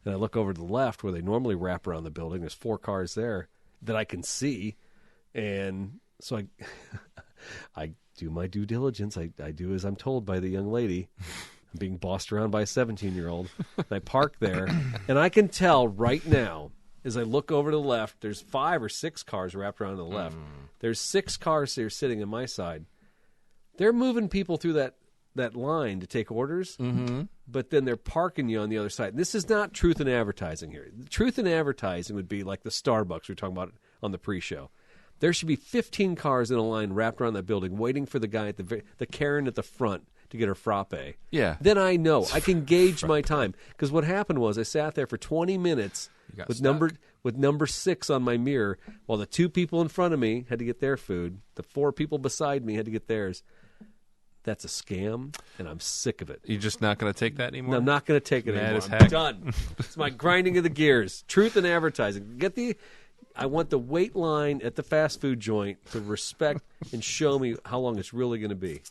[SPEAKER 1] And I look over to the left where they normally wrap around the building. There's 4 cars there that I can see. And so I do my due diligence. I do as I'm told by the young lady. I'm being bossed around by a 17-year-old. I park there, and I can tell right now, as I look over to the left, there's 5 or 6 cars wrapped around to the left. There's 6 cars here sitting on my side. They're moving people through that line to take orders, but then they're parking you on the other side. This is not truth in advertising here. Truth in advertising would be like the Starbucks we were talking about on the pre-show. There should be 15 cars in a line wrapped around that building waiting for the guy at the Karen at the front to get her frappe.
[SPEAKER 2] Yeah.
[SPEAKER 1] Then I know. I can gauge my time. Because what happened was I sat there for 20 minutes with number 6 on my mirror while the 2 people in front of me had to get their food. The 4 people beside me had to get theirs. That's a scam, and I'm sick of it.
[SPEAKER 2] You're just not going to take that anymore?
[SPEAKER 1] No, I'm not going to take it
[SPEAKER 2] Mad
[SPEAKER 1] anymore.
[SPEAKER 2] as
[SPEAKER 1] I'm
[SPEAKER 2] heck.
[SPEAKER 1] done. It's my grinding of the gears. Truth in advertising. I want the wait line at the fast food joint to respect and show me how long it's really going to be.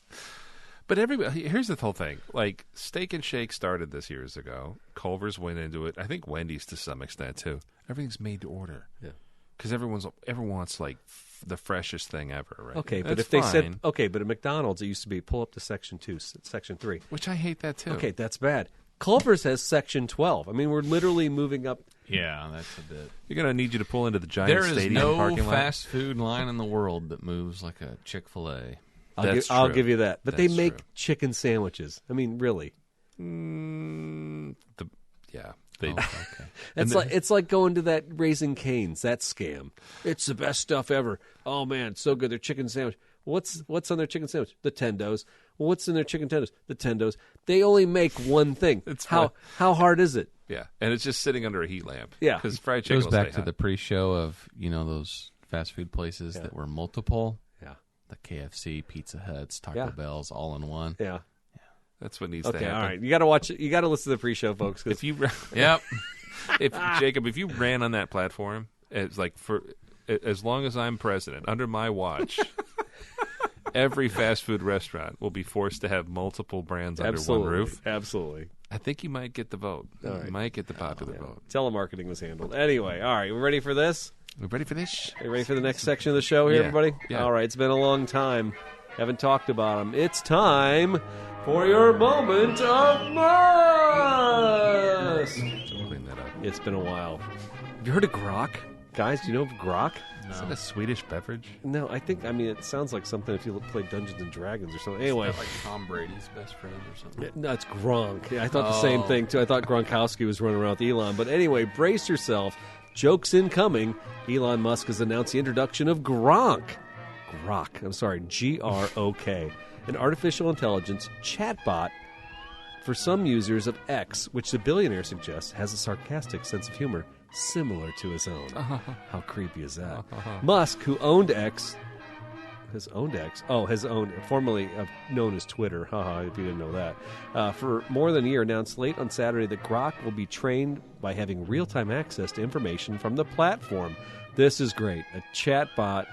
[SPEAKER 2] But here's the whole thing. Like, Steak and Shake started this years ago. Culver's went into it. I think Wendy's to some extent, too. Everything's made to order.
[SPEAKER 1] Yeah.
[SPEAKER 2] Because everyone wants, like, the freshest thing ever, right?
[SPEAKER 1] Okay, but
[SPEAKER 2] That's
[SPEAKER 1] if they
[SPEAKER 2] fine.
[SPEAKER 1] said, okay, but at McDonald's it used to be pull up to Section 2, Section 3.
[SPEAKER 2] Which I hate that, too.
[SPEAKER 1] Okay, that's bad. Culver's has Section 12. I mean, we're literally moving up.
[SPEAKER 3] Yeah, that's a bit.
[SPEAKER 2] You're going to need you to pull into the Giant
[SPEAKER 3] There is
[SPEAKER 2] Stadium
[SPEAKER 3] no
[SPEAKER 2] parking lot.
[SPEAKER 3] fast food line in the world that moves like a Chick-fil-A.
[SPEAKER 1] I'll give you that. But
[SPEAKER 2] That's
[SPEAKER 1] they make
[SPEAKER 2] true.
[SPEAKER 1] chicken sandwiches. I mean, really.
[SPEAKER 2] Yeah.
[SPEAKER 3] Okay.
[SPEAKER 1] It's like going to that Raising Cane's, that scam. It's the best stuff ever. Oh man, so good. Their chicken sandwich. What's on their chicken sandwich? The Tendos. What's in their chicken tendos? The Tendos. They only make one thing. How hard is it?
[SPEAKER 2] Yeah, and it's just sitting under a heat lamp.
[SPEAKER 1] Yeah.
[SPEAKER 2] Because fried
[SPEAKER 3] It
[SPEAKER 2] chicken
[SPEAKER 3] goes
[SPEAKER 2] will
[SPEAKER 3] back
[SPEAKER 2] stay
[SPEAKER 3] to
[SPEAKER 2] hot.
[SPEAKER 3] the pre-show of, those fast food places that were multiple.
[SPEAKER 1] Yeah.
[SPEAKER 3] The KFC, Pizza Huts, Taco Bells, all in one.
[SPEAKER 1] Yeah.
[SPEAKER 2] That's what needs to
[SPEAKER 1] Okay,
[SPEAKER 2] happen.
[SPEAKER 1] all right. You got to watch it. You got to listen to the pre-show, folks. 'Cause
[SPEAKER 2] If you,
[SPEAKER 3] Yep.
[SPEAKER 2] Jacob, if you ran on that platform, it's like as long as I'm president, under my watch, every fast food restaurant will be forced to have multiple brands under one roof.
[SPEAKER 1] Absolutely.
[SPEAKER 2] I think you might get the vote.
[SPEAKER 1] All right.
[SPEAKER 2] You might get the popular vote.
[SPEAKER 1] Telemarketing was handled. Anyway, all right. We ready for this?
[SPEAKER 2] We ready for this?
[SPEAKER 1] Are you ready for the next section of the show here,
[SPEAKER 2] Yeah.
[SPEAKER 1] everybody?
[SPEAKER 2] Yeah.
[SPEAKER 1] All right. It's been a long time. Haven't talked about them. It's time for your moment of must.
[SPEAKER 2] Clean that up.
[SPEAKER 1] It's been a while. Have you heard of grok? Guys, do you know of grok?
[SPEAKER 2] Is that a Swedish beverage?
[SPEAKER 1] No, it sounds like something if you play Dungeons and Dragons or something. Anyway.
[SPEAKER 3] Like Tom Brady's best friend or something.
[SPEAKER 1] No, it's Gronk. I thought the same thing, too. I thought Gronkowski was running around with Elon. But anyway, brace yourself. Jokes incoming. Elon Musk has announced the introduction of Grok, Grok, an artificial intelligence chatbot for some users of X, which the billionaire suggests has a sarcastic sense of humor similar to his own. How creepy is that? Musk, who owned X, formerly known as Twitter, if you didn't know that, for more than a year, announced late on Saturday that Grok will be trained by having real-time access to information from the platform. This is great. A chatbot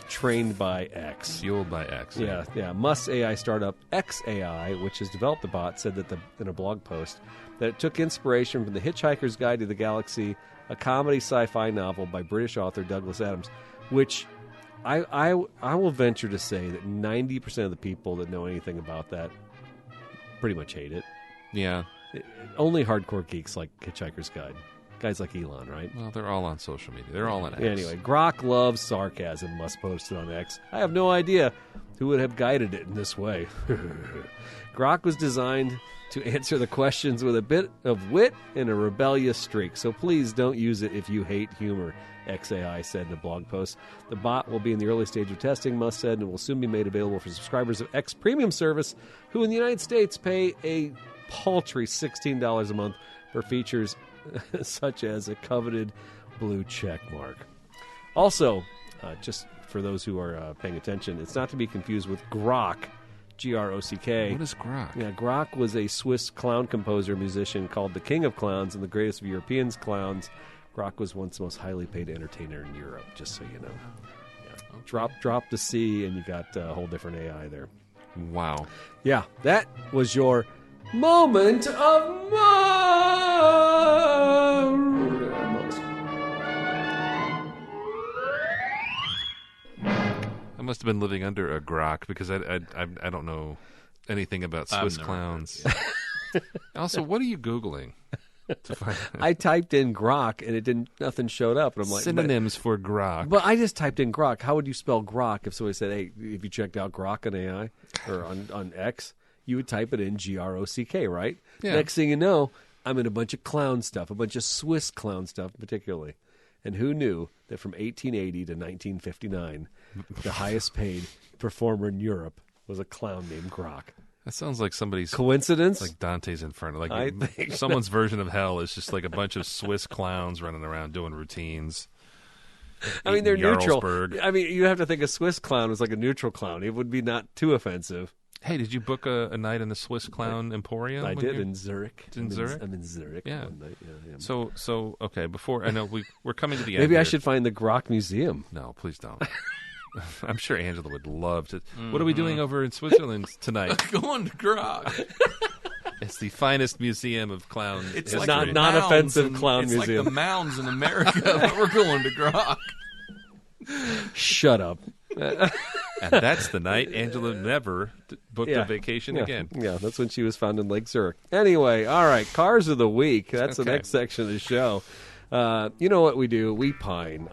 [SPEAKER 1] trained by X.
[SPEAKER 2] Fueled by X.
[SPEAKER 1] Yeah. Musk's AI startup XAI, which has developed the bot, said that in a blog post that it took inspiration from The Hitchhiker's Guide to the Galaxy, a comedy sci-fi novel by British author Douglas Adams, which I will venture to say that 90% of the people that know anything about that pretty much hate it.
[SPEAKER 2] Yeah.
[SPEAKER 1] Only hardcore geeks like Hitchhiker's Guide. Guys like Elon, right?
[SPEAKER 2] Well, they're all on social media. They're all on X.
[SPEAKER 1] Anyway, Grok loves sarcasm, Musk posted on X. I have no idea who would have guided it in this way. Grok was designed to answer the questions with a bit of wit and a rebellious streak, so please don't use it if you hate humor, XAI said in a blog post. The bot will be in the early stage of testing, Musk said, and will soon be made available for subscribers of X Premium service, who in the United States pay a paltry $16 a month for features such as a coveted blue check mark. Also, just for those who are paying attention, it's not to be confused with Grock, G-R-O-C-K.
[SPEAKER 2] What is Grock?
[SPEAKER 1] Yeah, Grock was a Swiss clown composer musician called the King of Clowns and the greatest of Europeans clowns. Grock was once the most highly paid entertainer in Europe, just so you know. Yeah. Okay. Drop the C, and you got a whole different AI there.
[SPEAKER 2] Wow.
[SPEAKER 1] Yeah, that was your moment of most.
[SPEAKER 2] I must have been living under a Grock because I don't know anything about Swiss clowns. Also, what are you Googling? To find
[SPEAKER 1] I typed in Grock and nothing showed up, and I'm like
[SPEAKER 2] synonyms for Grock.
[SPEAKER 1] But I just typed in Grock. How would you spell Grock if somebody said, "Hey, have you checked out Grock on AI or on X?" You would type it in Grock, right?
[SPEAKER 2] Yeah.
[SPEAKER 1] Next thing you know, I'm in a bunch of clown stuff, a bunch of Swiss clown stuff, particularly. And who knew that from 1880 to 1959, the highest paid performer in Europe was a clown named Grock?
[SPEAKER 2] That sounds like somebody's
[SPEAKER 1] coincidence,
[SPEAKER 2] like Dante's Inferno. Like
[SPEAKER 1] I think
[SPEAKER 2] someone's version of hell is just like a bunch of Swiss clowns running around doing routines.
[SPEAKER 1] I mean, they're neutral. I mean, you have to think a Swiss clown was like a neutral clown. It would be not too offensive.
[SPEAKER 2] Hey, did you book a night in the Swiss Clown Emporium?
[SPEAKER 1] I did in Zurich.
[SPEAKER 2] In Zurich?
[SPEAKER 1] I'm in Zurich
[SPEAKER 2] yeah.
[SPEAKER 1] one night. Yeah.
[SPEAKER 2] So okay. Before I know we're coming to the end.
[SPEAKER 1] Maybe I
[SPEAKER 2] here.
[SPEAKER 1] should find the Grock Museum.
[SPEAKER 2] No, please don't. I'm sure Angela would love to. Mm-hmm. What are we doing over in Switzerland tonight?
[SPEAKER 3] Going to Grock.
[SPEAKER 2] It's the finest museum of clown.
[SPEAKER 3] It's
[SPEAKER 2] history.
[SPEAKER 3] like
[SPEAKER 1] non-offensive clown
[SPEAKER 3] it's
[SPEAKER 1] museum.
[SPEAKER 3] It's like the mounds in America, but we're going to Grock.
[SPEAKER 1] Shut up.
[SPEAKER 2] And that's the night Angela never booked a vacation again.
[SPEAKER 1] Yeah, that's when she was found in Lake Zurich. Anyway, all right, Cars of the Week. That's the next section of the show. You know what we do? We pine.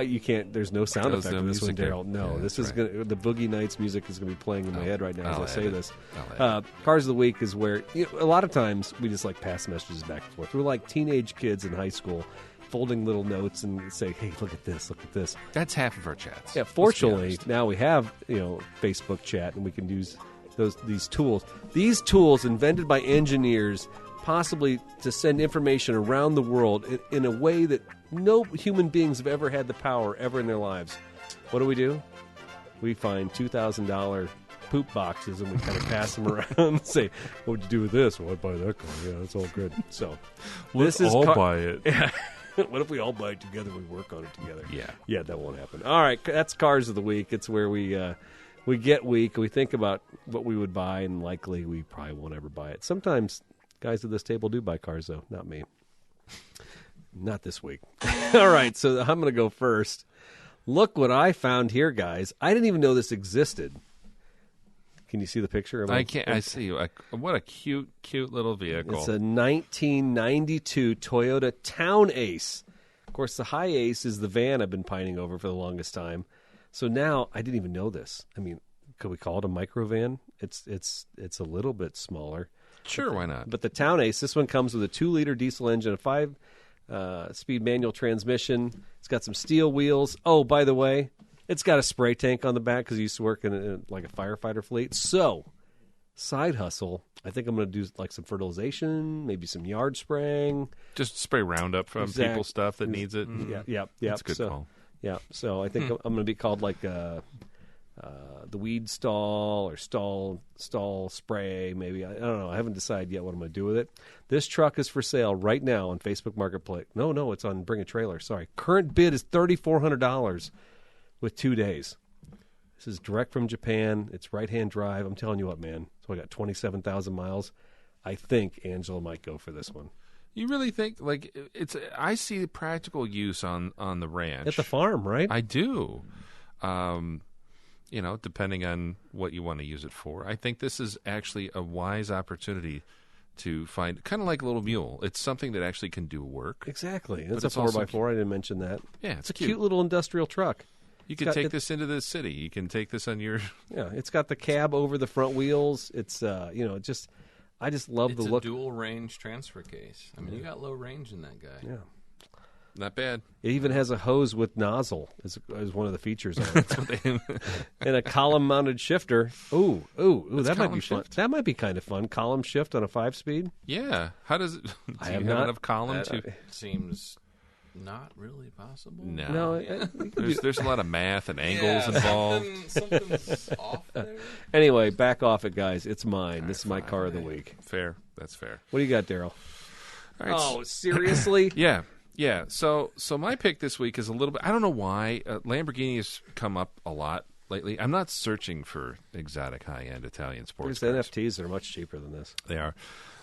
[SPEAKER 1] You can't. There's no sound effect in this one, Daryl. No, this is right. The Boogie Nights music is going to be playing in my head right now as I say this. Cars of the Week is where a lot of times we just like pass messages back and forth. We're like teenage kids in high school, folding little notes and say, "Hey, look at this! Look at this."
[SPEAKER 2] That's half of our chats.
[SPEAKER 1] Yeah, fortunately now we have Facebook chat and we can use these tools. These tools invented by engineers, possibly to send information around the world in a way that no human beings have ever had the power ever in their lives. What do? We find $2,000 poop boxes and we kind of pass them around and say, "What'd you do with this?" "Well, I'd buy that car." "Yeah, that's all good." So
[SPEAKER 2] let's all buy it.
[SPEAKER 1] Yeah. What if we all buy it together? We work on it together.
[SPEAKER 2] Yeah,
[SPEAKER 1] that won't happen. All right, that's Cars of the Week. It's where we get weak. We think about what we would buy, and likely we probably won't ever buy it. Sometimes guys at this table do buy cars, though. Not me. Not this week. All right, so I'm going to go first. Look what I found here, guys. I didn't even know this existed. Can you see the picture?
[SPEAKER 2] I can't. I see. What a cute little vehicle.
[SPEAKER 1] It's a 1992 Toyota Town Ace. Of course, the High Ace is the van I've been pining over for the longest time. So now I didn't even know this. I mean, could we call it a microvan? It's a little bit smaller.
[SPEAKER 2] Sure, why not?
[SPEAKER 1] But the Town Ace, this one comes with a 2-liter diesel engine, a 5-speed manual transmission. It's got some steel wheels. Oh, by the way, it's got a spray tank on the back because he used to work in like a firefighter fleet. So, side hustle, I think I'm going to do like some fertilization, maybe some yard spraying.
[SPEAKER 2] Just spray Roundup from people's stuff that needs it.
[SPEAKER 1] Yeah.
[SPEAKER 2] That's a good call.
[SPEAKER 1] Yeah, so I think I'm going to be called like the weed stall or stall spray, maybe. I don't know. I haven't decided yet what I'm going to do with it. This truck is for sale right now on Facebook Marketplace. No, it's on Bring a Trailer. Sorry. Current bid is $3,400 with 2 days. This is direct from Japan. It's right-hand drive. I'm telling you what, man. So I got 27,000 miles. I think Angela might go for this one.
[SPEAKER 2] You really think I see practical use on the ranch
[SPEAKER 1] at the farm, right?
[SPEAKER 2] I do. Depending on what you want to use it for. I think this is actually a wise opportunity to find, kind of like a little mule. It's something that actually can do work.
[SPEAKER 1] Exactly. It's a 4x4. I didn't mention that.
[SPEAKER 2] Yeah,
[SPEAKER 1] it's a cute little industrial truck.
[SPEAKER 2] You can take this into the city. You can take this on your...
[SPEAKER 1] Yeah, it's got the cab over the front wheels. It's, I just love the look.
[SPEAKER 3] It's a dual range transfer case. I mean, you got low range in that guy.
[SPEAKER 1] Yeah.
[SPEAKER 2] Not bad.
[SPEAKER 1] It even has a hose with nozzle as one of the features on it. And a column-mounted shifter. Ooh, that might be fun. That might be kind of fun. Column shift on a 5-speed.
[SPEAKER 2] Yeah. How does it? Do
[SPEAKER 1] I
[SPEAKER 2] you
[SPEAKER 1] have
[SPEAKER 2] have
[SPEAKER 1] not.
[SPEAKER 2] enough column to?
[SPEAKER 3] Seems not really possible.
[SPEAKER 2] No. There's a lot of math and angles involved.
[SPEAKER 3] Something's off there.
[SPEAKER 1] Anyway, back off it, guys. It's mine. This is my car of the week.
[SPEAKER 2] Fair. That's fair.
[SPEAKER 1] What do you got, Daryl?
[SPEAKER 2] All right.
[SPEAKER 1] Oh, seriously?
[SPEAKER 2] Yeah. So my pick this week is a little bit. I don't know why Lamborghini has come up a lot lately. I'm not searching for exotic high-end Italian sports
[SPEAKER 1] There's
[SPEAKER 2] cars.
[SPEAKER 1] NFTs that are much cheaper than this.
[SPEAKER 2] They are,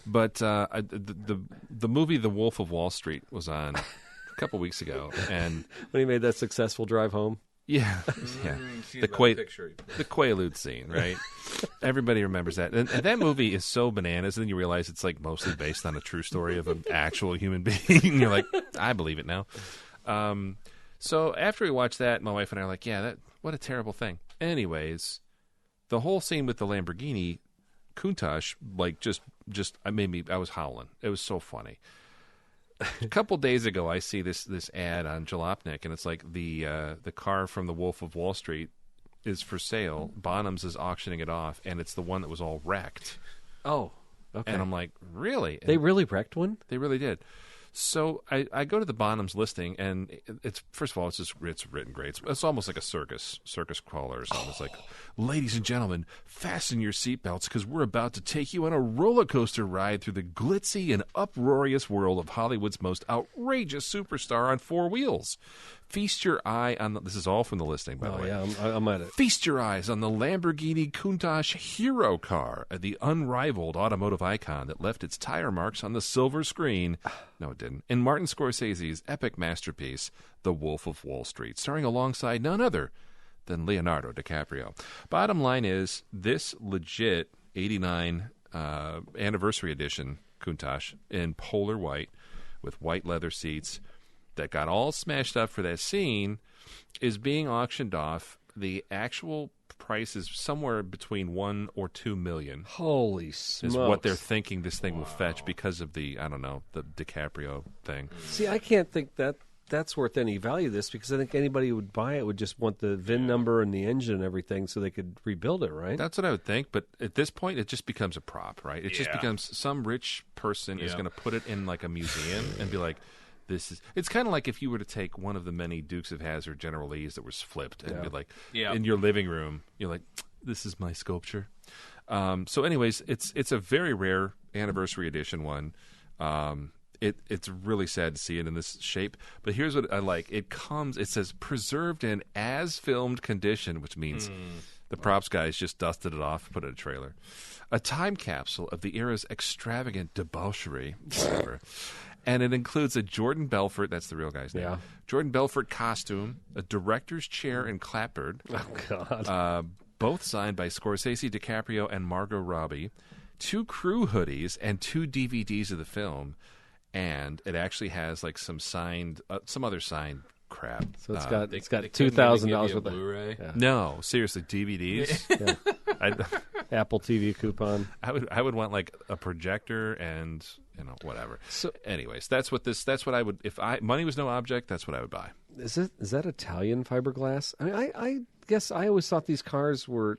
[SPEAKER 2] but the movie The Wolf of Wall Street was on a couple weeks ago, and
[SPEAKER 1] When he made that successful drive home.
[SPEAKER 2] yeah,
[SPEAKER 3] See
[SPEAKER 2] the Quaalude scene, right? Everybody remembers that, and that movie is so bananas. And then you realize it's like mostly based on a true story of an actual human being. And you're like, I believe it now. So after we watched that, my wife and I are like, yeah, what a terrible thing. Anyways, the whole scene with the Lamborghini Countach, like just I was howling. It was so funny. A couple days ago, I see this ad on Jalopnik, and it's like the car from The Wolf of Wall Street is for sale. Bonhams is auctioning it off, and it's the one that was all wrecked.
[SPEAKER 1] Oh, okay.
[SPEAKER 2] And I'm like, really?
[SPEAKER 1] They really wrecked one?
[SPEAKER 2] They really did. So I go to the Bonhams listing, and it's first of all, it's written great. It's almost like a circus crawler or something. It's like, ladies and gentlemen, fasten your seatbelts because we're about to take you on a roller coaster ride through the glitzy and uproarious world of Hollywood's most outrageous superstar on 4 wheels. Feast your eye on this is all from the listing, by the way.
[SPEAKER 1] Yeah, I'm at it.
[SPEAKER 2] Feast your eyes on the Lamborghini Countach hero car, the unrivaled automotive icon that left its tire marks on the silver screen. No, it didn't. In Martin Scorsese's epic masterpiece, The Wolf of Wall Street, starring alongside none other than Leonardo DiCaprio. Bottom line is, this legit 89 anniversary edition Countach in polar white with white leather seats that got all smashed up for that scene is being auctioned off. The actual price is somewhere between $1 or $2 million.
[SPEAKER 1] Holy smokes.
[SPEAKER 2] Is what they're thinking this thing will fetch because of the DiCaprio thing.
[SPEAKER 1] See, I can't think that's worth any value, this, because I think anybody who would buy it would just want the VIN number and the engine and everything so they could rebuild it, right?
[SPEAKER 2] That's what I would think, but at this point, it just becomes a prop, right? It just becomes some rich person is going to put it in like a museum and be like, it's kind of like if you were to take one of the many Dukes of Hazzard General Lees that was flipped and be like, in your living room, you're like, this is my sculpture. So anyways, it's a very rare anniversary edition one. It's really sad to see it in this shape, but here's what I like. It says preserved in as-filmed condition, which means the props guys just dusted it off and put it in a trailer. A time capsule of the era's extravagant debauchery, whatever. And it includes a Jordan Belfort, that's the real guy's name, Jordan Belfort costume, a director's chair and clapboard.
[SPEAKER 1] Oh, God.
[SPEAKER 2] Both signed by Scorsese, DiCaprio, and Margot Robbie. 2 crew hoodies and 2 DVDs of the film. And it actually has like some other signed crap.
[SPEAKER 1] So it's got $2,000 worth of
[SPEAKER 3] Blu-ray.
[SPEAKER 1] Yeah.
[SPEAKER 2] No, seriously, DVDs.
[SPEAKER 1] Apple TV coupon.
[SPEAKER 2] I would want like a projector and whatever. So, anyways, that's what I would, if money was no object, that's what I would buy.
[SPEAKER 1] Is that Italian fiberglass? I mean, I guess I always thought these cars were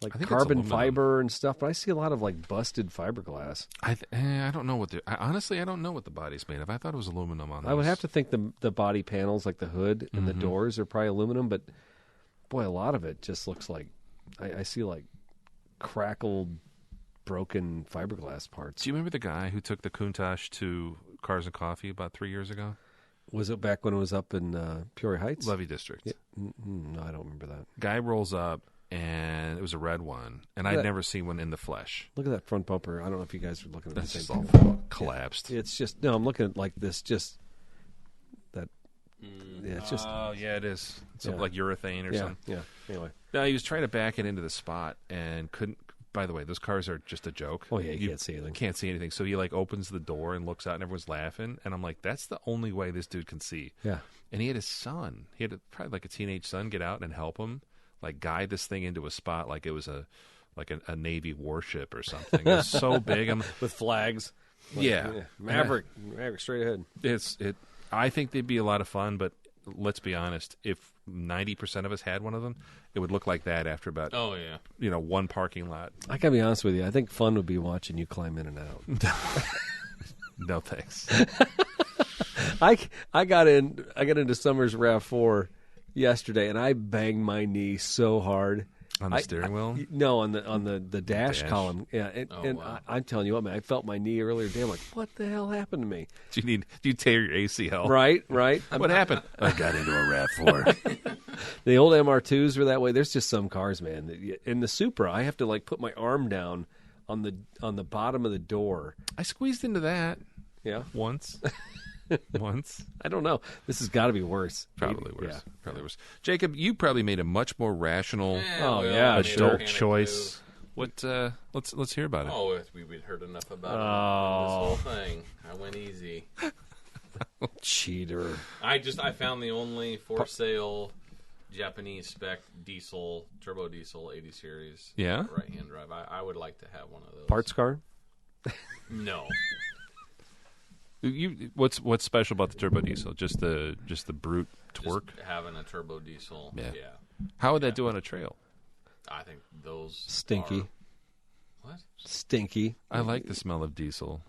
[SPEAKER 1] like carbon fiber and stuff, but I see a lot of like busted fiberglass.
[SPEAKER 2] I don't know honestly, I don't know what the body's made of. I thought it was aluminum on those.
[SPEAKER 1] I would have to think the body panels, like the hood and the doors, are probably aluminum, but boy, a lot of it just looks like I see like crackled, broken fiberglass parts.
[SPEAKER 2] Do you remember the guy who took the Countach to Cars and Coffee about 3 years ago?
[SPEAKER 1] Was it back when it was up in Peoria Heights?
[SPEAKER 2] Levy District.
[SPEAKER 1] Yeah. No, I don't remember that.
[SPEAKER 2] Guy rolls up, and it was a red one, and I'd never seen one in the flesh.
[SPEAKER 1] Look at that front bumper. I don't know if you guys are looking at the
[SPEAKER 2] That's
[SPEAKER 1] same
[SPEAKER 2] just
[SPEAKER 1] thing.
[SPEAKER 2] all collapsed.
[SPEAKER 1] It's just, no, I'm looking at like this, just that. Yeah, it's just.
[SPEAKER 2] Oh, yeah, it is. It's like urethane or something.
[SPEAKER 1] Yeah, anyway.
[SPEAKER 2] No, he was trying to back it into the spot and couldn't. By the way, those cars are just a joke.
[SPEAKER 1] Oh, yeah, you can't see anything.
[SPEAKER 2] Can't see anything. So he like opens the door and looks out, and everyone's laughing. And I'm like, that's the only way this dude can see.
[SPEAKER 1] Yeah.
[SPEAKER 2] And he had his son. He had probably like a teenage son get out and help him, like guide this thing into a spot like it was a Navy warship or something. It was so big.
[SPEAKER 1] With flags.
[SPEAKER 2] Yeah.
[SPEAKER 1] Maverick straight ahead.
[SPEAKER 2] I think they'd be a lot of fun, but let's be honest. If 90% of us had one of them, it would look like that after about one parking lot.
[SPEAKER 1] I gotta be honest with you. I think fun would be watching you climb in and out.
[SPEAKER 2] No thanks.
[SPEAKER 1] I got into Summers RAV4 yesterday, and I banged my knee so hard.
[SPEAKER 2] On the steering wheel?
[SPEAKER 1] No, on the dash column. Yeah,
[SPEAKER 3] wow.
[SPEAKER 1] I'm telling you what, man, I felt my knee earlier today. I'm like, what the hell happened to me?
[SPEAKER 2] Do you tear your ACL?
[SPEAKER 1] Right.
[SPEAKER 2] What happened?
[SPEAKER 4] I got into a RAV4.
[SPEAKER 1] The old MR2s were that way. There's just some cars, man. In the Supra, I have to like put my arm down on the bottom of the door.
[SPEAKER 2] I squeezed into that.
[SPEAKER 1] Yeah,
[SPEAKER 2] once.
[SPEAKER 1] I don't know. This has got to be worse.
[SPEAKER 2] Probably
[SPEAKER 1] Maybe.
[SPEAKER 2] worse.
[SPEAKER 1] Yeah.
[SPEAKER 2] Probably worse. Jacob, you probably made a much more rational adult choice. What? Let's hear about it.
[SPEAKER 3] Oh, we'd heard enough about this whole thing. I went easy.
[SPEAKER 1] Cheater.
[SPEAKER 3] I found the only for sale Japanese spec diesel, turbo diesel 80 series.
[SPEAKER 2] Yeah?
[SPEAKER 3] Right-hand drive. I would like to have one of those.
[SPEAKER 1] Parts car?
[SPEAKER 3] No.
[SPEAKER 2] What's special about the turbo diesel? Just the brute torque?
[SPEAKER 3] Just having a turbo diesel. Yeah.
[SPEAKER 2] How would that do on a trail?
[SPEAKER 3] I think those
[SPEAKER 1] Stinky.
[SPEAKER 3] What?
[SPEAKER 1] Stinky.
[SPEAKER 2] I like the smell of diesel.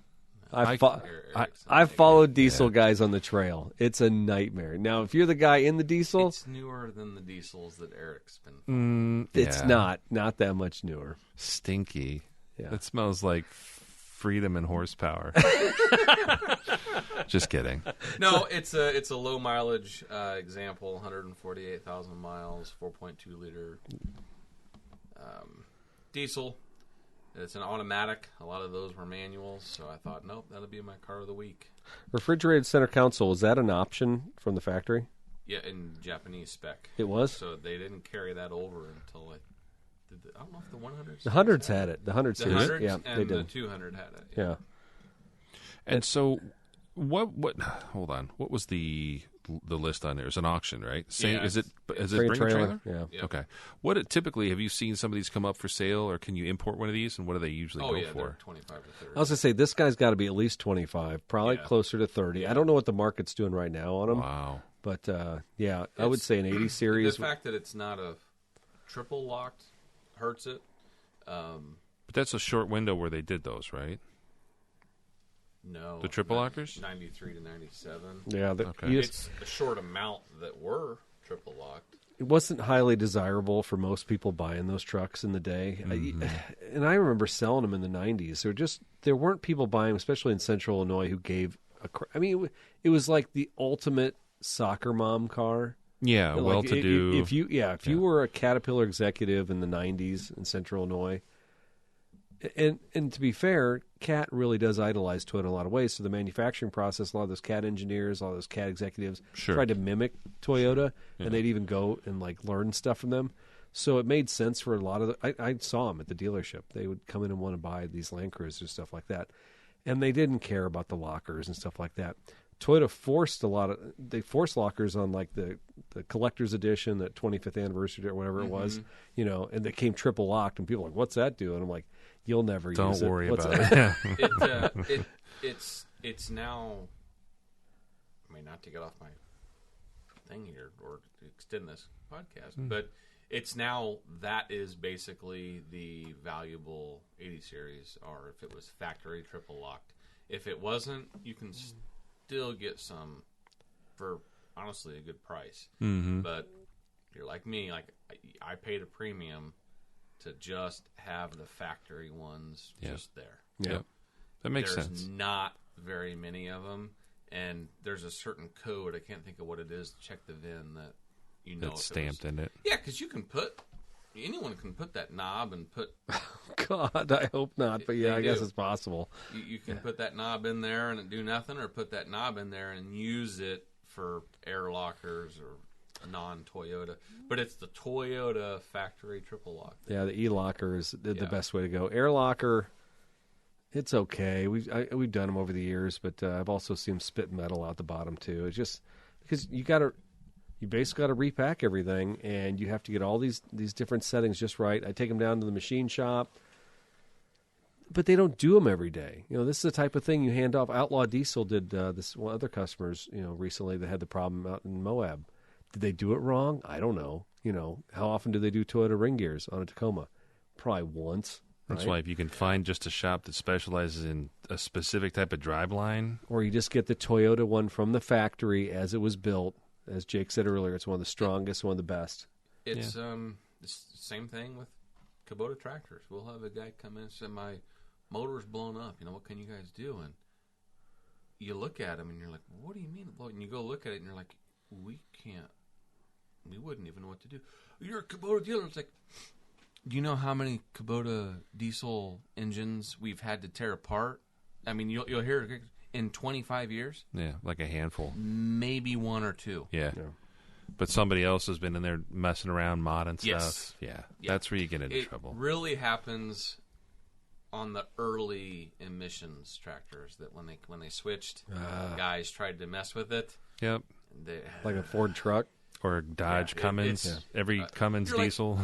[SPEAKER 1] I've followed diesel guys on the trail. It's a nightmare. Now, if you're the guy in the diesel,
[SPEAKER 3] it's newer than the diesels that Eric's been.
[SPEAKER 1] It's not that much newer.
[SPEAKER 2] Stinky.
[SPEAKER 1] Yeah.
[SPEAKER 2] That smells like freedom and horsepower. Just kidding.
[SPEAKER 3] No, it's a low mileage example. 148,000 miles, 4.2 liter diesel. It's an automatic. A lot of those were manuals, so I thought, nope, that'll be my car of the week.
[SPEAKER 1] Refrigerated center console, is that an option from the factory?
[SPEAKER 3] Yeah, in Japanese spec.
[SPEAKER 1] It was?
[SPEAKER 3] So they didn't carry that over until I don't know if the 100s.
[SPEAKER 1] The 100s had it. The 100 series.
[SPEAKER 3] 100s
[SPEAKER 1] yeah,
[SPEAKER 3] and
[SPEAKER 1] they did.
[SPEAKER 3] the 200 had it.
[SPEAKER 1] Yeah.
[SPEAKER 2] And so, what? Hold on. What was the list on there? It's an auction, right? Is it bring a trailer?
[SPEAKER 1] Yeah.
[SPEAKER 3] Yep.
[SPEAKER 2] Okay. Typically have you seen some of these come up for sale, or can you import one of these? And what do they usually go for?
[SPEAKER 3] They're 25 to 30.
[SPEAKER 1] I was gonna say this guy's got to be at least 25, probably
[SPEAKER 3] Yeah.
[SPEAKER 1] closer to 30.
[SPEAKER 3] Yeah.
[SPEAKER 1] I don't know what the market's doing right now on them.
[SPEAKER 2] Wow.
[SPEAKER 1] But I would say an 80 series.
[SPEAKER 3] The fact that it's not a triple locked hurts it.
[SPEAKER 2] But that's a short window where they did those, right?
[SPEAKER 3] No.
[SPEAKER 2] The triple lockers?
[SPEAKER 3] 93 to 97.
[SPEAKER 1] Yeah,
[SPEAKER 2] Okay.
[SPEAKER 3] It's a short amount that were triple locked.
[SPEAKER 1] it wasn't highly desirable for most people buying those trucks in the day. And I remember selling them in the 90s. There weren't people buying them, especially in Central Illinois, who gave it was like the ultimate soccer mom car.
[SPEAKER 2] Yeah,
[SPEAKER 1] Like,
[SPEAKER 2] well-to-do.
[SPEAKER 1] If you were a Caterpillar executive in the 90s in Central Illinois, and to be fair, CAT really does idolize Toyota in a lot of ways. So the manufacturing process, a lot of those CAT engineers, a lot of those CAT executives tried to mimic Toyota, and they'd even go and like learn stuff from them. So it made sense for a lot of I saw them at the dealership. They would come in and want to buy these Landcruisers, stuff like that. And they didn't care about the lockers and stuff like that. Toyota forced lockers on like the collector's edition, that 25th anniversary or whatever it was, and they came triple locked, and people were like, what's that do? And I'm like, you'll never use it.
[SPEAKER 2] Don't worry about it.
[SPEAKER 3] It's now, not to get off my thing here or to extend this podcast, but it's now that is basically the valuable 80 series, or if it was factory triple locked. If it wasn't, you can still get some for honestly a good price. But you're like me, I paid a premium to just have the factory ones just there.
[SPEAKER 2] Yep. That makes
[SPEAKER 3] There's
[SPEAKER 2] sense.
[SPEAKER 3] not very many of them, and there's a certain code, I can't think of what it is, to check the VIN that
[SPEAKER 2] That's stamped in it.
[SPEAKER 3] Yeah, because anyone can put that knob and put...
[SPEAKER 1] God, I hope not, but I guess it's possible.
[SPEAKER 3] You can put that knob in there and it do nothing, or put that knob in there and use it for air lockers or non-Toyota. But it's the Toyota factory triple lock.
[SPEAKER 1] Yeah, the E-Locker is the best way to go. Air Locker, it's okay. We've done them over the years, but I've also seen them spit metal out the bottom too. It's just because you basically got to repack everything, and you have to get all these different settings just right. I take them down to the machine shop. But they don't do them every day. This is the type of thing you hand off. Outlaw Diesel did this. One other customers, recently that had the problem out in Moab. Did they do it wrong? I don't know. How often do they do Toyota ring gears on a Tacoma? Probably once.
[SPEAKER 2] That's
[SPEAKER 1] right?
[SPEAKER 2] why if you can find just a shop that specializes in a specific type of driveline.
[SPEAKER 1] Or you just get the Toyota one from the factory as it was built. As Jake said earlier, it's one of the strongest, one of the best.
[SPEAKER 3] It's it's the same thing with Kubota tractors. We'll have a guy come in and say, my motor's blown up. What can you guys do? And you look at him and you're like, what do you mean? And you go look at it and you're like, we can't. We wouldn't even know what to do. You're a Kubota dealer. It's like, do you know how many Kubota diesel engines we've had to tear apart? I mean, you'll hear in 25 years.
[SPEAKER 2] Yeah, like a handful.
[SPEAKER 3] Maybe one or two.
[SPEAKER 2] Yeah. But somebody else has been in there messing around, modding stuff.
[SPEAKER 3] Yes.
[SPEAKER 2] Yeah, that's where you get into trouble.
[SPEAKER 3] It really happens on the early emissions tractors that when they switched, guys tried to mess with it.
[SPEAKER 2] Yep.
[SPEAKER 1] Like a Ford truck?
[SPEAKER 2] Or Dodge Cummins. Every Cummins diesel.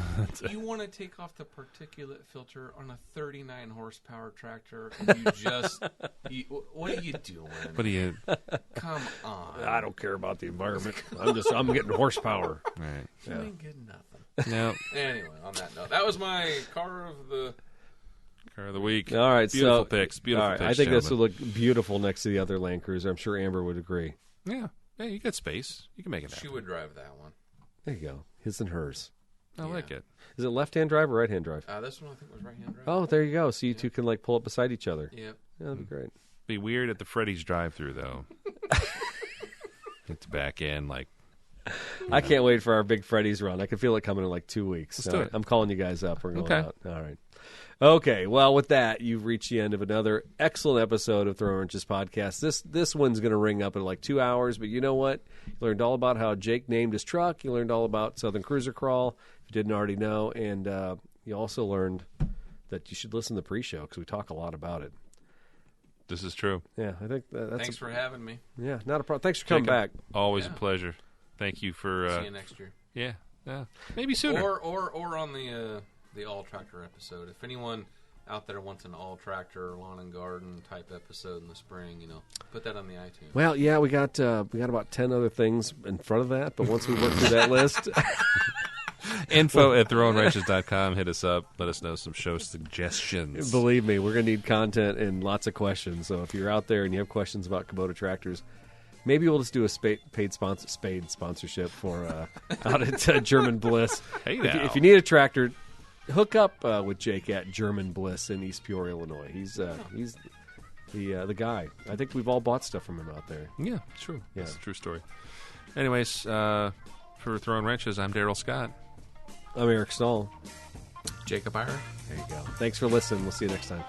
[SPEAKER 3] You want to take off the particulate filter on a 39 horsepower tractor, and you just... what are you doing?
[SPEAKER 2] What do you...
[SPEAKER 3] Come on.
[SPEAKER 1] I don't care about the environment. I'm getting horsepower.
[SPEAKER 2] Right.
[SPEAKER 3] You ain't getting nothing.
[SPEAKER 2] No.
[SPEAKER 3] Anyway, on that note, that was my car of the
[SPEAKER 2] week.
[SPEAKER 1] All right,
[SPEAKER 2] beautiful picks. Beautiful
[SPEAKER 1] all right,
[SPEAKER 2] picks.
[SPEAKER 1] I think
[SPEAKER 2] gentlemen.
[SPEAKER 1] this would look beautiful next to the other Landcruiser. I'm sure Amber would agree.
[SPEAKER 2] Yeah. Hey, you got space. You can make it happen.
[SPEAKER 3] She would drive that one.
[SPEAKER 1] There you go. His and hers.
[SPEAKER 2] I like it.
[SPEAKER 1] Is it left-hand drive or right-hand drive?
[SPEAKER 3] This one I think was right-hand drive.
[SPEAKER 1] Oh, there you go. So you two can pull up beside each other.
[SPEAKER 3] Yep.
[SPEAKER 1] Yeah, that'd be great.
[SPEAKER 2] Be weird at the Freddy's drive-through though. Hit the back end
[SPEAKER 1] I can't wait for our big Freddy's run. I can feel it coming in 2 weeks.
[SPEAKER 2] Let's do it.
[SPEAKER 1] I'm calling you guys up. We're going
[SPEAKER 2] Okay.
[SPEAKER 1] out. All right. Okay. Well, with that, you've reached the end of another excellent episode of Throwin Wrenches podcast. This one's going to ring up in 2 hours, but you know what? You learned all about how Jake named his truck. You learned all about Southern Cruiser Crawl, if you didn't already know, and you also learned that you should listen to the pre-show because we talk a lot about it.
[SPEAKER 2] This is true.
[SPEAKER 1] Yeah, I think that's
[SPEAKER 3] Thanks for having me.
[SPEAKER 1] Yeah, not a problem. Thanks for coming
[SPEAKER 2] Jacob,
[SPEAKER 1] back.
[SPEAKER 2] Always a pleasure. Thank you for...
[SPEAKER 3] See you next year.
[SPEAKER 2] Yeah. Maybe sooner.
[SPEAKER 3] Or on the all tractor episode. If anyone out there wants an all tractor lawn and garden type episode in the spring, put that on the iTunes.
[SPEAKER 1] Well, yeah, we got about 10 other things in front of that, but once we work through that list,
[SPEAKER 2] info@throwinwrenches.com. Hit us up. Let us know some show suggestions.
[SPEAKER 1] believe me, we're going to need content and lots of questions. So if you're out there and you have questions about Kubota tractors, maybe we'll just do a paid sponsorship for out at German Bliss.
[SPEAKER 2] Hey,
[SPEAKER 1] if you need a tractor, hook up with Jake at German Bliss in East Peoria, Illinois. He's the guy. I think we've all bought stuff from him out there.
[SPEAKER 2] Yeah, true.
[SPEAKER 1] Yeah.
[SPEAKER 2] That's a true story. Anyways, for Throwin Wrenches, I'm Daryl Scott.
[SPEAKER 1] I'm Eric Stahl.
[SPEAKER 3] Jacob Iyer.
[SPEAKER 1] There you go. Thanks for listening. We'll see you next time.